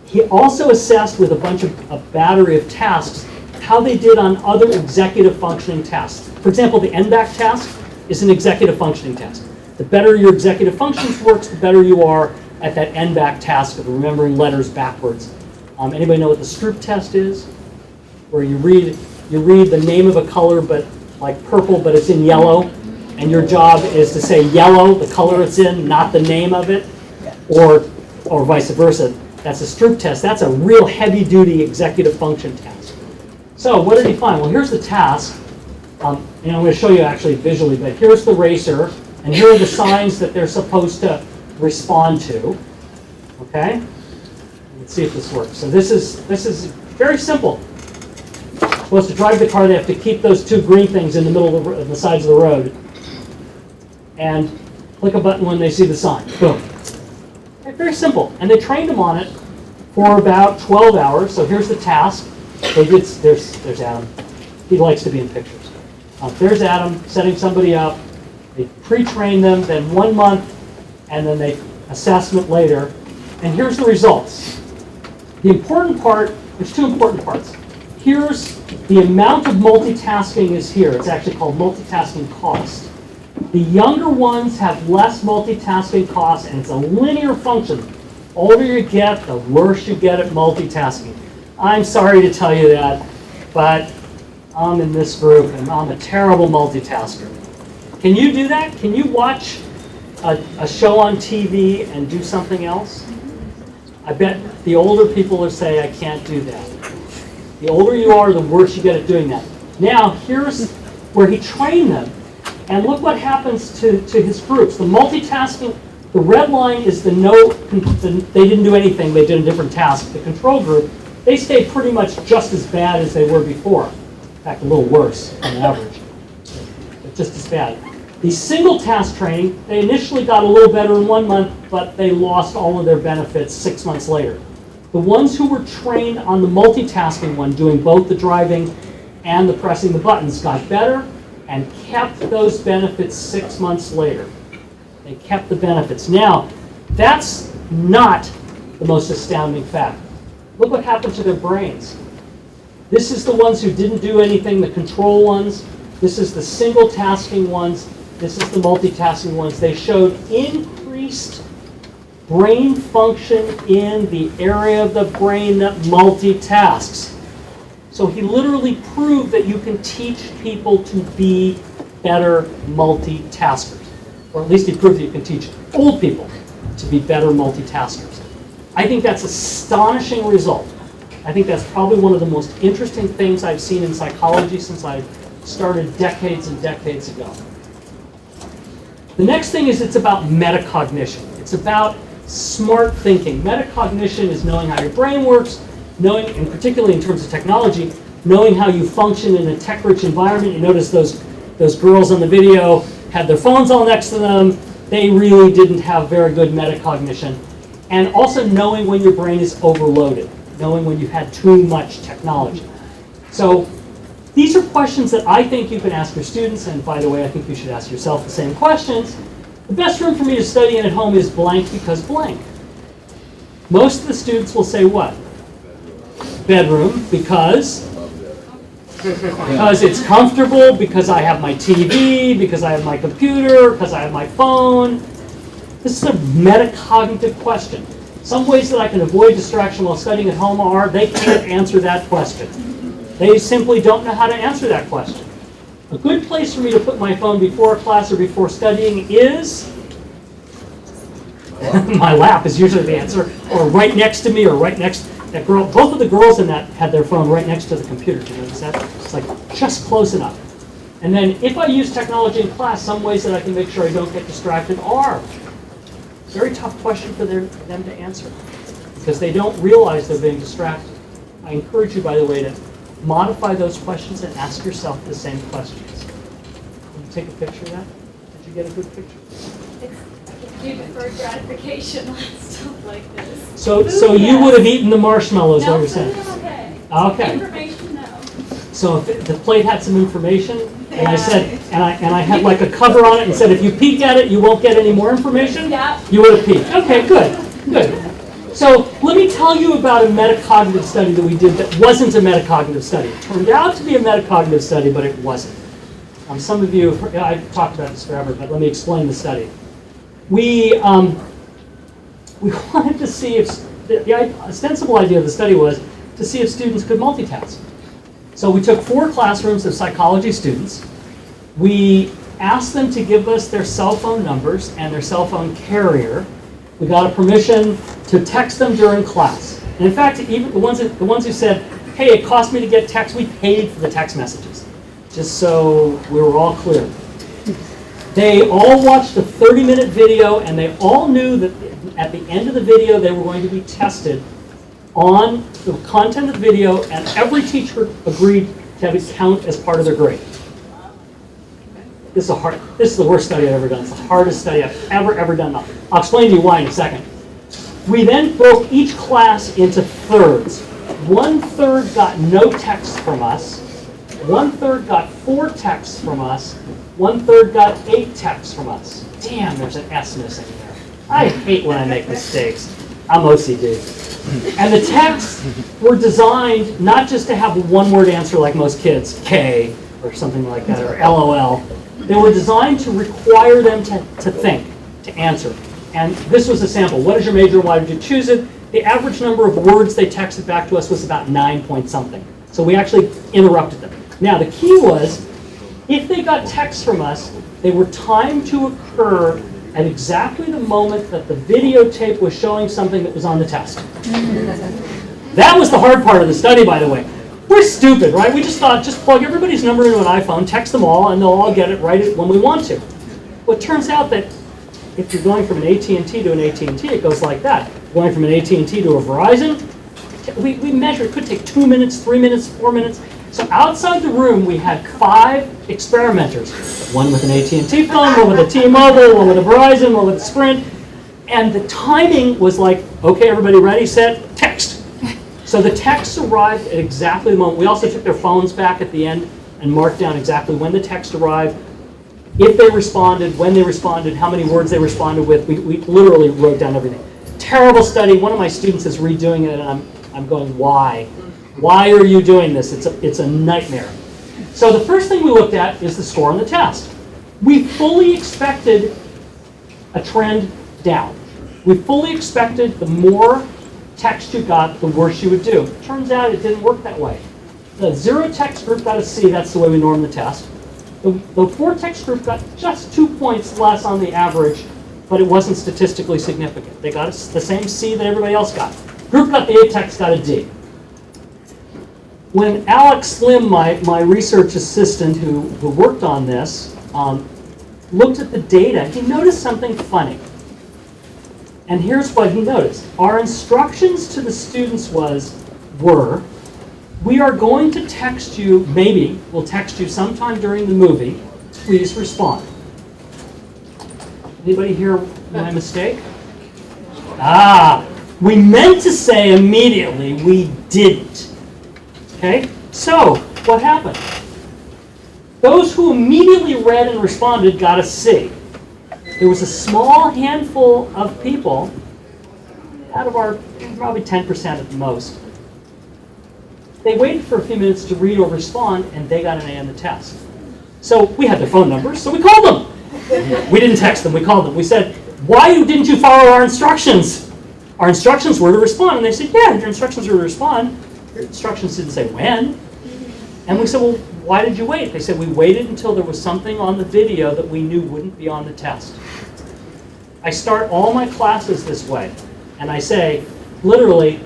[SPEAKER 1] He also assessed with a battery of tasks how they did on other executive functioning tasks. For example, the NBAC task is an executive functioning task. The better your executive functions works, the better you are at that NBAC task of remembering letters backwards. Anybody know what the Stroop test is? Where you read the name of a color, but like purple, but it's in yellow, and your job is to say yellow, the color it's in, not the name of it, or vice versa. That's a Stroop test. That's a real heavy-duty executive function task. So what did he find? Well, here's the task. And I'm going to show you actually visually, but here's the racer, and here are the signs that they're supposed to respond to. Okay? Let's see if this works. So this is very simple. Supposed to drive the car, they have to keep those two green things in the middle of the sides of the road. And click a button when they see the sign. Boom. Okay, very simple. And they trained them on it for about 12 hours. So here's the task. There's Adam. He likes to be in pictures. There's Adam setting somebody up. They pre-train them, then 1 month, and then they assessment later. And here's the results. The important part, there's two important parts. Here's the amount of multitasking is here. It's actually called multitasking cost. The younger ones have less multitasking cost, and it's a linear function. The older you get, the worse you get at multitasking. I'm sorry to tell you that, but I'm in this group, and I'm a terrible multitasker. Can you do that? Can you watch a show on TV and do something else? I bet the older people will say, I can't do that. The older you are, the worse you get at doing that. Now, here's where he trained them. And look what happens to his groups. The multitasking, the red line is the no, they didn't do anything, they did a different task. The control group, they stayed pretty much just as bad as they were before. In fact, a little worse on average, but just as bad. The single task training, they initially got a little better in 1 month, but they lost all of their benefits 6 months later. The ones who were trained on the multitasking one, doing both the driving and the pressing the buttons, got better and kept those benefits 6 months later. They kept the benefits. Now, that's not the most astounding fact. Look what happened to their brains. This is the ones who didn't do anything, the control ones. This is the single tasking ones. This is the multitasking ones. They showed increased brain function in the area of the brain that multitasks. So he literally proved that you can teach people to be better multitaskers. Or at least he proved that you can teach old people to be better multitaskers. I think that's an astonishing result. I think that's probably one of the most interesting things I've seen in psychology since I started decades and decades ago. The next thing is it's about metacognition. It's about smart thinking. Metacognition is knowing how your brain works, knowing, and particularly in terms of technology, knowing how you function in a tech-rich environment. You notice those girls on the video had their phones all next to them. They really didn't have very good metacognition. And also knowing when your brain is overloaded, knowing when you've had too much technology. So these are questions that I think you can ask your students, and by the way, I think you should ask yourself the same questions. The best room for me to study in at home is blank because blank. Most of the students will say what? Bedroom, because it's comfortable, because I have my TV, because I have my computer, because I have my phone. This is a metacognitive question. Some ways that I can avoid distraction while studying at home are they can't answer that question. They simply don't know how to answer that question. A good place for me to put my phone before class or before studying is my lap is usually the answer, or right next to me, or right next. That girl, both of the girls in that had their phone right next to the computer. Do you notice that? It's like just close enough. And then if I use technology in class, some ways that I can make sure I don't get distracted are very tough question for them to answer because they don't realize they're being distracted. I encourage you, by the way, to modify those questions and ask yourself the same questions. Can you take a picture of that? Did you get a good picture?
[SPEAKER 3] It's due for gratification on stuff like this.
[SPEAKER 1] So you would have eaten the marshmallows, what you're saying?
[SPEAKER 3] Okay.
[SPEAKER 1] Okay.
[SPEAKER 3] Information, no.
[SPEAKER 1] So if the plate had some information, and I said, and I had like a cover on it and said, if you peek at it, you won't get any more information.
[SPEAKER 3] Yeah.
[SPEAKER 1] You would have peeked. Okay, good, good. So let me tell you about a metacognitive study that we did that wasn't a metacognitive study. It turned out to be a metacognitive study, but it wasn't. Some of you, I've talked about this forever, but let me explain the study. We wanted to see if, the ostensible idea of the study was to see if students could multitask. So we took 4 classrooms of psychology students. We asked them to give us their cell phone numbers and their cell phone carrier. We got a permission to text them during class. And in fact, even the ones who said, hey, it cost me to get text, we paid for the text messages, just so we were all clear. They all watched a 30-minute video, and they all knew that at the end of the video, they were going to be tested on the content of the video, and every teacher agreed to have it count as part of their grade. This is the worst study I've ever done. It's the hardest study I've ever done. I'll explain to you why in a second. We then broke each class into thirds. 1/3 got no text from us. 1/3 got 4 texts from us. 1/3 got 8 texts from us. Damn, there's an S missing there. I hate when I make mistakes. I'm OCD. And the texts were designed not just to have a one-word answer like most kids, K, or something like that, or LOL. They were designed to require them to think, to answer. And this was a sample. What is your major? Why did you choose it? The average number of words they texted back to us was about 9 point something. So we actually interrupted them. Now the key was, if they got texts from us, they were timed to occur at exactly the moment that the videotape was showing something that was on the test. That was the hard part of the study, by the way. We're stupid, right? We just thought, just plug everybody's number into an iPhone, text them all, and they'll all get it right when we want to. Well, it turns out that if you're going from an AT&T to an AT&T, it goes like that. Going from an AT&T to a Verizon, we measure, it could take 2 minutes, 3 minutes, 4 minutes. So outside the room, we had 5 experimenters. One with an AT&T phone, one with a T-Mobile, one with a Verizon, one with a Sprint. And the timing was like, okay, everybody ready, set, text. So the texts arrived at exactly the moment. We also took their phones back at the end and marked down exactly when the text arrived, if they responded, when they responded, how many words they responded with. We literally wrote down everything. Terrible study. One of my students is redoing it, and I'm going, why? Why are you doing this? It's a nightmare. So the first thing we looked at is the score on the test. We fully expected a trend down. We fully expected the more text you got, the worse you would do. Turns out it didn't work that way. The 0 text group got a C. That's the way we norm the test. The 4 text group got just 2 points less on the average, but it wasn't statistically significant. They got the same C that everybody else got. Group got the 8 text got a D. When Alex Slim, my research assistant who worked on this, looked at the data, he noticed something funny. And here's what he noticed. Our instructions to the students were, we are going to text you, maybe we'll text you sometime during the movie, please respond. Anybody hear my mistake? We meant to say immediately, we didn't. Okay, so what happened? Those who immediately read and responded got a C. There was a small handful of people, out of our probably 10% at the most. They waited for a few minutes to read or respond, and they got an A on the test. So we had their phone numbers, so we called them. We didn't text them, we called them. We said, why didn't you follow our instructions? Our instructions were to respond. And they said, yeah, your instructions were to respond. Your instructions didn't say when. And we said, well, why did you wait? They said, we waited until there was something on the video that we knew wouldn't be on the test. I start all my classes this way. And I say, literally,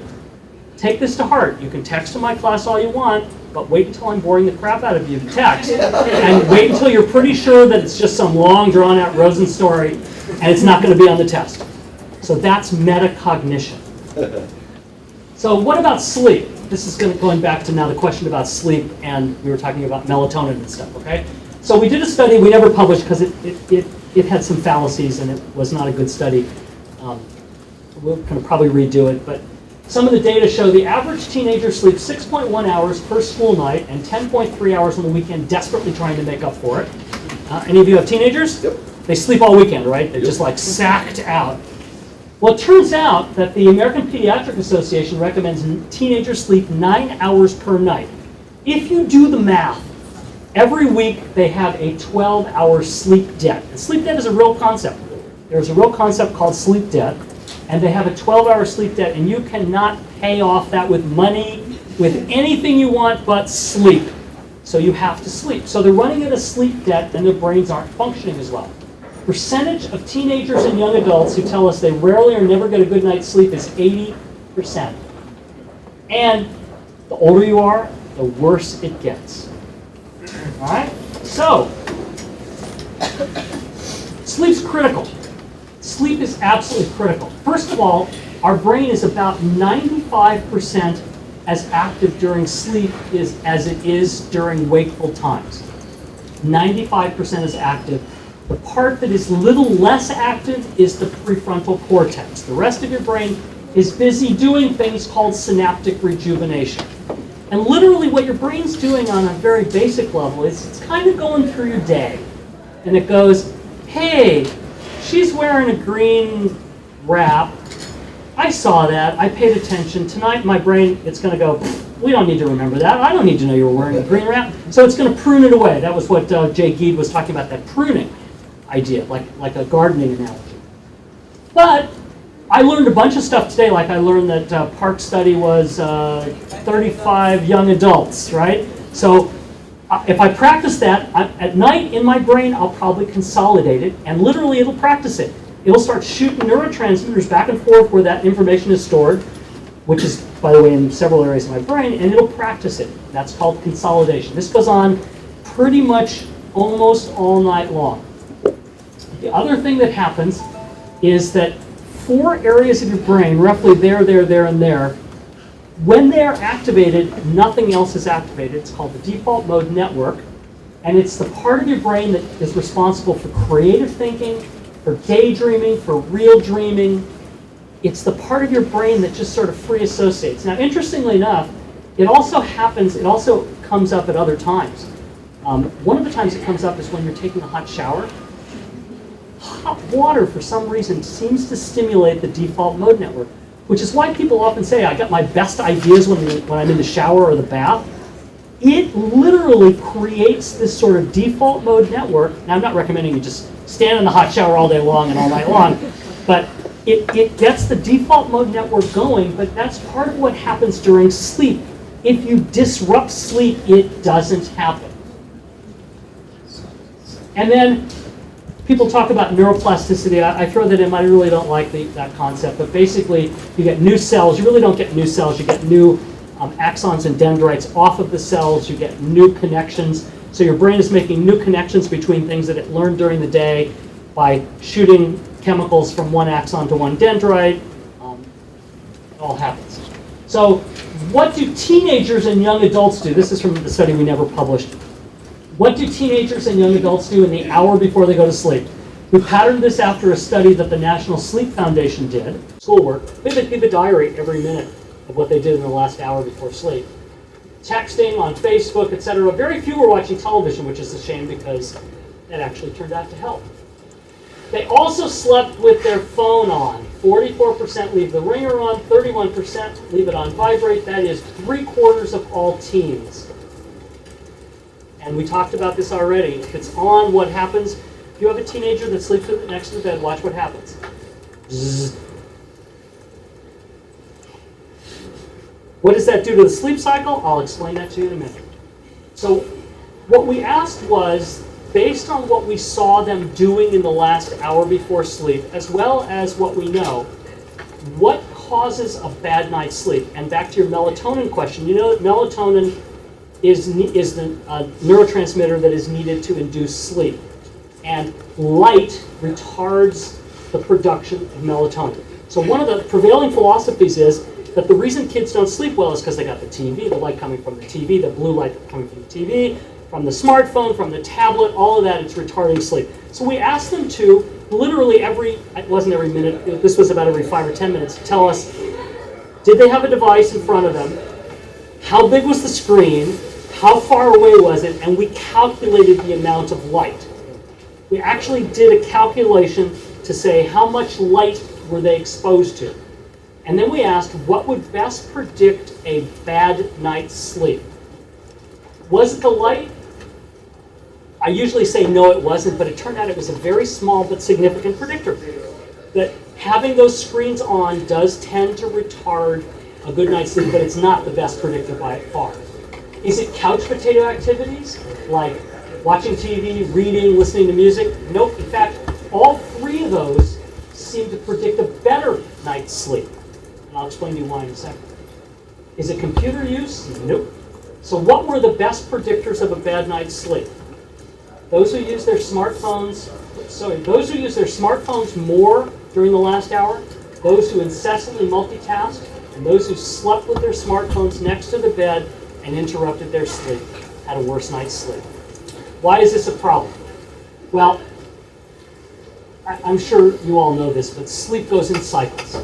[SPEAKER 1] take this to heart. You can text to my class all you want, but wait until I'm boring the crap out of you to text. And wait until you're pretty sure that it's just some long, drawn-out Rosen story, and it's not going to be on the test. So that's metacognition. So what about sleep? This is going back to now the question about sleep, and we were talking about melatonin and stuff, okay? So we did a study we never published because it had some fallacies and it was not a good study. We're going to probably redo it, but some of the data show the average teenager sleeps 6.1 hours per school night and 10.3 hours on the weekend, desperately trying to make up for it. Any of you have teenagers?
[SPEAKER 2] Yep.
[SPEAKER 1] They sleep all weekend, right? They're just like sacked out. Well, it turns out that the American Pediatric Association recommends teenagers sleep 9 hours per night. If you do the math, every week they have a 12-hour sleep debt. And sleep debt is a real concept. There's a real concept called sleep debt, and they have a 12-hour sleep debt, and you cannot pay off that with money, with anything you want but sleep. So you have to sleep. So they're running at a sleep debt, and their brains aren't functioning as well. Percentage of teenagers and young adults who tell us they rarely or never get a good night's sleep is 80%. And the older you are, the worse it gets. All right? So, sleep's critical. Sleep is absolutely critical. First of all, our brain is about 95% as active during sleep as it is during wakeful times. 95% is active. The part that is a little less active is the prefrontal cortex. The rest of your brain is busy doing things called synaptic rejuvenation. And literally what your brain's doing on a very basic level is it's kind of going through your day. And it goes, hey, she's wearing a green wrap. I saw that. I paid attention. Tonight my brain, it's going to go, we don't need to remember that. I don't need to know you were wearing a green wrap. So it's going to prune it away. That was what Jay Geed was talking about, that pruning idea, like a gardening analogy. But I learned a bunch of stuff today, like I learned that Park's study was 35 young adults, right? So if I practice that, at night in my brain, I'll probably consolidate it, and literally it'll practice it. It'll start shooting neurotransmitters back and forth where that information is stored, which is, by the way, in several areas of my brain, and it'll practice it. That's called consolidation. This goes on pretty much almost all night long. The other thing that happens is that 4 areas of your brain, roughly there, and there, when they're activated, nothing else is activated. It's called the default mode network, and it's the part of your brain that is responsible for creative thinking, for daydreaming, for real dreaming. It's the part of your brain that just sort of free associates. Now, interestingly enough, it also comes up at other times. One of the times it comes up is when you're taking a hot shower. Hot water, for some reason, seems to stimulate the default mode network, which is why people often say, I got my best ideas when I'm in the shower or the bath. It literally creates this sort of default mode network. Now, I'm not recommending you just stand in the hot shower all day long and all night long, but it gets the default mode network going, but that's part of what happens during sleep. If you disrupt sleep, it doesn't happen. And then people talk about neuroplasticity. I throw that in. I really don't like that concept. But basically, you get new cells. You really don't get new cells. You get new axons and dendrites off of the cells. You get new connections. So your brain is making new connections between things that it learned during the day by shooting chemicals from one axon to one dendrite. It all happens. So what do teenagers and young adults do? This is from the study we never published. What do teenagers and young adults do in the hour before they go to sleep? We patterned this after a study that the National Sleep Foundation did. Schoolwork. They keep a diary every minute of what they did in the last hour before sleep. Texting on Facebook, etc. Very few were watching television, which is a shame because that actually turned out to help. They also slept with their phone on. 44% leave the ringer on, 31% leave it on vibrate. That is 3/4 of all teens. And we talked about this already. If it's on, what happens? If you have a teenager that sleeps with it next to the bed, watch what happens. Zzz. What does that do to the sleep cycle? I'll explain that to you in a minute. So what we asked was, based on what we saw them doing in the last hour before sleep, as well as what we know, what causes a bad night's sleep? And back to your melatonin question, you know that melatonin is the neurotransmitter that is needed to induce sleep. And light retards the production of melatonin. So one of the prevailing philosophies is that the reason kids don't sleep well is because they got the TV, the light coming from the TV, the blue light coming from the TV, from the smartphone, from the tablet, all of that, it's retarding sleep. So we asked them to, literally it wasn't every minute, this was about every 5 or 10 minutes, tell us, did they have a device in front of them? How big was the screen? How far away was it? And we calculated the amount of light. We actually did a calculation to say how much light were they exposed to? And then we asked, what would best predict a bad night's sleep? Was it the light? I usually say no, it wasn't, but it turned out it was a very small but significant predictor. That having those screens on does tend to retard a good night's sleep, but it's not the best predictor by far. Is it couch potato activities, like watching TV, reading, listening to music? Nope. In fact, all three of those seem to predict a better night's sleep. And I'll explain to you why in a second. Is it computer use? Nope. So what were the best predictors of a bad night's sleep? Those who use their smartphones, those who use their smartphones more during the last hour, those who incessantly multitask, and those who slept with their smartphones next to the bed and interrupted their sleep had a worse night's sleep. Why is this a problem? Well, I'm sure you all know this, but sleep goes in cycles.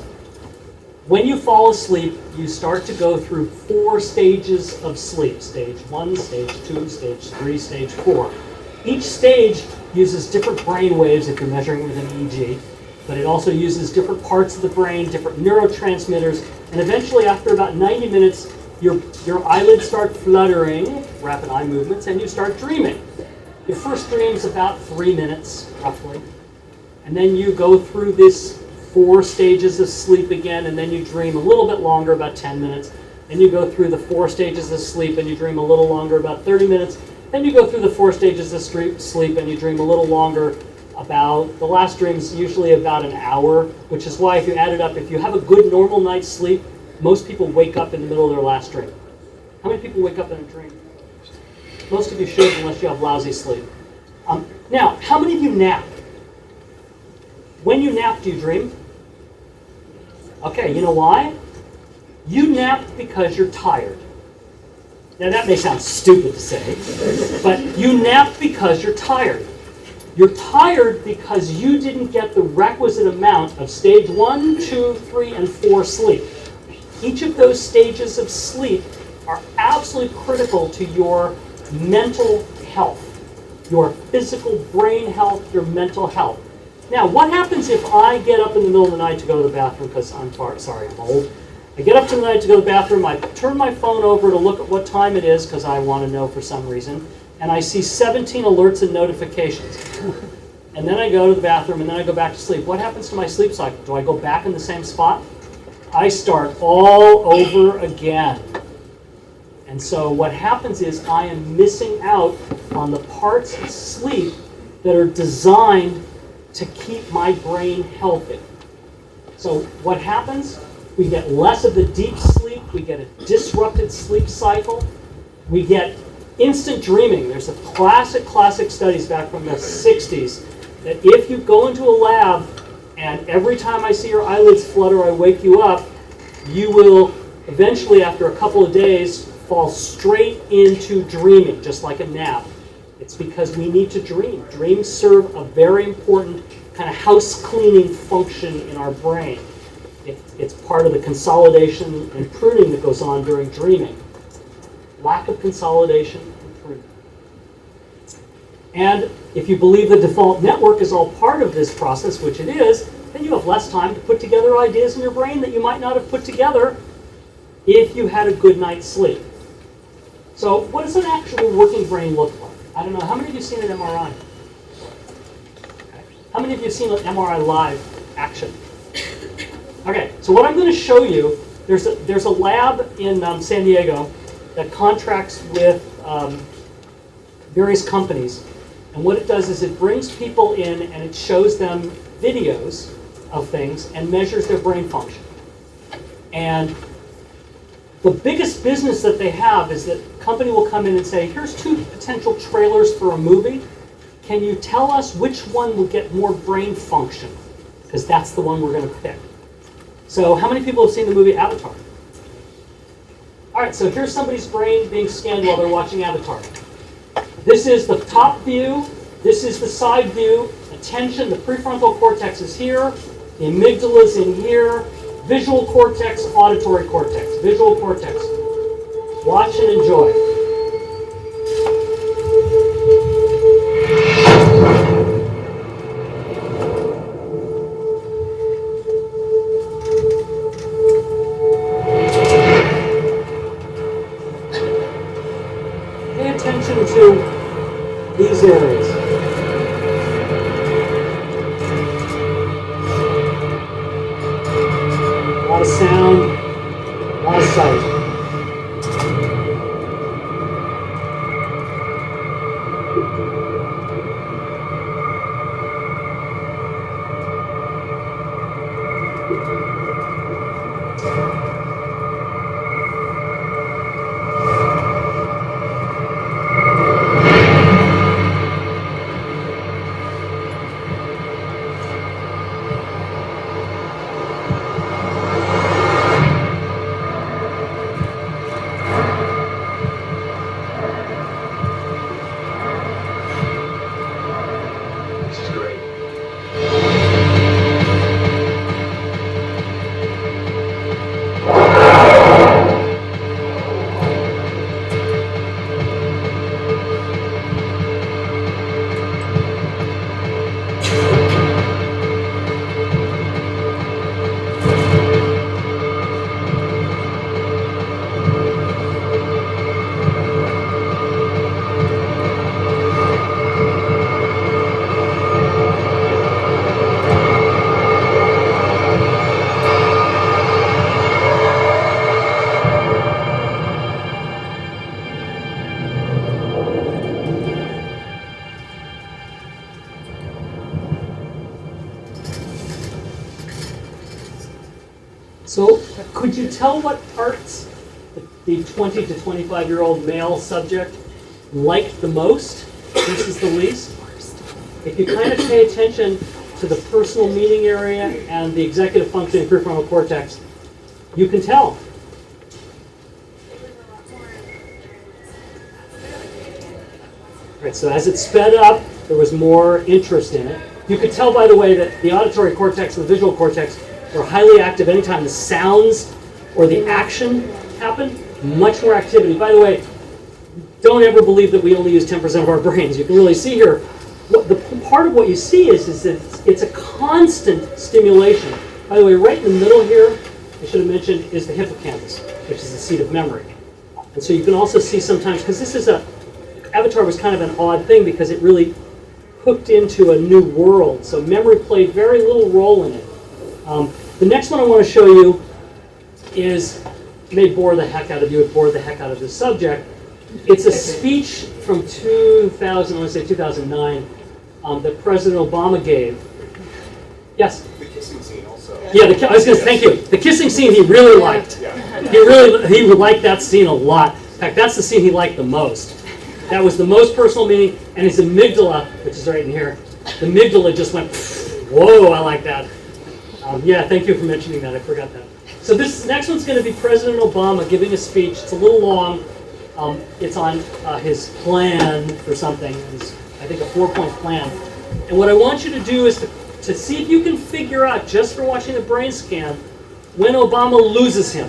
[SPEAKER 1] When you fall asleep, you start to go through 4 stages of sleep. Stage 1, stage 2, stage 3, stage 4. Each stage uses different brain waves if you're measuring with an EEG, but it also uses different parts of the brain, different neurotransmitters, and eventually after about 90 minutes, your eyelids start fluttering, rapid eye movements, and you start dreaming. Your first dream is about 3 minutes, roughly, and then you go through this 4 stages of sleep again, and then you dream a little bit longer, about 10 minutes. Then you go through the 4 stages of sleep, and you dream a little longer, about 30 minutes. Then you go through the 4 stages of sleep, and you dream a little longer, about, the last dream is usually about an hour, which is why if you add it up, if you have a good normal night's sleep, most people wake up in the middle of their last dream. How many people wake up in a dream? Most of you should, unless you have lousy sleep. Now, how many of you nap? When you nap, do you dream? Okay, you know why? You nap because you're tired. Now that may sound stupid to say, but you nap because you're tired. You're tired because you didn't get the requisite amount of stage 1, 2, 3, and 4 sleep. Each of those stages of sleep are absolutely critical to your mental health, your physical brain health, your mental health. Now, what happens if I get up in the middle of the night to go to the bathroom because I'm old? I get up in the night to go to the bathroom, I turn my phone over to look at what time it is because I want to know for some reason, and I see 17 alerts and notifications. And then I go to the bathroom and then I go back to sleep. What happens to my sleep cycle? Do I go back in the same spot? I start all over again. And so what happens is I am missing out on the parts of sleep that are designed to keep my brain healthy. So what happens? We get less of the deep sleep. We get a disrupted sleep cycle. We get instant dreaming. There's a classic studies back from the 60s that if you go into a lab and every time I see your eyelids flutter, I wake you up, you will eventually, after a couple of days, fall straight into dreaming, just like a nap. It's because we need to dream. Dreams serve a very important kind of house cleaning function in our brain. It's part of the consolidation and pruning that goes on during dreaming. Lack of consolidation and pruning. And if you believe the default network is all part of this process, which it is, then you have less time to put together ideas in your brain that you might not have put together if you had a good night's sleep. So what does an actual working brain look like? I don't know. How many of you have seen an MRI? How many of you have seen an MRI live action? Okay, so what I'm going to show you, there's a lab in San Diego that contracts with various companies. And what it does is it brings people in and it shows them videos of things and measures their brain function. And the biggest business that they have is that a company will come in and say, here's 2 potential trailers for a movie. Can you tell us which one will get more brain function? Because that's the one we're going to pick. So how many people have seen the movie Avatar? All right, so here's somebody's brain being scanned while they're watching Avatar. This is the top view. This is the side view. Attention, the prefrontal cortex is here. The amygdala is in here. Visual cortex, auditory cortex. Visual cortex. Watch and enjoy. lot of sound, a lot of sight.
[SPEAKER 2] This is great.
[SPEAKER 1] So, could you tell what parts the 20 to 25-year-old male subject liked the most versus the least? If you kind of pay attention to the personal meaning area and the executive functioning prefrontal cortex, you can tell. Right, so as it sped up, there was more interest in it. You could tell, by the way, that the auditory cortex and the visual cortex were highly active anytime the sounds or the action happened. Much more activity. By the way, don't ever believe that we only use 10% of our brains. You can really see here, the part of what you see is that it's a constant stimulation. By the way, right in the middle here, I should have mentioned, is the hippocampus, which is the seat of memory. And so you can also see sometimes, because this is Avatar was kind of an odd thing because it really hooked into a new world. So memory played very little role in it. The next one I want to show you is, may bore the heck out of you, it bored the heck out of the subject. It's a speech from 2000, I want to say 2009, that President Obama gave. Yes?
[SPEAKER 11] The kissing scene also.
[SPEAKER 1] Yeah, I was going to, thank you. The kissing scene he really liked. He liked that scene a lot. In fact, that's the scene he liked the most. That was the most personal meaning, and his amygdala, which is right in here, the amygdala just went, whoa, I like that. Yeah, thank you for mentioning that. I forgot that. So this next one's going to be President Obama giving a speech. It's a little long. It's on his plan for something. It's, I think, a 4-point plan. And what I want you to do is to see if you can figure out, just for watching the brain scan, when Obama loses him.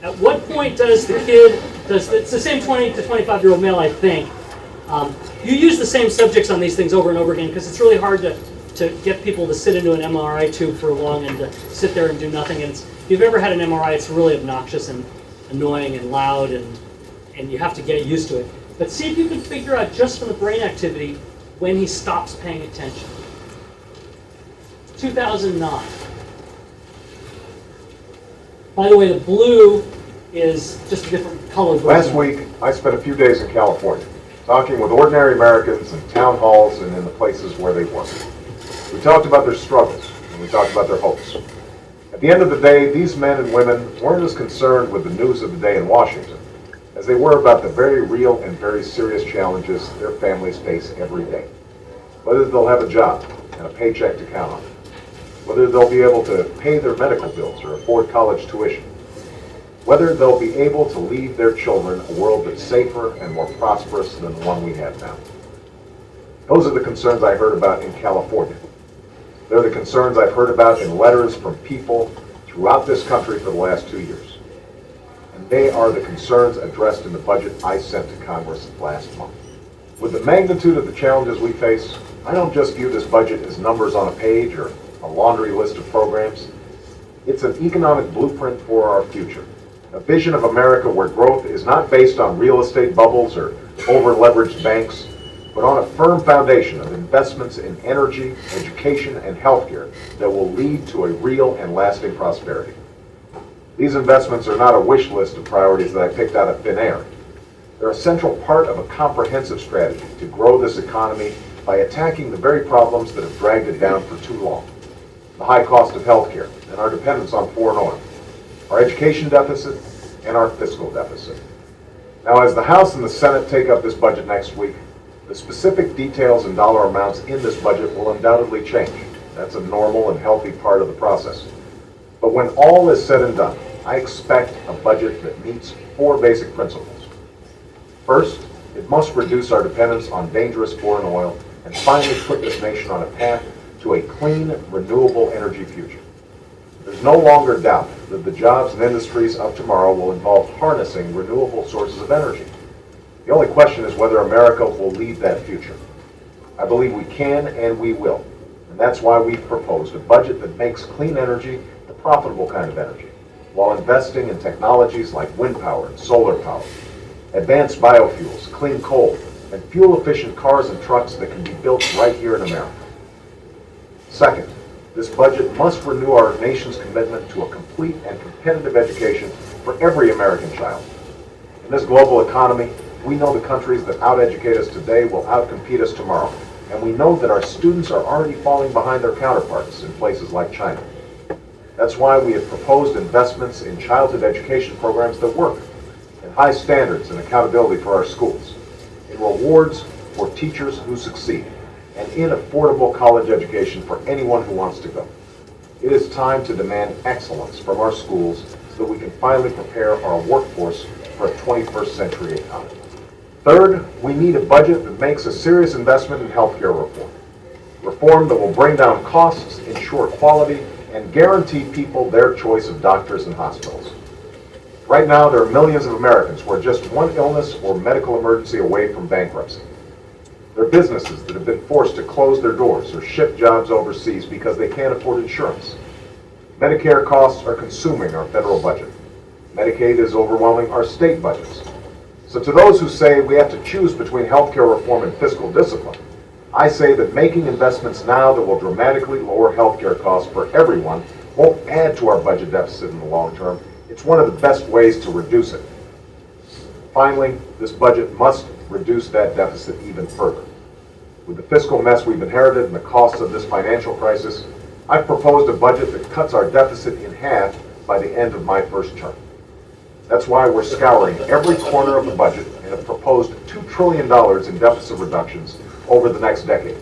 [SPEAKER 1] At what point does the kid, it's the same 20 to 25-year-old male, I think. You use the same subjects on these things over and over again because it's really hard to get people to sit into an MRI tube for long and to sit there and do nothing. And if you've ever had an MRI, it's really obnoxious and annoying and loud, and you have to get used to it. But see if you can figure out, just from the brain activity, when he stops paying attention. 2009. By the way, the blue is just a different color.
[SPEAKER 14] Last week, I spent a few days in California, talking with ordinary Americans in town halls and in the places where they work. We talked about their struggles, and we talked about their hopes. At the end of the day, these men and women weren't as concerned with the news of the day in Washington as they were about the very real and very serious challenges their families face every day. Whether they'll have a job and a paycheck to count on, whether they'll be able to pay their medical bills or afford college tuition, whether they'll be able to leave their children a world that's safer and more prosperous than the one we have now. Those are the concerns I heard about in California. They're the concerns I've heard about in letters from people throughout this country for the last 2 years. And they are the concerns addressed in the budget I sent to Congress last month. With the magnitude of the challenges we face, I don't just view this budget as numbers on a page or a laundry list of programs. It's an economic blueprint for our future. A vision of America where growth is not based on real estate bubbles or over-leveraged banks, but on a firm foundation of investments in energy, education, and healthcare that will lead to a real and lasting prosperity. These investments are not a wish list of priorities that I picked out of thin air. They're a central part of a comprehensive strategy to grow this economy by attacking the very problems that have dragged it down for too long. The high cost of healthcare and our dependence on foreign oil, our education deficit, and our fiscal deficit. Now, as the House and the Senate take up this budget next week, the specific details and dollar amounts in this budget will undoubtedly change. That's a normal and healthy part of the process. But when all is said and done, I expect a budget that meets 4 basic principles. First, it must reduce our dependence on dangerous foreign oil and finally put this nation on a path to a clean, renewable energy future. There's no longer doubt that the jobs and industries of tomorrow will involve harnessing renewable sources of energy. The only question is whether America will lead that future. I believe we can and we will. And that's why we've proposed a budget that makes clean energy the profitable kind of energy, while investing in technologies like wind power and solar power, advanced biofuels, clean coal, and fuel-efficient cars and trucks that can be built right here in America. Second, this budget must renew our nation's commitment to a complete and competitive education for every American child. In this global economy, we know the countries that out-educate us today will out-compete us tomorrow, and we know that our students are already falling behind their counterparts in places like China. That's why we have proposed investments in childhood education programs that work, in high standards and accountability for our schools, in rewards for teachers who succeed, and in affordable college education for anyone who wants to go. It is time to demand excellence from our schools so that we can finally prepare our workforce for a 21st century economy. Third, we need a budget that makes a serious investment in healthcare reform. Reform that will bring down costs, ensure quality, and guarantee people their choice of doctors and hospitals. Right now, there are millions of Americans who are just one illness or medical emergency away from bankruptcy. There are businesses that have been forced to close their doors or ship jobs overseas because they can't afford insurance. Medicare costs are consuming our federal budget. Medicaid is overwhelming our state budgets. So to those who say we have to choose between healthcare reform and fiscal discipline, I say that making investments now that will dramatically lower healthcare costs for everyone won't add to our budget deficit in the long term. It's one of the best ways to reduce it. Finally, this budget must reduce that deficit even further. With the fiscal mess we've inherited and the costs of this financial crisis, I've proposed a budget that cuts our deficit in half by the end of my first term. That's why we're scouring every corner of the budget and have proposed $2 trillion in deficit reductions over the next decade.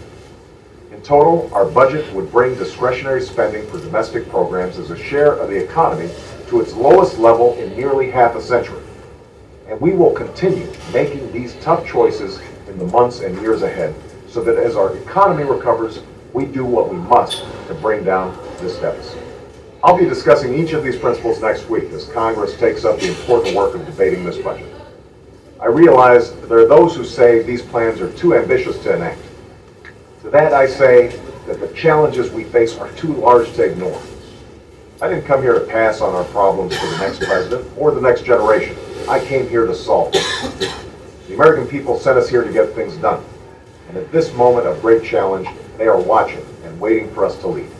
[SPEAKER 14] In total, our budget would bring discretionary spending for domestic programs as a share of the economy to its lowest level in nearly half a century. And we will continue making these tough choices in the months and years ahead so that as our economy recovers, we do what we must to bring down this deficit. I'll be discussing each of these principles next week as Congress takes up the important work of debating this budget. I realize there are those who say these plans are too ambitious to enact. To that I say that the challenges we face are too large to ignore. I didn't come here to pass on our problems to the next president or the next generation. I came here to solve them. The American people sent us here to get things done. And at this moment of great challenge, they are watching and waiting for us to lead.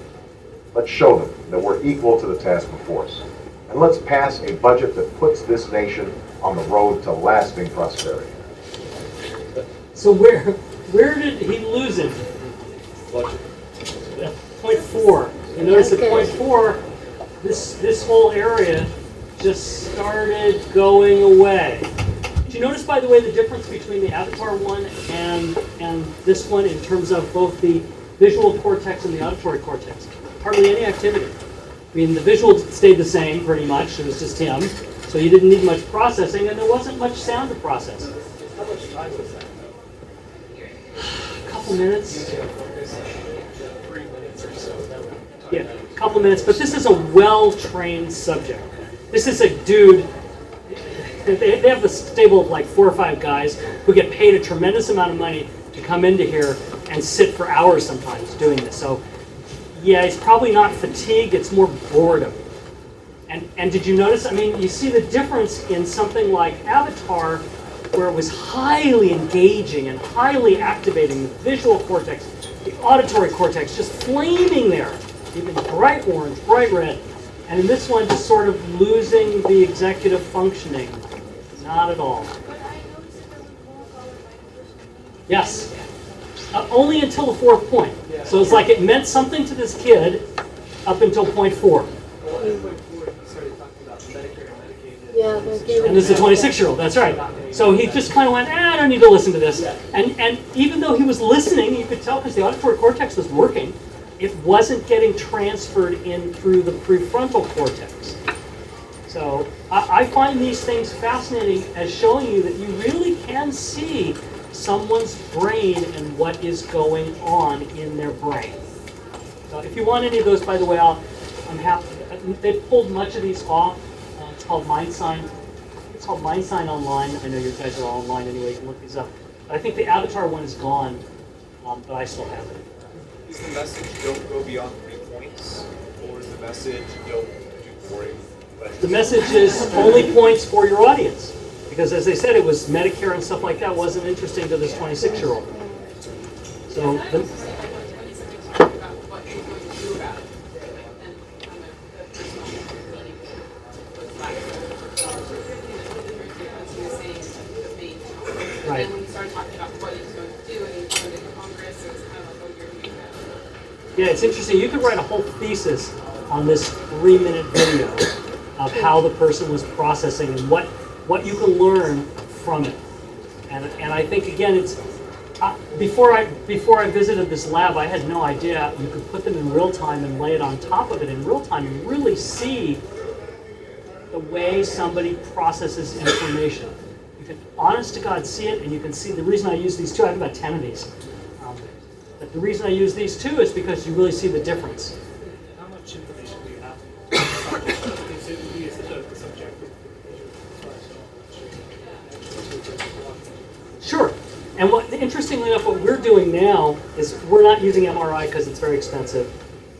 [SPEAKER 14] Let's show them that we're equal to the task before us. And let's pass a budget that puts this nation on the road to lasting prosperity.
[SPEAKER 1] So where did he lose it? At point 4. You notice at point 4, this whole area just started going away. Do you notice, by the way, the difference between the Avatar one and this one in terms of both the visual cortex and the auditory cortex? Hardly any activity. I mean, the visual stayed the same pretty much. It was just him. So you didn't need much processing, and there wasn't much sound to process.
[SPEAKER 21] How much time was that?
[SPEAKER 1] A couple minutes.
[SPEAKER 21] 3 minutes or so.
[SPEAKER 1] Yeah, a couple minutes. But this is a well-trained subject. This is a dude. They have a stable of like 4 or 5 guys who get paid a tremendous amount of money to come into here and sit for hours sometimes doing this. So, yeah, it's probably not fatigue, it's more boredom. And did you notice, I mean, you see the difference in something like Avatar, where it was highly engaging and highly activating the visual cortex, the auditory cortex, just flaming there, even bright orange, bright red. And in this one, just sort of losing the executive functioning. Not at all. Yes. Only until the fourth point. So it's like it meant something to this kid up until point 4.
[SPEAKER 9] Yeah,
[SPEAKER 1] And this is a 26-year-old, that's right. So he just kind of went, I don't need to listen to this. And even though he was listening, you could tell because the auditory cortex was working, it wasn't getting transferred in through the prefrontal cortex. So I find these things fascinating as showing you that you really can see someone's brain and what is going on in their brain. So if you want any of those, by the way, I'm happy. They've pulled much of these off. It's called MindSign. It's called MindSign Online. I know you guys are all online anyway. You can look these up. But I think the Avatar one is gone, but I still have it.
[SPEAKER 10] Is the message don't go beyond 3 points, or is the message don't do boring?
[SPEAKER 1] The message is only points for your audience. Because as they said, it was Medicare and stuff like that wasn't interesting to this 26-year-old. So right.
[SPEAKER 4] And when you started talking about what he was going to do and he was going to Congress, it was kind of like, oh, you're doing that.
[SPEAKER 1] Yeah, it's interesting. You could write a whole thesis on this 3-minute video of how the person was processing and what you can learn from it. And I think again, it's before I visited this lab, I had no idea you could put them in real time and lay it on top of it in real time and really see the way somebody processes information. You can, honest to God, see it, and you can see the reason I use these two. I have about 10 of these. But the reason I use these two is because you really see the difference.
[SPEAKER 6] How much information do you have? Is it such a subjective?
[SPEAKER 1] Sure. And interestingly enough, what we're doing now is we're not using MRI because it's very expensive.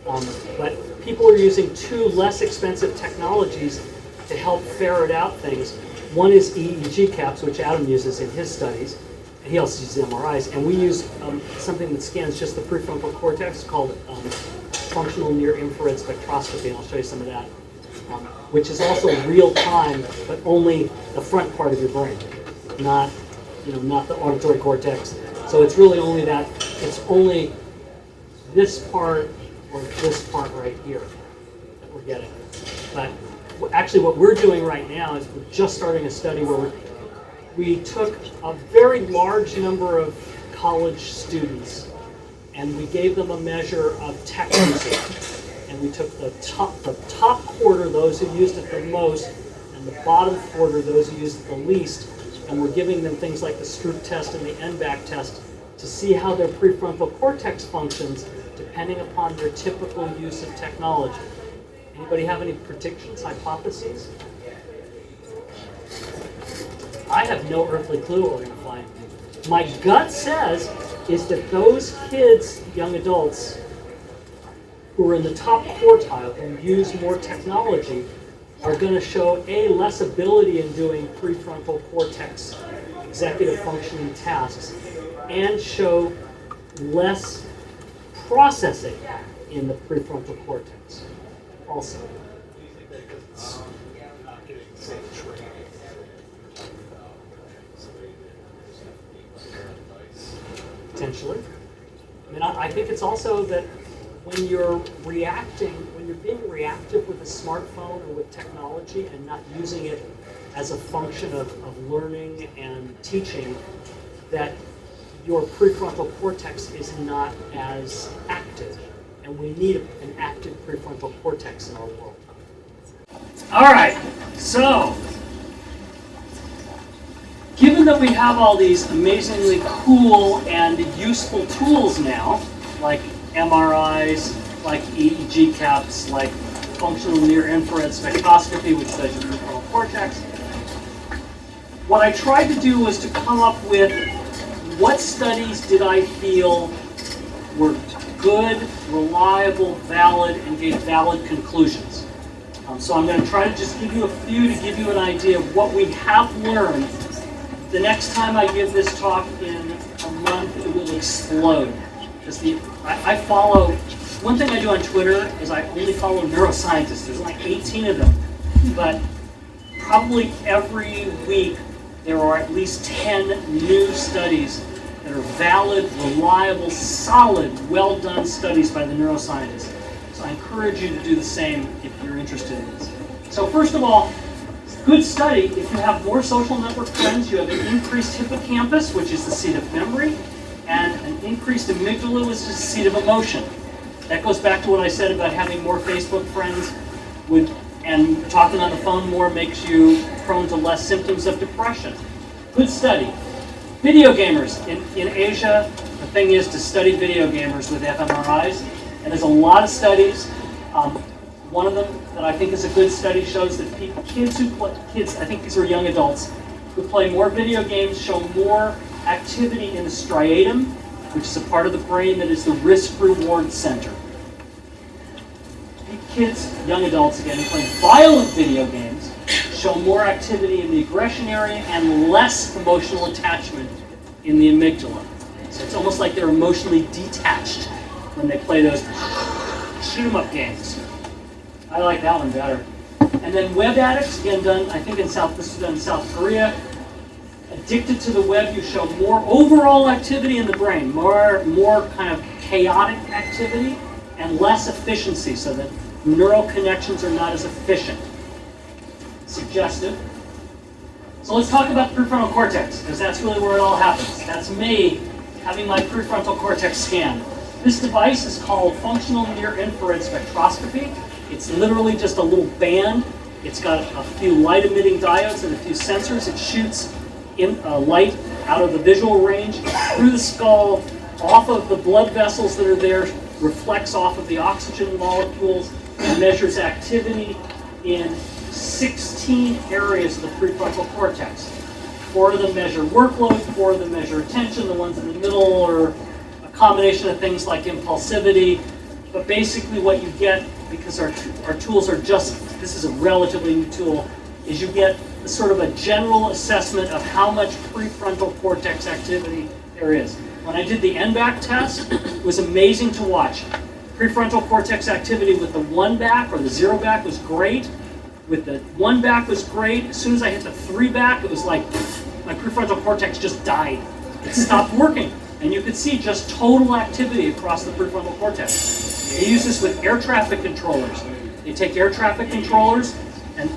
[SPEAKER 1] But people are using 2 less expensive technologies to help ferret out things. One is EEG caps, which Adam uses in his studies. And he also uses MRIs. And we use something that scans just the prefrontal cortex called functional near-infrared spectroscopy. And I'll show you some of that. Which is also real time, but only the front part of your brain, not the auditory cortex. So it's really only that, it's only this part or this part right here that we're getting. But actually what we're doing right now is we're just starting a study where we took a very large number of college students and we gave them a measure of tech usage. And we took the top quarter, those who used it the most, and the bottom quarter, those who used it the least, and we're giving them things like the Stroop test and the NBAC test to see how their prefrontal cortex functions depending upon their typical use of technology. Anybody have any predictions, hypotheses? I have no earthly clue what we're going to find. My gut says is that those kids, young adults, who are in the top quartile, who use more technology, are going to show less ability in doing prefrontal cortex executive functioning tasks and show less processing in the prefrontal cortex also. Potentially. I mean, I think it's also that when you're being reactive with a smartphone or with technology and not using it as a function of learning and teaching, that your prefrontal cortex is not as active. And we need an active prefrontal cortex in our world. All right, so given that we have all these amazingly cool and useful tools now, like MRIs, like EEG caps, like functional near-infrared spectroscopy, which does your prefrontal cortex, what I tried to do was to come up with what studies did I feel were good, reliable, valid, and gave valid conclusions. So I'm going to try to just give you a few to give you an idea of what we have learned. The next time I give this talk in a month, it will explode. I follow one thing I do on Twitter is I only follow neuroscientists. There's like 18 of them. But probably every week there are at least 10 new studies that are valid, reliable, solid, well-done studies by the neuroscientists. So I encourage you to do the same if you're interested in this. So first of all, good study. If you have more social network friends, you have an increased hippocampus, which is the seat of memory, and an increased amygdala, which is the seat of emotion. That goes back to what I said about having more Facebook friends and talking on the phone more makes you prone to less symptoms of depression. Good study. Video gamers. In Asia, the thing is to study video gamers with fMRIs, and there's a lot of studies. One of them that I think is a good study shows that kids, I think these are young adults, who play more video games show more activity in the striatum, which is a part of the brain that is the risk-reward center. Kids, young adults again, who play violent video games show more activity in the aggression area and less emotional attachment in the amygdala. So it's almost like they're emotionally detached when they play those shoot-'em-up games. I like that one better. And then web addicts, again done, I think this was done in South Korea. Addicted to the web, you show more overall activity in the brain, more kind of chaotic activity and less efficiency, so that neural connections are not as efficient. Suggestive. So let's talk about the prefrontal cortex, because that's really where it all happens. That's me having my prefrontal cortex scanned. This device is called functional near-infrared spectroscopy. It's literally just a little band. It's got a few light-emitting diodes and a few sensors. It shoots light out of the visual range through the skull, off of the blood vessels that are there, reflects off of the oxygen molecules, and measures activity in 16 areas of the prefrontal cortex. 4 of them measure workload, 4 of them measure attention. The ones in the middle are a combination of things like impulsivity. But basically what you get, because our tools are this is a relatively new tool, is you get sort of a general assessment of how much prefrontal cortex activity there is. When I did the NBAC test, it was amazing to watch. Prefrontal cortex activity with the 1 back or the 0 back was great. With the 1 back was great. As soon as I hit the 3 back, it was like my prefrontal cortex just died. It stopped working. And you could see just total activity across the prefrontal cortex. They use this with air traffic controllers. They take air traffic controllers, and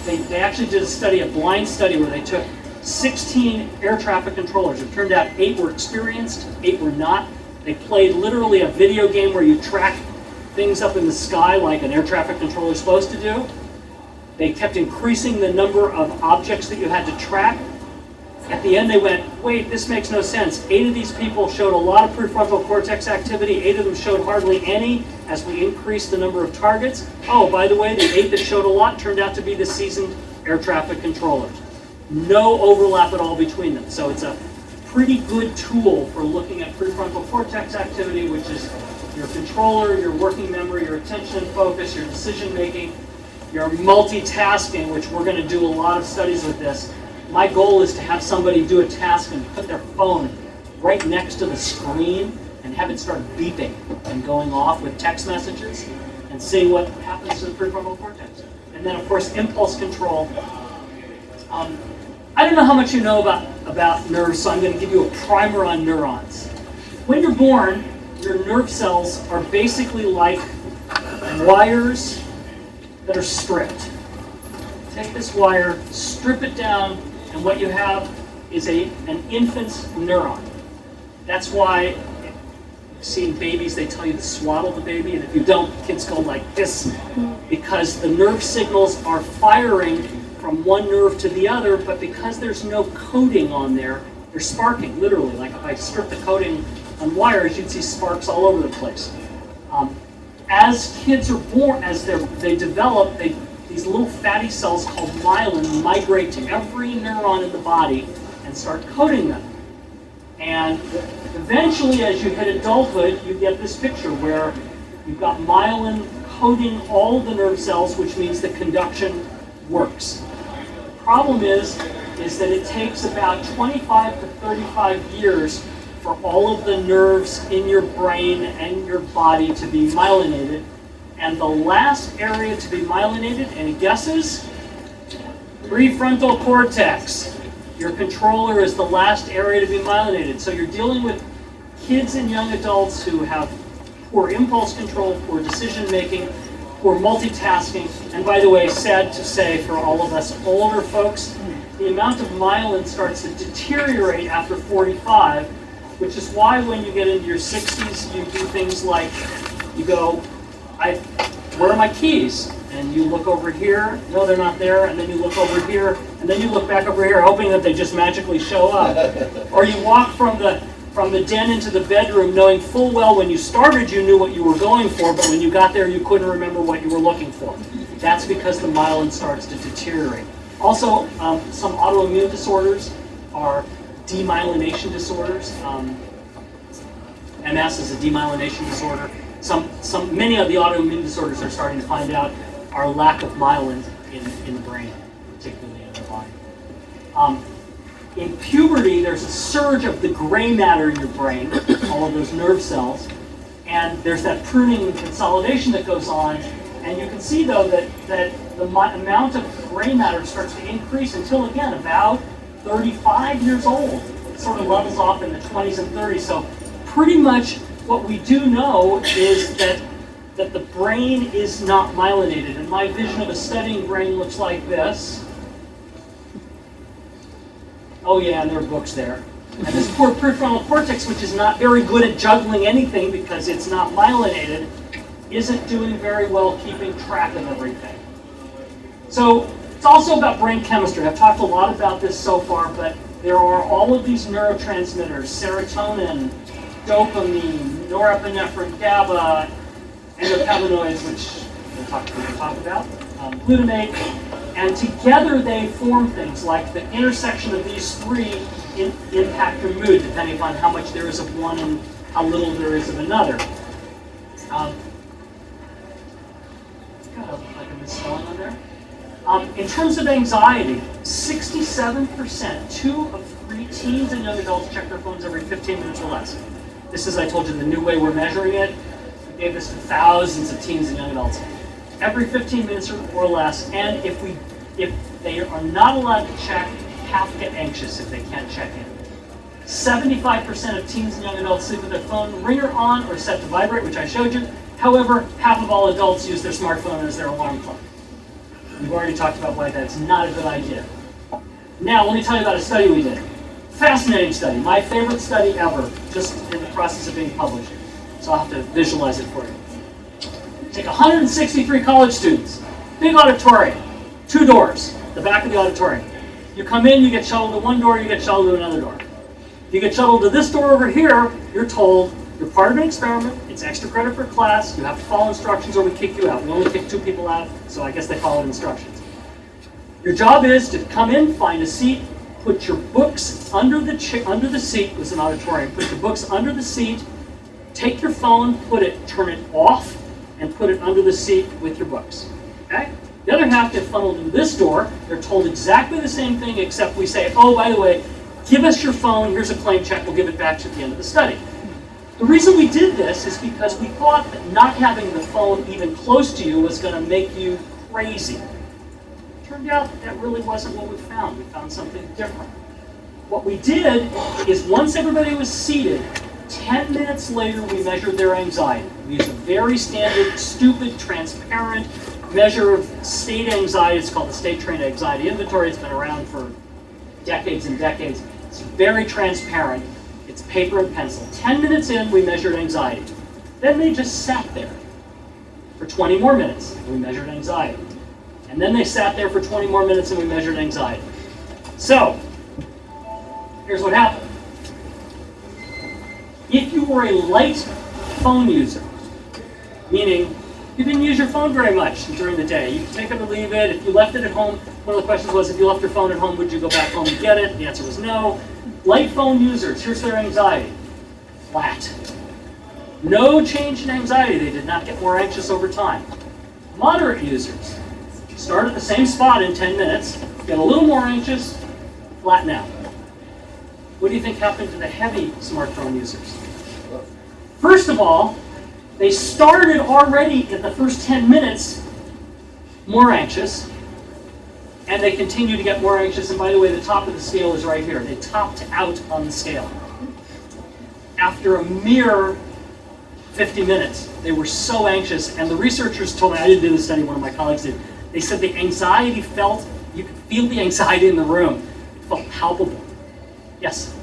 [SPEAKER 1] they actually did a blind study where they took 16 air traffic controllers. It turned out 8 were experienced, 8 were not. They played literally a video game where you track things up in the sky like an air traffic controller is supposed to do. They kept increasing the number of objects that you had to track. At the end they went, wait, this makes no sense. 8 of these people showed a lot of prefrontal cortex activity. 8 of them showed hardly any as we increased the number of targets. Oh, by the way, the 8 that showed a lot turned out to be the seasoned air traffic controllers. No overlap at all between them. So it's a pretty good tool for looking at prefrontal cortex activity, which is your controller, your working memory, your attention and focus, your decision making, your multitasking, which we're going to do a lot of studies with this. My goal is to have somebody do a task and put their phone right next to the screen and have it start beeping and going off with text messages and seeing what happens to the prefrontal cortex. And then, of course, impulse control. I don't know how much you know about nerves, so I'm going to give you a primer on neurons. When you're born, your nerve cells are basically like wires that are stripped. Take this wire, strip it down, and what you have is an infant's neuron. That's why you've seen babies, they tell you to swaddle the baby, and if you don't, kids go like this, because the nerve signals are firing from one nerve to the other, but because there's no coating on there, they're sparking, literally. Like if I strip the coating on wires, you'd see sparks all over the place. As kids are born, as they develop, these little fatty cells called myelin migrate to every neuron in the body and start coating them. And eventually, as you hit adulthood, you get this picture where you've got myelin coating all the nerve cells, which means the conduction works. The problem is that it takes about 25 to 35 years for for all of the nerves in your brain and your body to be myelinated. And the last area to be myelinated, any guesses? Prefrontal cortex. Your controller is the last area to be myelinated. So you're dealing with kids and young adults who have poor impulse control, poor decision making, poor multitasking. And by the way, sad to say for all of us older folks, the amount of myelin starts to deteriorate after 45, which is why when you get into your 60s, you do things like, you go, where are my keys? And you look over here, no, they're not there, and then you look over here, and then you look back over here, hoping that they just magically show up. Or you walk from the den into the bedroom knowing full well when you started you knew what you were going for, but when you got there you couldn't remember what you were looking for. That's because the myelin starts to deteriorate. Also, some autoimmune disorders are demyelination disorders. MS is a demyelination disorder. Many of the autoimmune disorders are starting to find out are lack of myelin in the brain, particularly in the body. In puberty, there's a surge of the gray matter in your brain, all of those nerve cells, and there's that pruning and consolidation that goes on. And you can see, though, that the amount of gray matter starts to increase until, again, about 35 years old. It sort of levels off in the 20s and 30s. So pretty much what we do know is that the brain is not myelinated. And my vision of a studying brain looks like this. Oh yeah, and there are books there. And this poor prefrontal cortex, which is not very good at juggling anything because it's not myelinated, isn't doing very well keeping track of everything. So it's also about brain chemistry. I've talked a lot about this so far, but there are all of these neurotransmitters, serotonin, dopamine, norepinephrine, GABA, endocannabinoids, which we'll talk about, glutamate, and together they form things like the intersection of these three impact your mood, depending upon how much there is of one and how little there is of another. Like a misspelling on there. In terms of anxiety, 67%, 2 of 3 teens and young adults check their phones every 15 minutes or less. This is, I told you, the new way we're measuring it. We gave this to thousands of teens and young adults. Every 15 minutes or less, and if they are not allowed to check, half get anxious if they can't check in. 75% of teens and young adults sleep with their phone ringer on or set to vibrate, which I showed you. However, half of all adults use their smartphone as their alarm clock. We've already talked about why that's not a good idea. Now, let me tell you about a study we did. Fascinating study, my favorite study ever, just in the process of being published. So I'll have to visualize it for you. Take 163 college students, big auditorium, 2 doors, the back of the auditorium. You come in, you get shuttled to one door, you get shuttled to another door. If you get shuttled to this door over here, you're told you're part of an experiment, it's extra credit for class, you have to follow instructions or we kick you out. We only kick 2 people out, so I guess they followed instructions. Your job is to come in, find a seat, put your books under the seat, it was an auditorium, put your books under the seat, take your phone, turn it off, and put it under the seat with your books. Okay? The other half get funneled into this door. They're told exactly the same thing, except we say, oh, by the way, give us your phone, here's a claim check, we'll give it back to you at the end of the study. The reason we did this is because we thought that not having the phone even close to you was going to make you crazy. Turned out that really wasn't what we found. We found something different. What we did is once everybody was seated, 10 minutes later we measured their anxiety. We used a very standard, stupid, transparent measure of state anxiety. It's called the State Trained Anxiety Inventory. It's been around for decades and decades. It's very transparent. It's paper and pencil. 10 minutes in, we measured anxiety. Then they just sat there for 20 more minutes, and we measured anxiety. And then they sat there for 20 more minutes, and we measured anxiety. So, here's what happened. If you were a light phone user, meaning you didn't use your phone very much during the day, you could take it or leave it. If you left it at home, one of the questions was, if you left your phone at home, would you go back home and get it? The answer was no. Light phone users, here's their anxiety. Flat. No change in anxiety. They did not get more anxious over time. Moderate users start at the same spot in 10 minutes, get a little more anxious, flatten out. What do you think happened to the heavy smartphone users? First of all, they started already in the first 10 minutes more anxious, and they continue to get more anxious. And by the way, the top of the scale is right here. They topped out on the scale. After a mere 50 minutes, they were so anxious, and the researchers told me, I didn't do this study, one of my colleagues did, they said the anxiety you could feel the anxiety in the room. It felt palpable. Yes?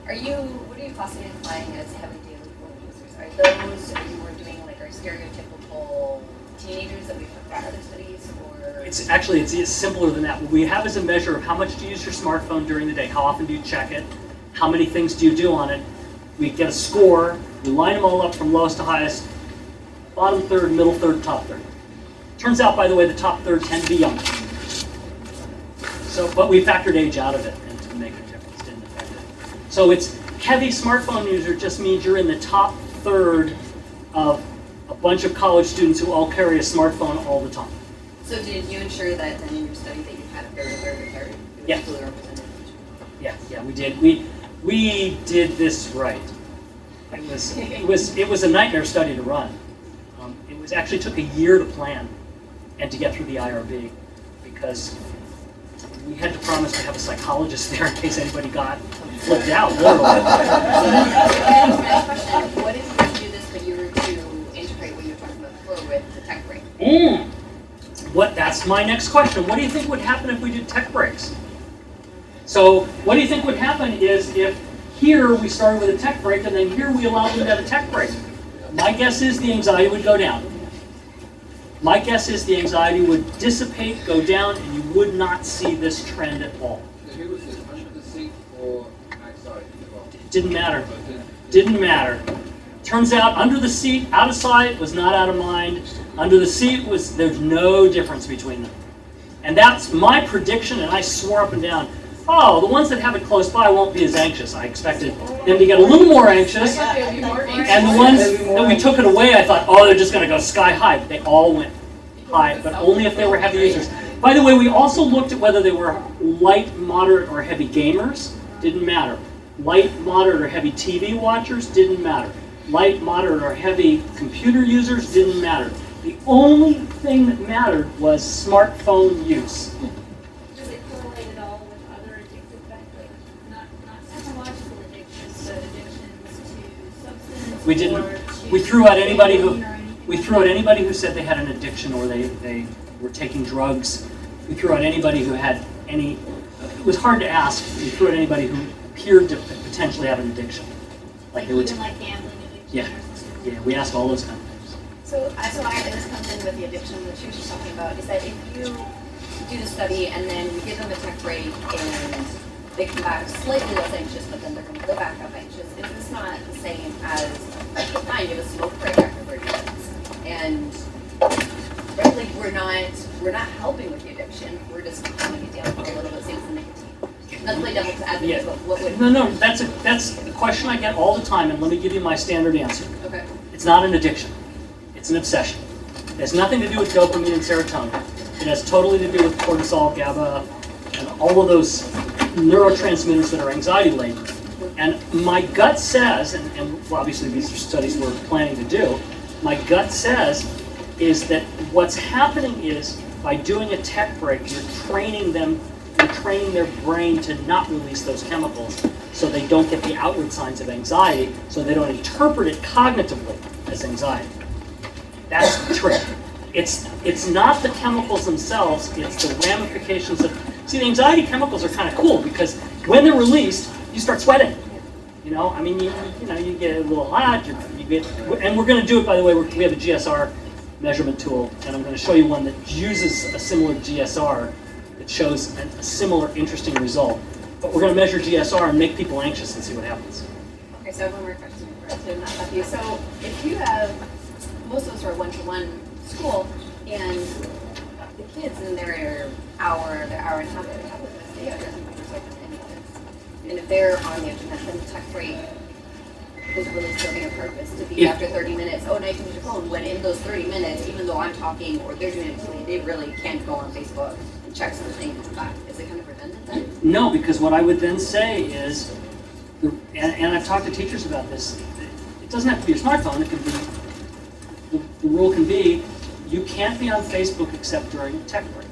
[SPEAKER 7] What are you classifying as heavy daily phone users? Are those you were doing like our stereotypical teenagers that we've looked at other studies, or?
[SPEAKER 1] It's simpler than that. What we have is a measure of how much do you use your smartphone during the day, how often do you check it, how many things do you do on it. We get a score, we line them all up from lowest to highest, bottom third, middle third, top third. Turns out, by the way, the top third tend to be younger. So, but we factored age out of it and to make a difference, didn't affect it. So it's heavy smartphone user just means you're in the top third of a bunch of college students who all carry a smartphone all the time.
[SPEAKER 7] So did you ensure that then in your study that you had a third?
[SPEAKER 1] Yeah. Yeah, we did. We did this right. It was a nightmare study to run. It actually took a year to plan and to get through the IRB because we had to promise to have a psychologist there in case anybody got flipped out.
[SPEAKER 7] What if you do this, but you were to integrate what you were talking about before with the tech break?
[SPEAKER 1] That's my next question. What do you think would happen if we did tech breaks? So what do you think would happen is if here we started with a tech break and then here we allowed them to have a tech break? My guess is the anxiety would go down. My guess is the anxiety would dissipate, go down, and you would not see this trend at all.
[SPEAKER 5] Who was this, under the seat or outside?
[SPEAKER 1] It didn't matter. Didn't matter. Turns out under the seat, out of sight, was not out of mind. Under the seat there's no difference between them. And that's my prediction, and I swore up and down, oh, the ones that have it close by won't be as anxious. I expected them to get a little more anxious. And the ones that we took it away, I thought, oh, they're just going to go sky high. But they all went high, but only if they were heavy users. By the way, we also looked at whether they were light, moderate, or heavy gamers. Didn't matter. Light, moderate, or heavy TV watchers. Didn't matter. Light, moderate, or heavy computer users. Didn't matter. The only thing that mattered was smartphone use.
[SPEAKER 3] Does it correlate at all with other addictive factors? Not technological addictions, but addictions to substance?
[SPEAKER 1] We didn't. We threw out anybody who said they had an addiction or they were taking drugs. We threw out anybody who had any. It was hard to ask. We threw out anybody who appeared to potentially have an addiction, like they would.
[SPEAKER 3] Even like gambling addiction.
[SPEAKER 1] Yeah. We asked all those kind of things.
[SPEAKER 7] So this comes in with the addiction that she was just talking about, is that if you do the study and then you give them a tech break and they come back slightly less anxious, but then they're going to go back up anxious, is this not the same as, fine, give a smoke break after 30 minutes? And frankly, we're not helping with the addiction, we're just calming it down for a little bit, saves the nicotine. Not to play devil's advocate, but what would...
[SPEAKER 1] No, that's a question I get all the time, and let me give you my standard answer.
[SPEAKER 7] Okay.
[SPEAKER 1] It's not an addiction. It's an obsession. It has nothing to do with dopamine and serotonin. It has totally to do with cortisol, GABA, and all of those neurotransmitters that are anxiety-laden. And my gut says, and obviously these are studies we're planning to do, my gut says is that what's happening is by doing a tech break, you're training their brain to not release those chemicals so they don't get the outward signs of anxiety, so they don't interpret it cognitively as anxiety. That's the trick. It's not the chemicals themselves, it's the ramifications of... See, the anxiety chemicals are kind of cool because when they're released, you start sweating. You know, I mean, you get a little hot, and we're going to do it, by the way, we have a GSR measurement tool, and I'm going to show you one that uses a similar GSR that shows a similar interesting result. But we're going to measure GSR and make people anxious and see what happens.
[SPEAKER 7] Okay, so I have one more question to not stop you. So if you have... Most of us are a one-to-one school, and the kids in their hour and a half, they have their computers open anyways. And if they're on the internet, then the tech break is really serving a purpose to be after 30 minutes. Oh, now you can use your phone. When in those 30 minutes, even though I'm talking or they're doing it to me, they really can't go on Facebook and check something and come back. Is it kind of redundant then?
[SPEAKER 1] No, because what I would then say is, and I've talked to teachers about this. It doesn't have to be your smartphone. It can be, the rule can be, you can't be on Facebook except during a tech break.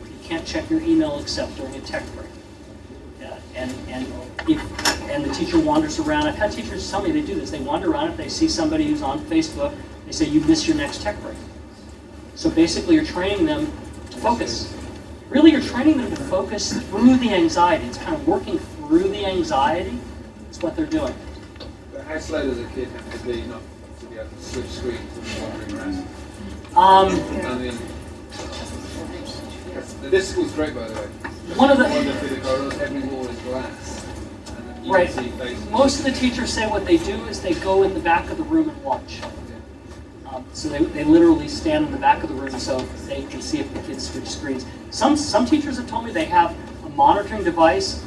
[SPEAKER 1] You can't check your email except during a tech break. And the teacher wanders around. I've had teachers tell me they do this. They wander around. If they see somebody who's on Facebook, they say, you missed your next tech break. So basically you're training them to focus. Really, you're training them to focus through the anxiety. It's kind of working through the anxiety. That's what they're doing.
[SPEAKER 5] But how slow does a kid have to be not to be able to switch screens when wandering around?
[SPEAKER 1] I
[SPEAKER 5] mean, this school's great, by the way.
[SPEAKER 1] One of the
[SPEAKER 5] through the corridors, every wall is glass. And you
[SPEAKER 1] Right.
[SPEAKER 5] can see faces.
[SPEAKER 1] Most of the teachers say what they do is they go in the back of the room and watch. So they literally stand in the back of the room so they can see if the kids switch screens. Some teachers have told me they have a monitoring device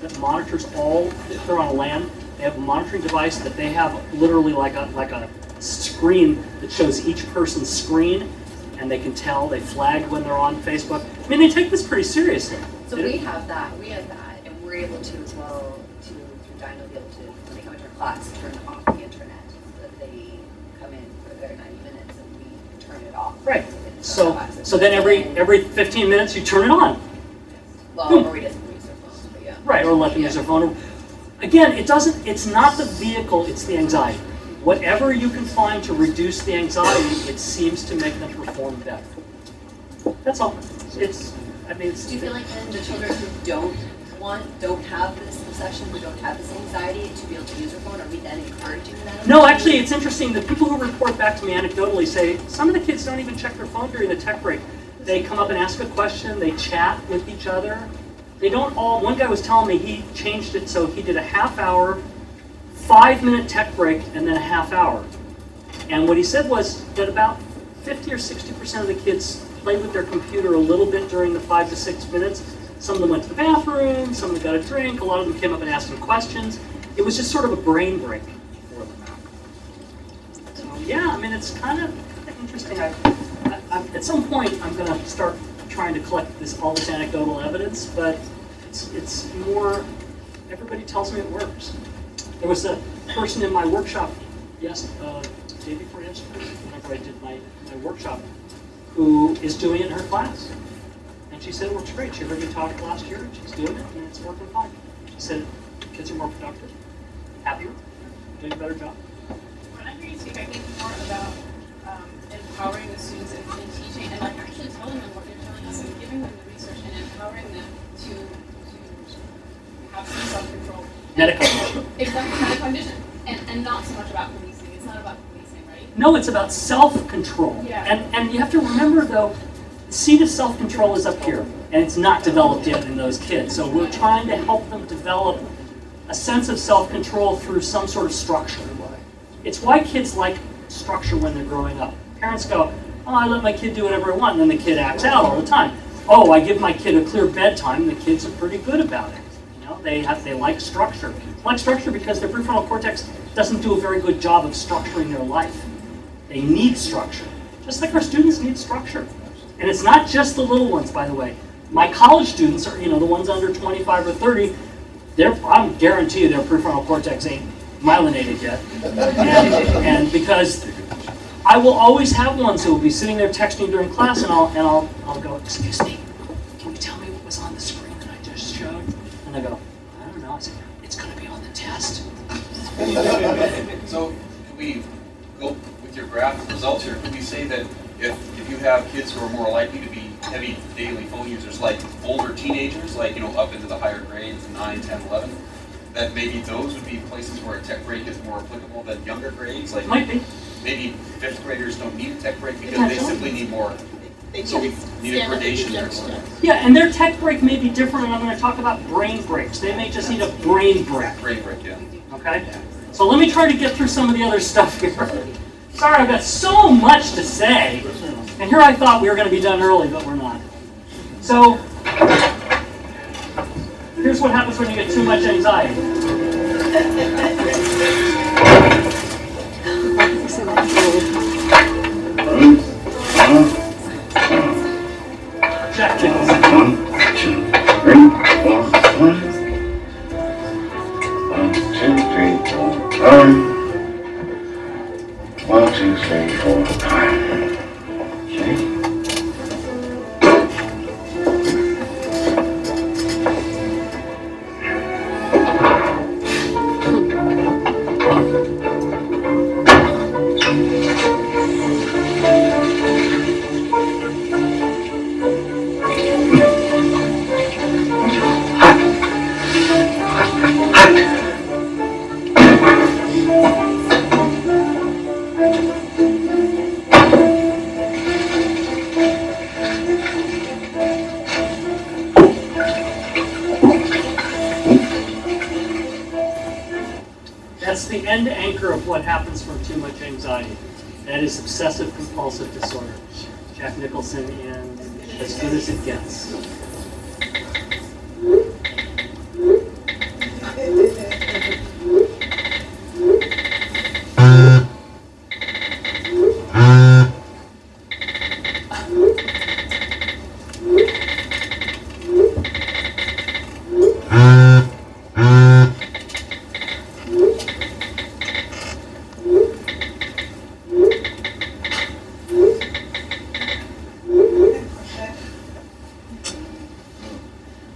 [SPEAKER 1] that monitors all, if they're on a LAN, they have a monitoring device that they have literally like a screen that shows each person's screen, and they can tell, they flag when they're on Facebook. I mean, they take this pretty seriously.
[SPEAKER 7] So we have that, and we're able to as well, through Dino, be able to, when they come into our class, turn off the internet, so that they come in for their 90 minutes and we turn it off.
[SPEAKER 1] Right. So then every 15 minutes you turn it on.
[SPEAKER 7] Well, or we just use their phone, but yeah.
[SPEAKER 1] Right, or let them use their phone. Again, it's not the vehicle, it's the anxiety. Whatever you can find to reduce the anxiety, it seems to make them perform better. That's all.
[SPEAKER 7] Do you feel like then the children who don't have this obsession, who don't have this anxiety to be able to use their phone, are we then encouraging them?
[SPEAKER 1] No, actually, it's interesting. The people who report back to me anecdotally say some of the kids don't even check their phone during the tech break. They come up and ask a question, they chat with each other. They don't all, one guy was telling me he changed it so he did a half hour, 5-minute tech break, and then a half hour. And what he said was that about 50 or 60% of the kids played with their computer a little bit during the 5 to 6 minutes. Some of them went to the bathroom, some of them got a drink, a lot of them came up and asked him questions. It was just sort of a brain break for them. So yeah, I mean, it's kind of interesting. At some point, I'm going to start trying to collect all this anecdotal evidence, but it's more, everybody tells me it works. There was a person in my workshop, day before yesterday, whenever I did my workshop, who is doing it in her class. And she said it works great. She heard me talk last year, and she's doing it, and it's working fine. She said kids are more productive, happier, doing a better job.
[SPEAKER 11] When I hear you speak, I think more about empowering the students and teaching, and like actually telling them what you're telling us and giving them the research and empowering them to have some self-control.
[SPEAKER 1] Metacognition.
[SPEAKER 11] Exactly, metacognition. And not so much about policing. It's not about policing, right?
[SPEAKER 1] No, it's about self-control.
[SPEAKER 11] Yeah.
[SPEAKER 1] And you have to remember, though, the seat of self-control is up here, and it's not developed yet in those kids. So we're trying to help them develop a sense of self-control through some sort of structure. It's why kids like structure when they're growing up. Parents go, oh, I let my kid do whatever I want, and then the kid acts out all the time. Oh, I give my kid a clear bedtime, and the kids are pretty good about it. You know, they like structure. They like structure because their prefrontal cortex doesn't do a very good job of structuring their life. They need structure, just like our students need structure. And it's not just the little ones, by the way. My college students are, the ones under 25 or 30, I'm guarantee you their prefrontal cortex ain't myelinated yet. And because I will always have ones who will be sitting there texting during class, and I'll go, excuse me, can you tell me what was on the screen that I just showed? And I go, I don't know. I say, it's going to be on the test.
[SPEAKER 15] So can we go with your graph results here? Can we say that if you have kids who are more likely to be heavy daily phone users, like older teenagers, like up into the higher grades, 9, 10, 11, that maybe those would be places where a tech break is more applicable than younger grades? Like
[SPEAKER 1] might be.
[SPEAKER 15] Maybe 5th graders don't need a tech break because they simply need more. So we need a gradation there.
[SPEAKER 1] Yeah, and their tech break may be different, and I'm going to talk about brain breaks. They may just need a brain break.
[SPEAKER 15] Brain break, yeah.
[SPEAKER 1] Okay? So let me try to get through some of the other stuff here. Sorry, I've got so much to say. And here I thought we were going to be done early, but we're not. So, here's what happens when you get too much anxiety. Check, Nichols.
[SPEAKER 16] 1, 2, 3, 4, 5. 1, 2,
[SPEAKER 1] That's the end anchor of what happens from too much anxiety. That is obsessive compulsive disorder. Jack Nicholson in As Good as It Gets.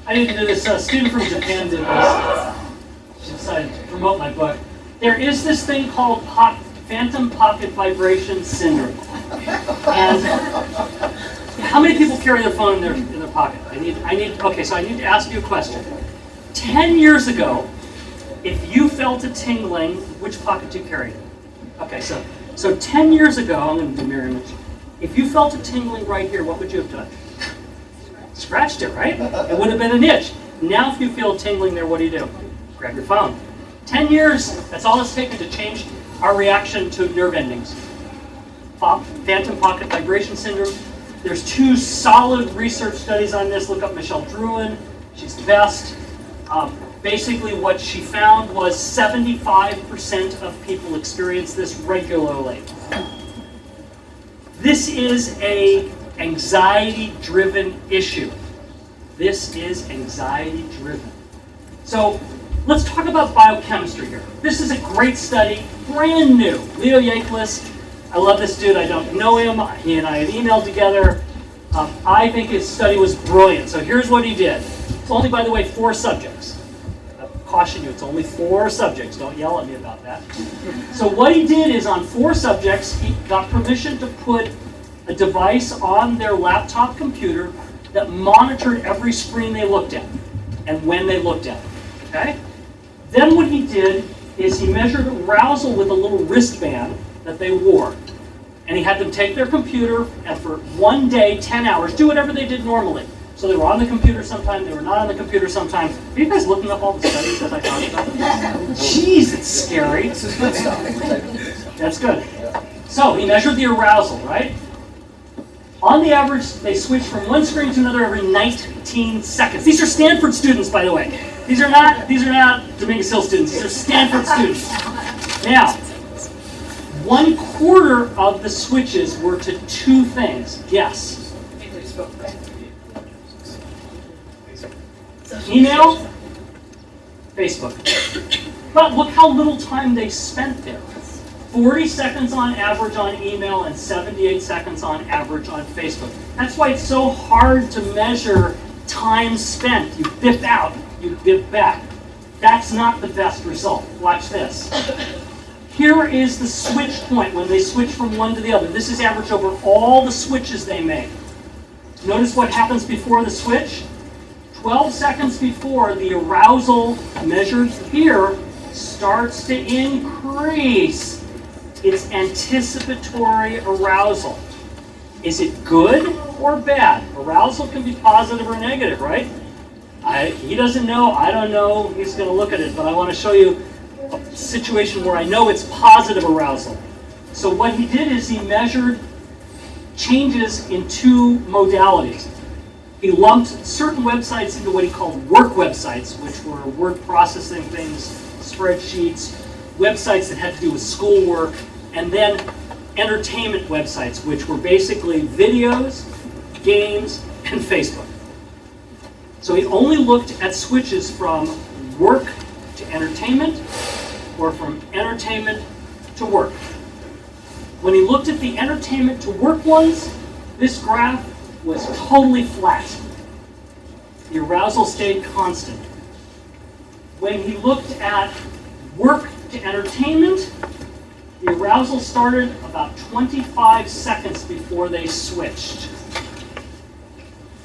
[SPEAKER 1] I didn't do this. A student from Japan did this. She decided to promote my book. There is this thing called phantom pocket vibration syndrome. And how many people carry their phone in their pocket? Okay, so I need to ask you a question. 10 years ago, if you felt a tingling, which pocket do you carry it in? Okay, so 10 years ago, I'm going to do mirror image. If you felt a tingling right here, what would you have done? Scratched it, right? It would have been an itch. Now if you feel tingling there, what do? Grab your phone. 10 years, that's all it's taken to change our reaction to nerve endings. Phantom pocket vibration syndrome. There's 2 solid research studies on this. Look up Michelle Drouin. She's the best. Basically what she found was 75% of people experience this regularly. This is a anxiety-driven issue. This is anxiety-driven. So let's talk about biochemistry here. This is a great study, brand new. Leo Yankelis, I love this dude. I don't know him. He and I have emailed together. I think his study was brilliant. So here's what he did. It's only, by the way, 4 subjects. I caution you, it's only 4 subjects. Don't yell at me about that. So what he did is on 4 subjects, he got permission to put a device on their laptop computer that monitored every screen they looked at and when they looked at it. Okay? Then what he did is he measured arousal with a little wristband that they wore. And he had them take their computer and for 1 day, 10 hours, do whatever they did normally. So they were on the computer sometime, they were not on the computer sometimes. Are you guys looking up all the studies as I talked about? Jeez, it's scary. This is good stuff. That's good. So he measured the arousal, right? On the average, they switch from one screen to another every 19 seconds. These are Stanford students, by the way. These are not Dominguez Hill students. These are Stanford students. Now, 1/4 of the switches were to 2 things. Guess. Email, Facebook. But look how little time they spent there. 40 seconds on average on email and 78 seconds on average on Facebook. That's why it's so hard to measure time spent. You bip out, you bip back. That's not the best result. Watch this. Here is the switch point when they switch from one to the other. This is average over all the switches they make. Notice what happens before the switch. 12 seconds before, the arousal measured here starts to increase. It's anticipatory arousal. Is it good or bad? Arousal can be positive or negative, right? He doesn't know, I don't know, he's going to look at it, but I want to show you a situation where I know it's positive arousal. So what he did is he measured changes in 2 modalities. He lumped certain websites into what he called work websites, which were word processing things, spreadsheets, websites that had to do with schoolwork, and then entertainment websites, which were basically videos, games, and Facebook. So he only looked at switches from work to entertainment, or from entertainment to work. When he looked at the entertainment to work ones, this graph was totally flat. The arousal stayed constant. When he looked at work to entertainment, the arousal started about 25 seconds before they switched.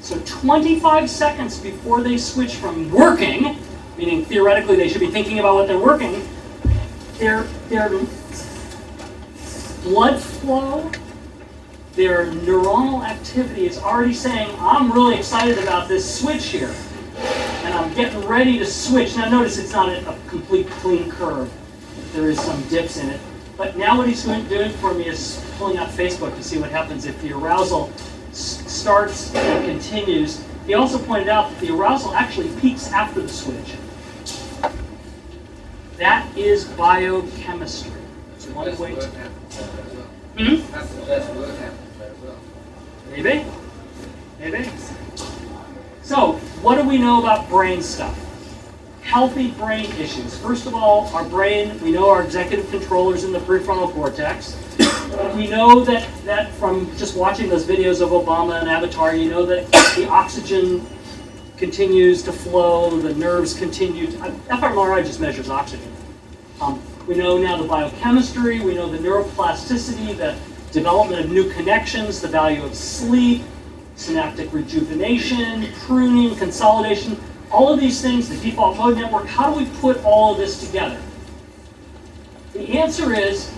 [SPEAKER 1] So 25 seconds before they switch from working, meaning theoretically they should be thinking about what they're working, their blood flow, their neuronal activity is already saying, I'm really excited about this switch here. And I'm getting ready to switch. Now notice it's not a complete clean curve. There is some dips in it. But now what he's doing for me is pulling out Facebook to see what happens if the arousal starts and continues. He also pointed out that the arousal actually peaks after the switch. That is biochemistry. So one way to... Maybe. Maybe. So, what do we know about brain stuff? Healthy brain issues. First of all, our brain, we know our executive controllers in the prefrontal cortex. We know that from just watching those videos of Obama and Avatar, you know that the oxygen continues to flow, the nerves continue to... fMRI just measures oxygen. We know now the biochemistry, we know the neuroplasticity, the development of new connections, the value of sleep, synaptic rejuvenation, pruning, consolidation, all of these things, the default mode network. How do we put all of this together? The answer is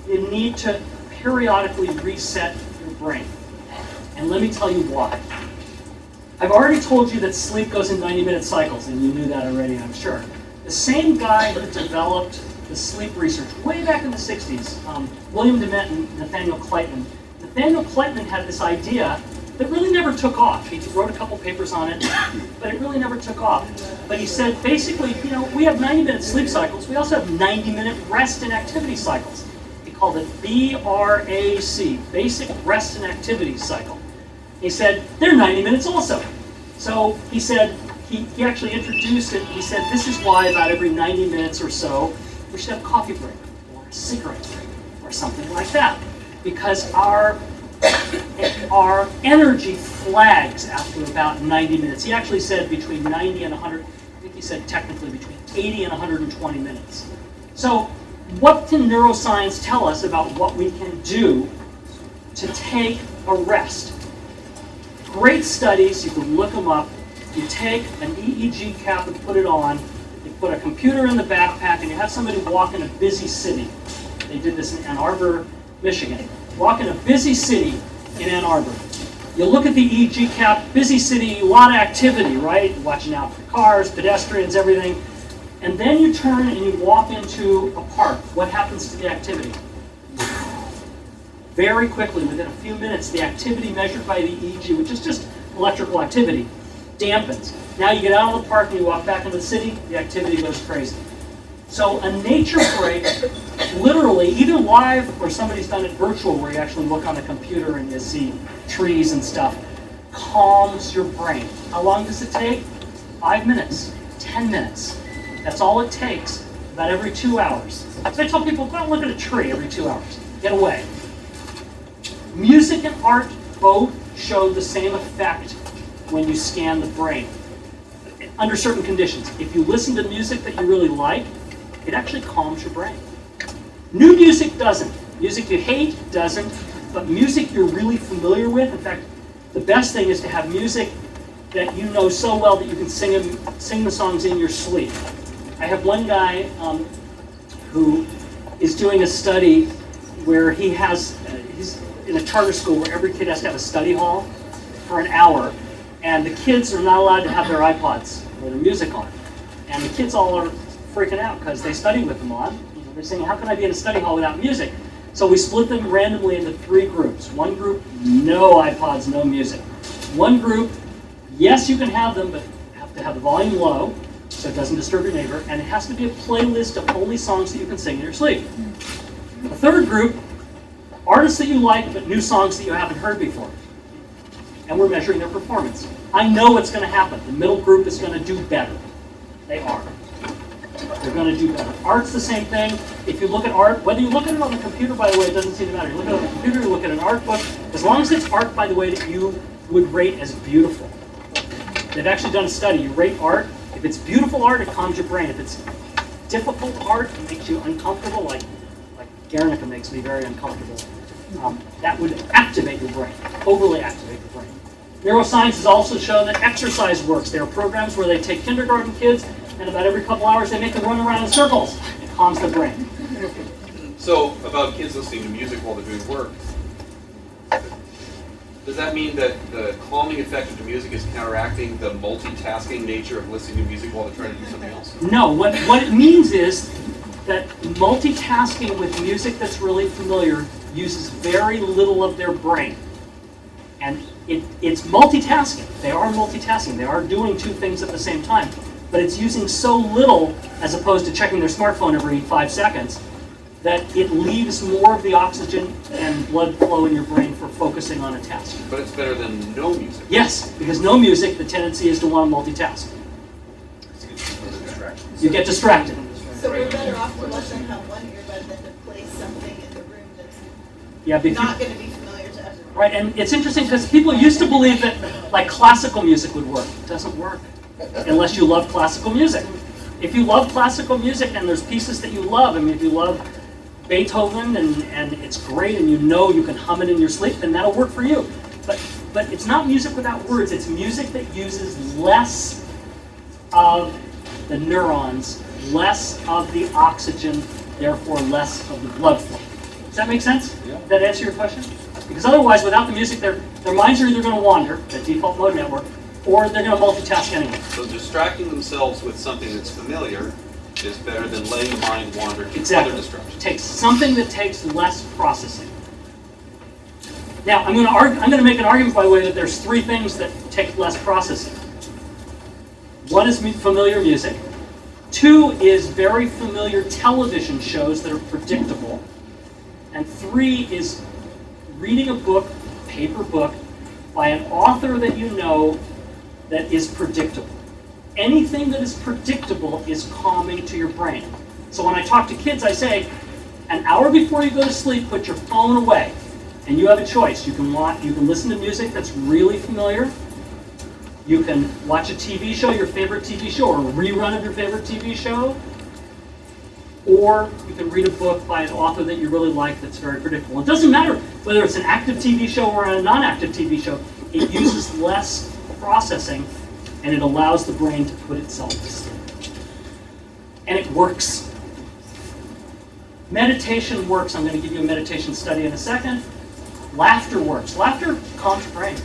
[SPEAKER 1] you need to periodically reset your brain. And let me tell you why. I've already told you that sleep goes in 90-minute cycles, and you knew that already, I'm sure. The same guy who developed the sleep research way back in the 60s, William Dement and Nathaniel Kleitman. Nathaniel Kleitman had this idea that really never took off. He wrote a couple papers on it, but it really never took off. But he said, basically, we have 90-minute sleep cycles. We also have 90-minute rest and activity cycles. He called it BRAC, Basic Rest and Activity Cycle. He said, they're 90 minutes also. So he said, he actually introduced it. He said, this is why about every 90 minutes or so, we should have a coffee break or a cigarette break or something like that. Because our energy flags after about 90 minutes. He actually said between 90 and 100, I think he said technically between 80 and 120 minutes. So what can neuroscience tell us about what we can do to take a rest? Great studies, you can look them up. You take an EEG cap and put it on, you put a computer in the backpack, and you have somebody walk in a busy city. They did this in Ann Arbor, Michigan. Walk in a busy city in Ann Arbor. You look at the EEG cap, busy city, a lot of activity, right? Watching out for cars, pedestrians, everything. And then you turn and you walk into a park. What happens to the activity? Very quickly, within a few minutes, the activity measured by the EEG, which is just electrical activity, dampens. Now you get out of the park and you walk back into the city, the activity goes crazy. So a nature break, literally, either live or somebody's done it virtual where you actually look on a computer and you see trees and stuff, calms your brain. How long does it take? 5 minutes, 10 minutes. That's all it takes, about every 2 hours. So I tell people, go and look at a tree every 2 hours. Get away. Music and art both show the same effect when you scan the brain. Under certain conditions. If you listen to music that you really like, it actually calms your brain. New music doesn't. Music you hate doesn't, but music you're really familiar with, in fact, the best thing is to have music that you know so well that you can sing the songs in your sleep. I have one guy who is doing a study where he's in a charter school where every kid has to have a study hall for an hour, and the kids are not allowed to have their iPods or their music on. And the kids all are freaking out because they study with them on. They're saying, how can I be in a study hall without music? So we split them randomly into 3 groups. One group, no iPods, no music. One group, yes, you can have them, but have to have the volume low so it doesn't disturb your neighbor, and it has to be a playlist of only songs that you can sing in your sleep. The third group, artists that you like, but new songs that you haven't heard before. And we're measuring their performance. I know what's going to happen. The middle group is going to do better. They are. They're going to do better. Art's the same thing. If you look at art, whether you look at it on the computer, by the way, it doesn't seem to matter. You look at it on the computer, you look at an art book, as long as it's art, by the way, that you would rate as beautiful. They've actually done a study. You rate art. If it's beautiful art, it calms your brain. If it's difficult art, it makes you uncomfortable, like Guernica makes me very uncomfortable. That would activate your brain, overly activate your brain. Neuroscience has also shown that exercise works. There are programs where they take kindergarten kids, and about every couple hours they make them run around in circles. It calms their brain.
[SPEAKER 15] So, about kids listening to music while they're doing work, does that mean that the calming effect of the music is counteracting the multitasking nature of listening to music while they're trying to do something else?
[SPEAKER 1] No, what it means is that multitasking with music that's really familiar uses very little of their brain. And it's multitasking. They are multitasking. They are doing two things at the same time. But it's using so little, as opposed to checking their smartphone every 5 seconds, that it leaves more of the oxygen and blood flow in your brain for focusing on a task.
[SPEAKER 15] But it's better than no music.
[SPEAKER 1] Yes, because no music, the tendency is to want to multitask. You get distracted.
[SPEAKER 22] So we're better off to let them have one earbud than to play something in the room that's
[SPEAKER 1] Yeah,
[SPEAKER 22] not going to be familiar to everyone.
[SPEAKER 1] Right, and it's interesting because people used to believe that like classical music would work. It doesn't work unless you love classical music. If you love classical music and there's pieces that you love, I mean, if you love Beethoven and it's great and you know you can hum it in your sleep, then that'll work for you. But it's not music without words. It's music that uses less of the neurons, less of the oxygen, therefore less of the blood flow. Does that make sense? Yeah. Did that answer your question? Because otherwise, without the music, their minds are either going to wander, the default mode network, or they're going to multitask anyway.
[SPEAKER 15] So distracting themselves with something that's familiar is better than letting the mind wander to
[SPEAKER 1] Exactly.
[SPEAKER 15] other distractions.
[SPEAKER 1] Take something that takes less processing. Now, I'm going to make an argument, by the way, that there's 3 things that take less processing. 1 is familiar music. 2 is very familiar television shows that are predictable. And 3 is reading a book, a paper book, by an author that you know that is predictable. Anything that is predictable is calming to your brain. So when I talk to kids, I say, an hour before you go to sleep, put your phone away. And you have a choice. You can listen to music that's really familiar. You can watch a TV show, your favorite TV show, or a rerun of your favorite TV show. Or you can read a book by an author that you really like that's very predictable. It doesn't matter whether it's an active TV show or a non-active TV show. It uses less processing, and it allows the brain to put itself to sleep. And it works. Meditation works. I'm going to give you a meditation study in a second. Laughter works. Laughter calms your brain.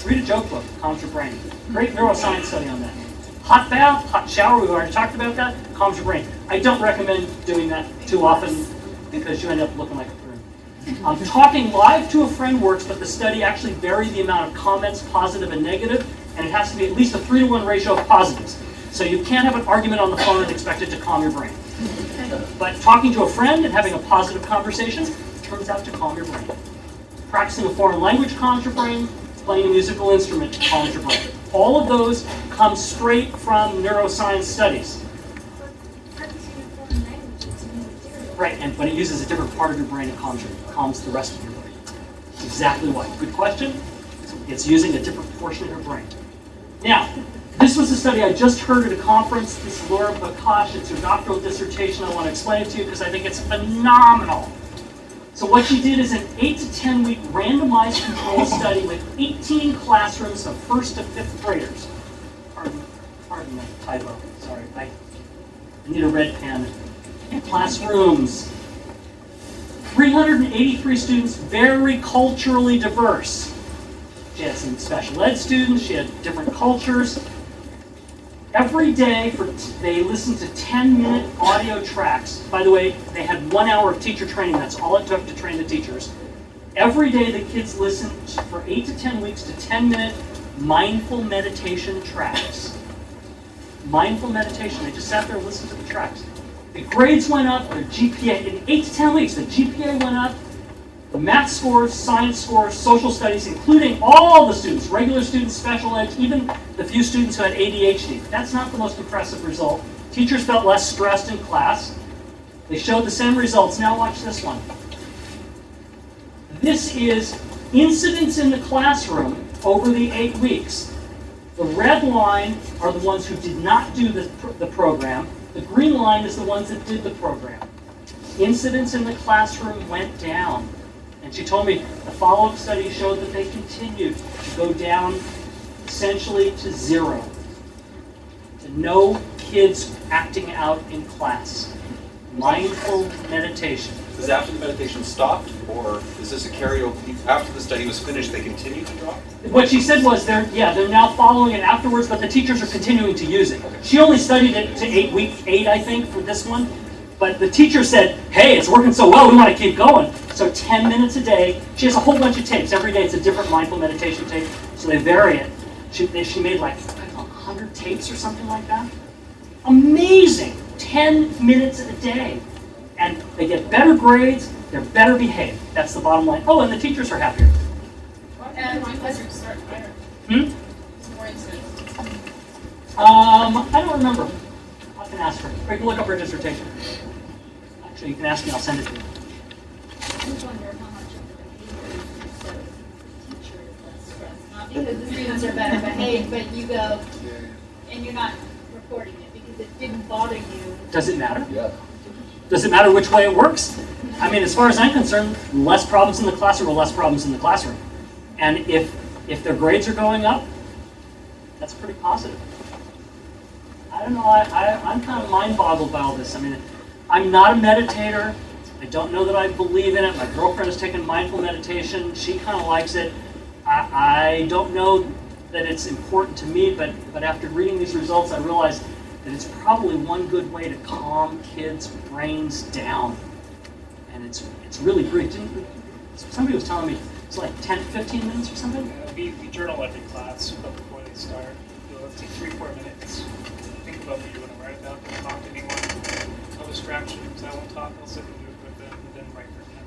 [SPEAKER 1] Read a joke book, calms your brain. Great neuroscience study on that. Hot bath, hot shower, we've already talked about that, calms your brain. I don't recommend doing that too often because you end up looking like a prune. Talking live to a friend works, but the study actually varied the amount of comments, positive and negative, and it has to be at least a 3-to-1 ratio of positives. So you can't have an argument on the phone and expect it to calm your brain. But talking to a friend and having a positive conversation turns out to calm your brain. Practicing a foreign language calms your brain. Playing a musical instrument calms your brain. All of those come straight from neuroscience studies. Right, but it uses a different part of your brain and calms the rest of your brain. That's exactly why. Good question. It's using a different portion of your brain. Now, this was a study I just heard at a conference. This is Laura Bakash. It's her doctoral dissertation. I want to explain it to you because I think it's phenomenal. So what she did is an 8 to 10 week randomized control study with 18 classrooms of 1st to 5th graders. Pardon the typo. Sorry, I need a red pen. Classrooms. 383 students, very culturally diverse. She had some special ed students. She had different cultures. Every day, they listened to 10-minute audio tracks. By the way, they had 1 hour of teacher training. That's all it took to train the teachers. Every day, the kids listened for 8 to 10 weeks to 10-minute mindful meditation tracks. Mindful meditation. They just sat there and listened to the tracks. The grades went up. Their GPA, in 8 to 10 weeks, the GPA went up. The math scores, science scores, social studies, including all the students, regular students, special ed, even the few students who had ADHD. That's not the most impressive result. Teachers felt less stressed in class. They showed the same results. Now watch this one. This is incidents in the classroom over the 8 weeks. The red line are the ones who did not do the program. The green line is the ones that did the program. Incidents in the classroom went down. And she told me the follow-up study showed that they continued to go down essentially to 0. To no kids acting out in class. Mindful meditation.
[SPEAKER 15] Is after the meditation stopped, or is this a carryover? After the study was finished, they continued to drop?
[SPEAKER 1] What she said was they're now following it afterwards, but the teachers are continuing to use it. She only studied it to week 8, I think, for this one. But the teacher said, hey, it's working so well, we want to keep going. So 10 minutes a day. She has a whole bunch of tapes. Every day it's a different mindful meditation tape, so they vary it. She made like 100 tapes or something like that. Amazing. 10 minutes a day. And they get better grades, they're better behaved. That's the bottom line. Oh, and the teachers are happier.
[SPEAKER 11] And mindfulness start higher. More incidents.
[SPEAKER 1] I don't remember. I can ask her. Or you can look up her dissertation. Actually, you can ask me, I'll send it to you.
[SPEAKER 3] I just wonder how much of the behavior is so the teacher is less stressed. Not because the students are better behaved, but you go and you're not reporting it because it didn't bother you.
[SPEAKER 1] Does it matter?
[SPEAKER 2] Yeah.
[SPEAKER 1] Does it matter which way it works? I mean, as far as I'm concerned, less problems in the classroom are less problems in the classroom. And if their grades are going up, that's pretty positive. I don't know, I'm kind of mind-boggled by all this. I mean, I'm not a meditator. I don't know that I believe in it. My girlfriend has taken mindful meditation. She kind of likes it. I don't know that it's important to me, but after reading these results, I realized that it's probably one good way to calm kids' brains down. And it's really brief. Somebody was telling me it's like 10, 15 minutes or something?
[SPEAKER 6] We journal every class before they start. Let's take 3-4 minutes. Think about what you want to write about. Don't talk to anyone. No distractions. I won't talk. I'll sit and do it with them, and then write for them.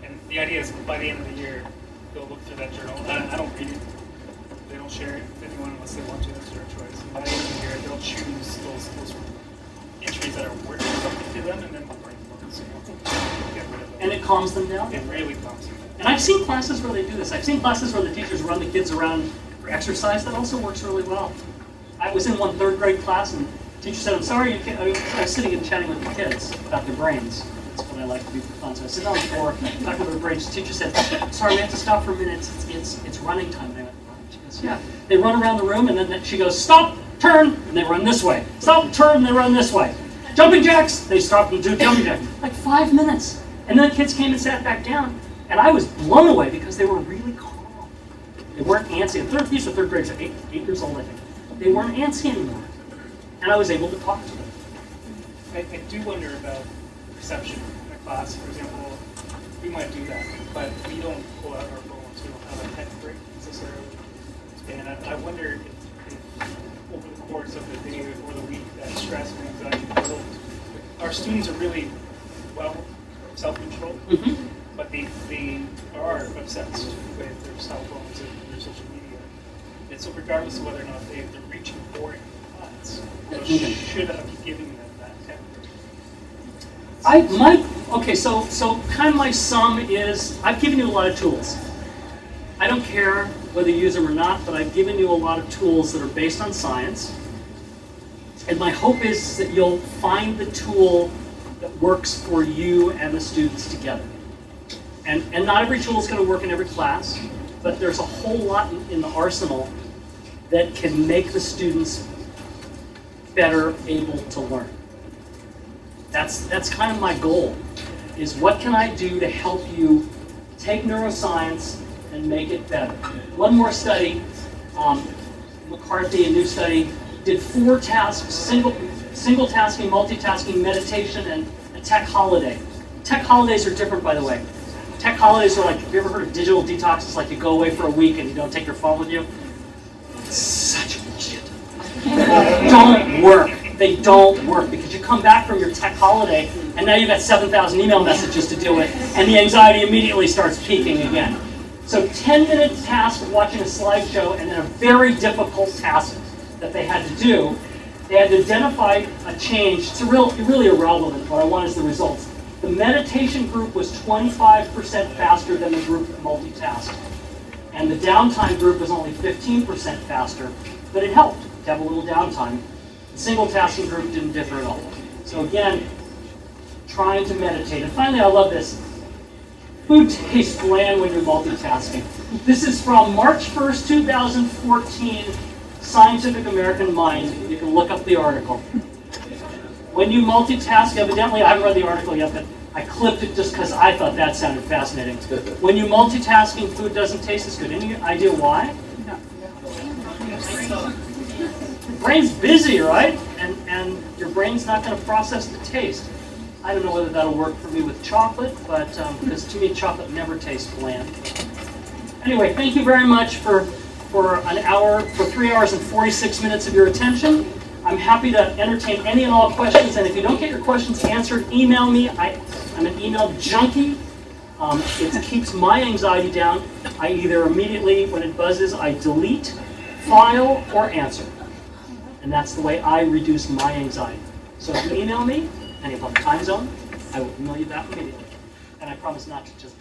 [SPEAKER 6] And the idea is by the end of the year, they'll look through that journal. I don't read it. They don't share it with anyone unless they want to. That's their choice. And by the end of the year, they'll choose those entries that are worth something to them, and then they'll write them. So get rid of them.
[SPEAKER 1] And it calms them down?
[SPEAKER 6] It really calms them down.
[SPEAKER 1] And I've seen classes where they do this. I've seen classes where the teachers run the kids around for exercise. That also works really well. I was in one 3rd grade class, and the teacher said, I'm sorry, you can't. I was sitting and chatting with the kids about their brains. That's what I like to do for fun. So I sit down on the floor, talking about their brains. The teacher said, sorry, we have to stop for a minute. It's running time. And I went, she goes, yeah. They run around the room, and then she goes, stop, turn, and they run this way. Stop, turn, and they run this way. Jumping jacks, they stop and do jumping jacks. Like 5 minutes. And then the kids came and sat back down. And I was blown away because they were really calm. They weren't antsy. These are 3rd graders, 8 years old, I think. They weren't antsy anymore. And I was able to talk to them.
[SPEAKER 6] I do wonder about perception in a class. For example, we might do that, but we don't pull out our phones. We don't have a tech break necessarily. And I wonder if over the course of the day or the week, that stress and anxiety builds. Our students are really well self-controlled. But they are obsessed with their cell phones and their social media. And so regardless of whether or not they're reaching for it in class, should I be giving them that temper?
[SPEAKER 1] So kind of my sum is, I've given you a lot of tools. I don't care whether you use them or not, but I've given you a lot of tools that are based on science. And my hope is that you'll find the tool that works for you and the students together. And not every tool is going to work in every class, but there's a whole lot in the arsenal that can make the students better able to learn. That's kind of my goal, is what can I do to help you take neuroscience and make it better. One more study, McCarthy, a new study, did 4 tasks, single tasking, multitasking, meditation, and a tech holiday. Tech holidays are different, by the way. Tech holidays are like, have you ever heard of digital detox? It's like you go away for a week and you don't take your phone with you. It's such bullshit. Don't work. They don't work because you come back from your tech holiday and now you've got 7,000 email messages to deal with and the anxiety immediately starts peaking again. So 10-minute task of watching a slideshow and then a very difficult task that they had to do. They had to identify a change. It's really irrelevant. What I want is the results. The meditation group was 25% faster than the group that multitasked. And the downtime group was only 15% faster, but it helped to have a little downtime. The single tasking group didn't differ at all. So again, trying to meditate. And finally, I love this. Food tastes bland when you're multitasking. This is from March 1st, 2014, Scientific American Mind. You can look up the article. When you multitask, evidently, I haven't read the article yet, but I clipped it just because I thought that sounded fascinating. When you multitasking, food doesn't taste as good. Any idea why? Your brain's busy, right? And your brain's not going to process the taste. I don't know whether that'll work for me with chocolate, but because to me, chocolate never tastes bland. Anyway, thank you very much for 3 hours and 46 minutes of your attention. I'm happy to entertain any and all questions, and if you don't get your questions answered, email me. I'm an email junkie. It keeps my anxiety down. I either immediately, when it buzzes, I delete, file, or answer. And that's the way I reduce my anxiety. So if you email me, and if I'm time zone, I will email you back immediately. And I promise not to just